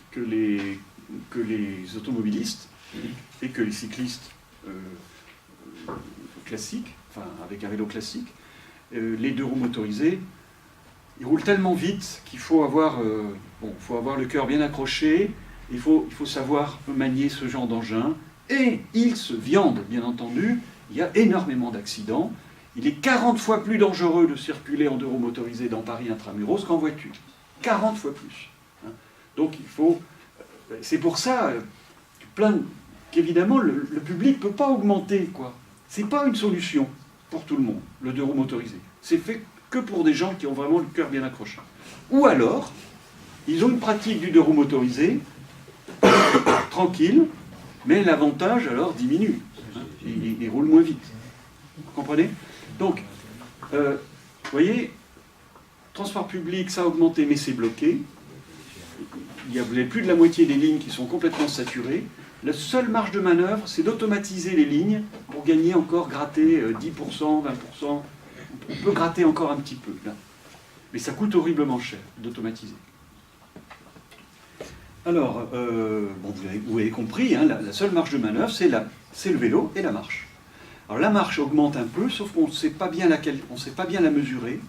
que les automobilistes et que les cyclistes classiques, enfin avec un vélo classique, les deux-roues motorisés, ils roulent tellement vite qu'il faut avoir le cœur bien accroché, il faut savoir manier ce genre d'engin, et ils se viandent, bien entendu. Il y a énormément d'accidents. Il est 40 fois plus dangereux de circuler en deux-roues motorisés dans Paris intramuros qu'en voiture. 40 fois plus. Donc il faut... C'est pour ça qu'évidemment le public ne peut pas augmenter, quoi. C'est pas une solution pour tout le monde, le deux-roues motorisé. C'est fait que pour des gens qui ont vraiment le cœur bien accroché. Ou alors, ils ont une pratique du deux-roues motorisé, tranquille, mais l'avantage alors diminue. Ils roulent moins vite. Vous comprenez? Donc, vous voyez, transport public, ça a augmenté, mais c'est bloqué. Vous avez plus de la moitié des lignes qui sont complètement saturées. La seule marge de manœuvre, c'est d'automatiser les lignes pour gagner encore, gratter 10%, 20%. On peut gratter encore un petit peu, là. Mais ça coûte horriblement cher d'automatiser. Alors, bon, vous avez compris, hein, la seule marge de manœuvre, c'est le vélo et la marche. Alors la marche augmente un peu, sauf qu'on ne sait pas bien la mesurer.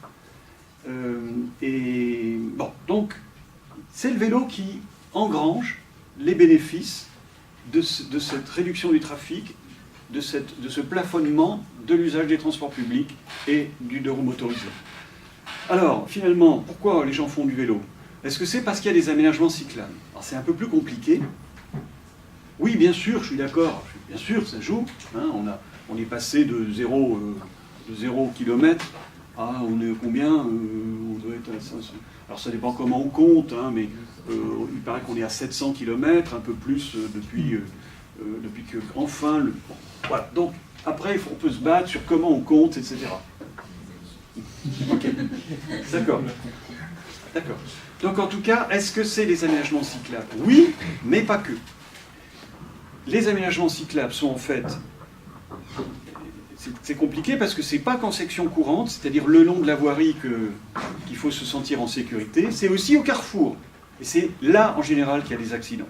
Et bon, donc, c'est le vélo qui engrange les bénéfices de cette réduction du trafic, de ce plafonnement de l'usage des transports publics et du deux-roues motorisé. Alors, finalement, pourquoi les gens font du vélo? Est-ce que c'est parce qu'il y a des aménagements cyclables? Alors c'est un peu plus compliqué. Oui, bien sûr, je suis d'accord, bien sûr, ça joue. Hein, on est passé de 0 km à, on est combien on doit être à 500. Alors ça dépend comment on compte, hein, mais il paraît qu'on est à 700 km, un peu plus depuis que, enfin, voilà. Donc, après, on peut se battre sur comment on compte, etc. Ok, d'accord. D'accord. Donc en tout cas, est-ce que c'est les aménagements cyclables? Oui, mais pas que. Les aménagements cyclables sont en fait... C'est compliqué parce que c'est pas qu'en section courante, c'est-à-dire le long de la voirie qu'il faut se sentir en sécurité, c'est aussi au carrefour. Et c'est là, en général, qu'il y a des accidents.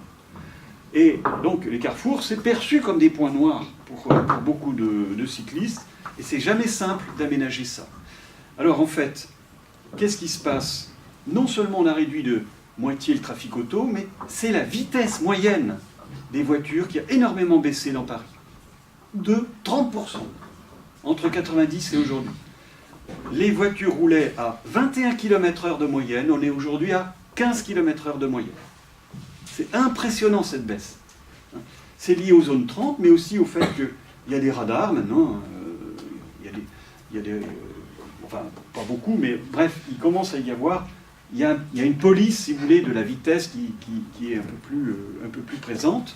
Et donc, les carrefours, c'est perçu comme des points noirs pour beaucoup de cyclistes, et c'est jamais simple d'aménager ça. Alors, en fait, qu'est-ce qui se passe? Non seulement on a réduit de moitié le trafic auto, mais c'est la vitesse moyenne des voitures qui a énormément baissé dans Paris. De 30%, entre 90 et aujourd'hui. Les voitures roulaient à 21 km/h de moyenne, on est aujourd'hui à 15 km/h de moyenne. C'est impressionnant cette baisse. C'est lié aux zones 30, mais aussi au fait qu'il y a des radars maintenant, enfin pas beaucoup, mais bref, il commence à y avoir, il y a une police, si vous voulez, de la vitesse qui est un peu plus présente.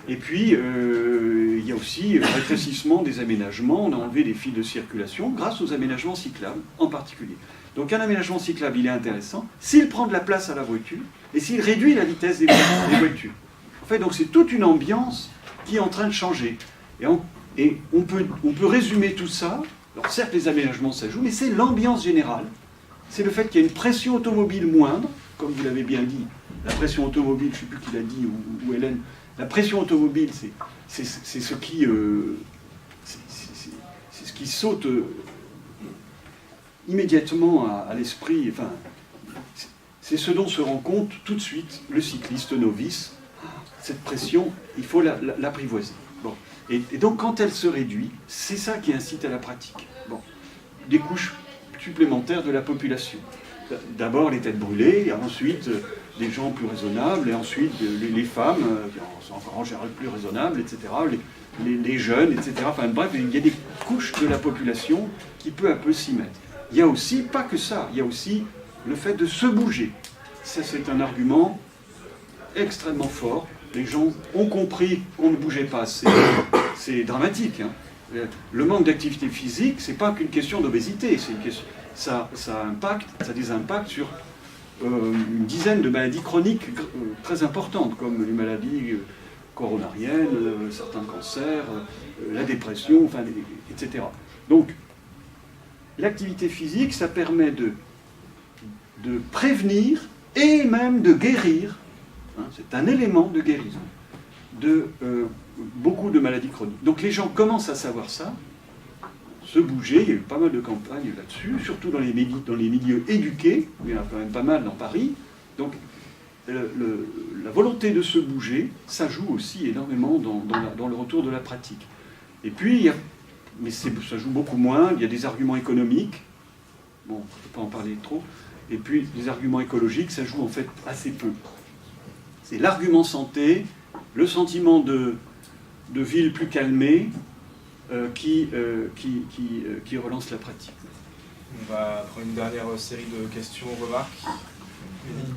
Et puis, il y a aussi le rétrécissement des aménagements. On a enlevé des fils de circulation grâce aux aménagements cyclables en particulier. Donc un aménagement cyclable, il est intéressant s'il prend de la place à la voiture et s'il réduit la vitesse des voitures. En fait, donc c'est toute une ambiance qui est en train de changer. Et on peut résumer tout ça. Alors certes, les aménagements, ça joue, mais c'est l'ambiance générale. C'est le fait qu'il y a une pression automobile moindre, comme vous l'avez bien dit. La pression automobile, je ne sais plus qui l'a dit, ou Hélène, la pression automobile, c'est ce qui saute immédiatement à l'esprit. Enfin, c'est ce dont se rend compte tout de suite le cycliste novice. Cette pression, il faut l'apprivoiser. Bon. Et donc, quand elle se réduit, c'est ça qui incite à la pratique. Bon. Des couches supplémentaires de la population. D'abord les têtes brûlées, et ensuite des gens plus raisonnables, et ensuite les femmes, qui sont encore en général plus raisonnables, etc., les jeunes, etc. Enfin bref, il y a des couches de la population qui peu à peu s'y mettent. Il y a aussi, pas que ça, il y a aussi le fait de se bouger. Ça, c'est un argument extrêmement fort. Les gens ont compris qu'on ne bougeait pas assez. C'est dramatique. Hein. Le manque d'activité physique, c'est pas qu'une question d'obésité, c'est une question... Ça a des impacts sur une dizaine de maladies chroniques très importantes, comme les maladies coronariennes, certains cancers, la dépression, enfin, etc. Donc, l'activité physique, ça permet de prévenir et même de guérir, hein, c'est un élément de guérison, de beaucoup de maladies chroniques. Donc les gens commencent à savoir ça, se bouger, il y a eu pas mal de campagnes là-dessus, surtout dans les milieux éduqués, il y en a quand même pas mal dans Paris. Donc la volonté de se bouger, ça joue aussi énormément dans le retour de la pratique. Et puis, mais ça joue beaucoup moins, il y a des arguments économiques, bon, on ne peut pas en parler trop, et puis les arguments écologiques, ça joue en fait assez peu. C'est l'argument santé, le sentiment de ville plus calmée, qui relance la pratique. On va prendre une dernière série de questions, remarques.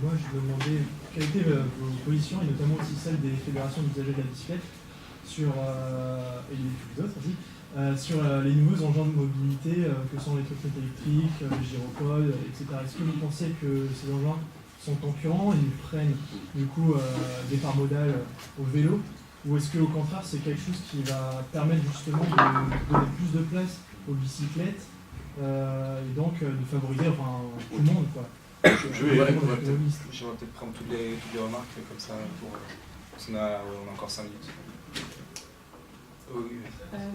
Moi, je me demandais quelle était vos positions, et notamment aussi celle des fédérations d'usagers de la bicyclette, et les autres aussi, sur les nouveaux engins de mobilité que sont les trottinettes électriques, les gyropodes, etc. Est-ce que vous pensez que ces engins sont concurrents et ils freinent du coup des parts modales au vélo? Ou est-ce qu'au contraire, c'est quelque chose qui va permettre justement de donner plus de place aux bicyclettes et donc de favoriser tout le monde, quoi. Je vais peut-être prendre toutes les remarques comme ça, parce qu'on a encore 5 minutes. Oui.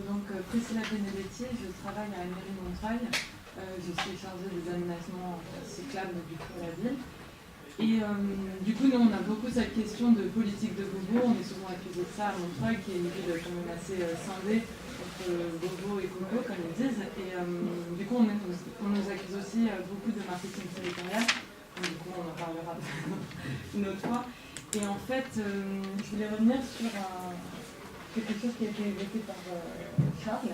Donc, Priscilla Benedetti, je travaille à la mairie de Montreuil. Je suis chargée des aménagements cyclables du coup à la ville. Et du coup, nous, on a beaucoup cette question de politique de Beauvau. On est souvent accusé de ça à Montreuil, qui est une ville quand même assez scindée entre Beauvau et Coco, comme ils disent. Et du coup, on nous accuse aussi beaucoup de marketing territorial. Donc, du coup, on en parlera une autre fois. Et en fait, je voulais revenir sur quelque chose qui a été évoqué par Charles,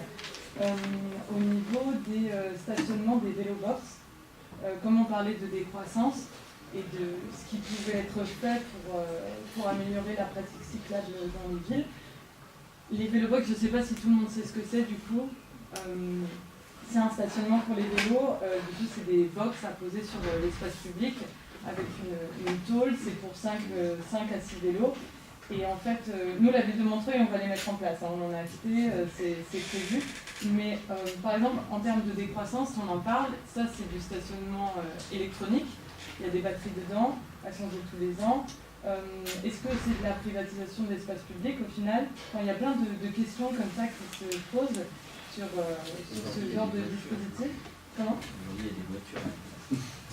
au niveau des stationnements des vélobox. Comme on parlait de décroissance, et de ce qui pouvait être fait pour améliorer la pratique cyclable dans les villes. Les vélobox, je ne sais pas si tout le monde sait ce que c'est du coup. c'est un stationnement pour les vélos. Du coup, c'est des box à poser sur l'espace public avec une tôle. C'est pour 5 à 6 vélos. Et en fait, nous, la ville de Montreuil, on va les mettre en place. On en a acheté, c'est prévu. Mais par exemple, en termes de décroissance, on en parle. Ça, c'est du stationnement électronique. Il y a des batteries dedans, elles changent tous les ans. Est-ce que c'est de la privatisation de l'espace public au final? Enfin, il y a plein de questions comme ça qui se posent sur ce genre de dispositif. Comment? Aujourd'hui, il y a des voitures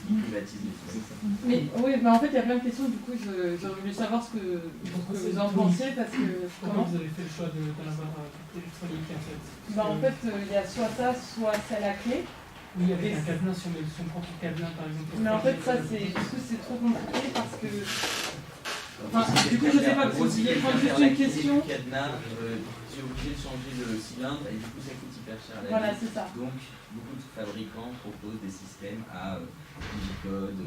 privatisées. Mais oui, mais en fait, il y a plein de questions. Du coup, j'aurais voulu savoir ce que vous en pensiez parce que. Comment vous avez fait le choix de la barre électronique en fait? En fait, il y a soit ça, soit celle à clé. Oui, avec un cadenas sur son propre cadenas par exemple. Mais en fait, ça, c'est trop compliqué parce que. Enfin, du coup, je sais pas, si vous voulez prendre juste une question. Cadenas, j'ai obligé de changer le cylindre et du coup, ça coûte hyper cher. Voilà, c'est ça. Donc, beaucoup de fabricants proposent des systèmes à digicode,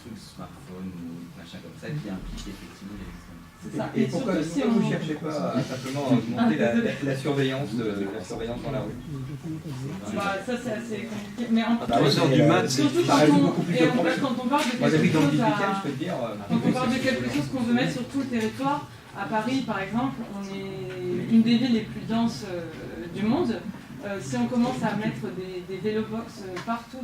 trucs smartphone ou machin comme ça qui impliquent effectivement les systèmes. Et pourquoi vous ne cherchez pas à simplement augmenter la surveillance dans la rue? Ça c'est assez compliqué. Mais en surtout quand on parle de quelque chose qu'on veut mettre sur tout le territoire, à Paris par exemple, on est une des villes les plus denses du monde. Si on commence à mettre des vélobox partout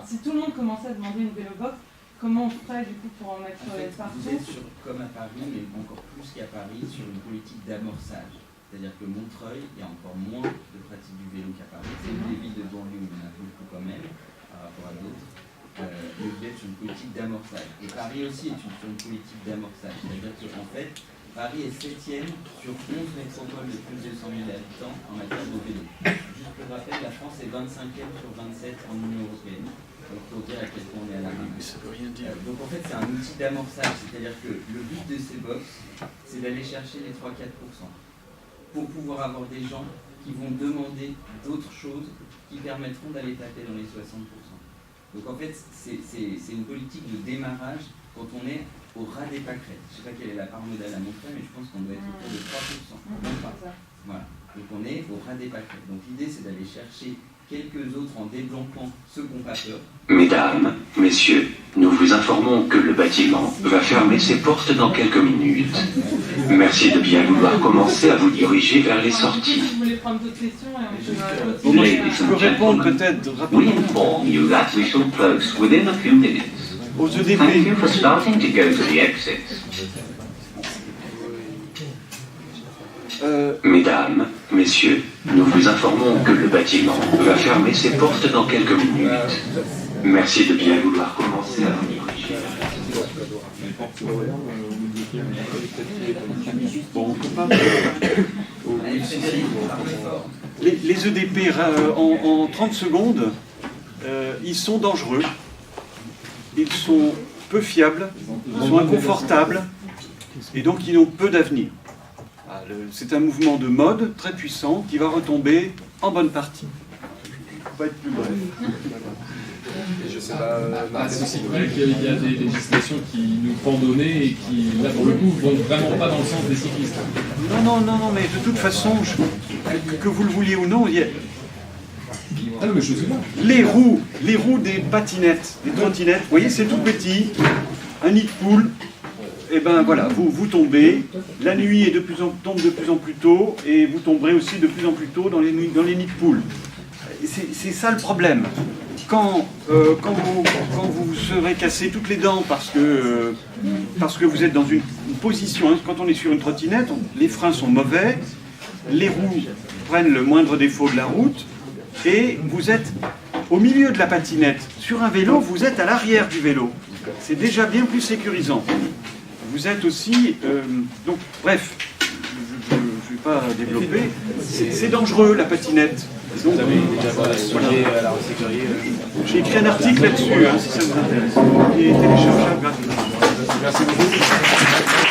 si tout le monde commençait à demander une vélobox, comment on ferait du coup pour en mettre partout? Vous êtes comme à Paris, mais encore plus qu'à Paris, sur une politique d'amorçage. C'est-à-dire que Montreuil, il y a encore moins de pratique du vélo qu'à Paris. C'est une des villes de banlieue où il y en a beaucoup quand même, par rapport à d'autres. Mais vous êtes sur une politique d'amorçage. Et Paris aussi est sur une politique d'amorçage. C'est-à-dire qu'en fait, Paris est 7e sur 11 métropoles de plus de 200 000 habitants en matière de vélo. Juste pour rappel, la France est 25e sur 27 en Union européenne. Donc il faut dire à quel point on est à la rue. Ça veut rien dire. Donc en fait c'est un outil d'amorçage, c'est-à-dire que le but de ces box, c'est d'aller chercher les 3-4% pour pouvoir avoir des gens qui vont demander d'autres choses qui permettront d'aller taper dans les 60%. Donc en fait c'est une politique de démarrage quand on est au ras des pâquerettes. Je ne sais pas quelle est la part modèle à montrer, mais je pense qu'on doit être autour de 3%. Voilà. Donc on est au ras des pâquerettes. Donc l'idée c'est d'aller chercher quelques autres en déblanquant ceux qui n'ont pas peur. Mesdames, messieurs, nous vous informons que le bâtiment va fermer ses portes dans quelques minutes. Merci de bien vouloir commencer à vous diriger vers les sorties. Je voulais prendre d'autres questions et on peut Je peux répondre peut-être rapidement. We inform you that we shall close within a few minutes. Aux EDP. Thank you for starting to go to the exits. Mesdames, messieurs, nous vous informons que le bâtiment va fermer ses portes dans quelques minutes. Merci de bien vouloir commencer à vous diriger. Les EDP en 30 secondes, ils sont dangereux, ils sont peu fiables, ils sont inconfortables et donc ils n'ont peu d'avenir. C'est un mouvement de mode très puissant qui va retomber en bonne partie. On va être plus bref. Je sais pas. C'est aussi vrai qu'il y a des législations qui nous pendonnaient et qui, là pour le coup, vont vraiment pas dans le sens des cyclistes. Non, mais de toute façon, que vous le vouliez ou non, il y a... Ah non, mais je suis là. Les roues des patinettes, des trottinettes, vous voyez, c'est tout petit, un nid de poule. Et ben voilà, vous tombez, la nuit tombe de plus en plus tôt, et vous tomberez aussi de plus en plus tôt dans les nids de poule. C'est ça le problème. Quand vous serez cassé toutes les dents parce que vous êtes dans une position, hein, quand on est sur une trottinette, les freins sont mauvais, les roues prennent le moindre défaut de la route, et vous êtes au milieu de la patinette. Sur un vélo, vous êtes à l'arrière du vélo. C'est déjà bien plus sécurisant. Vous êtes aussi... donc, bref, je ne vais pas développer. C'est dangereux, la patinette. Donc, j'ai écrit un article là-dessus, hein, si ça vous intéresse. Il est téléchargeable gratuitement. Merci beaucoup.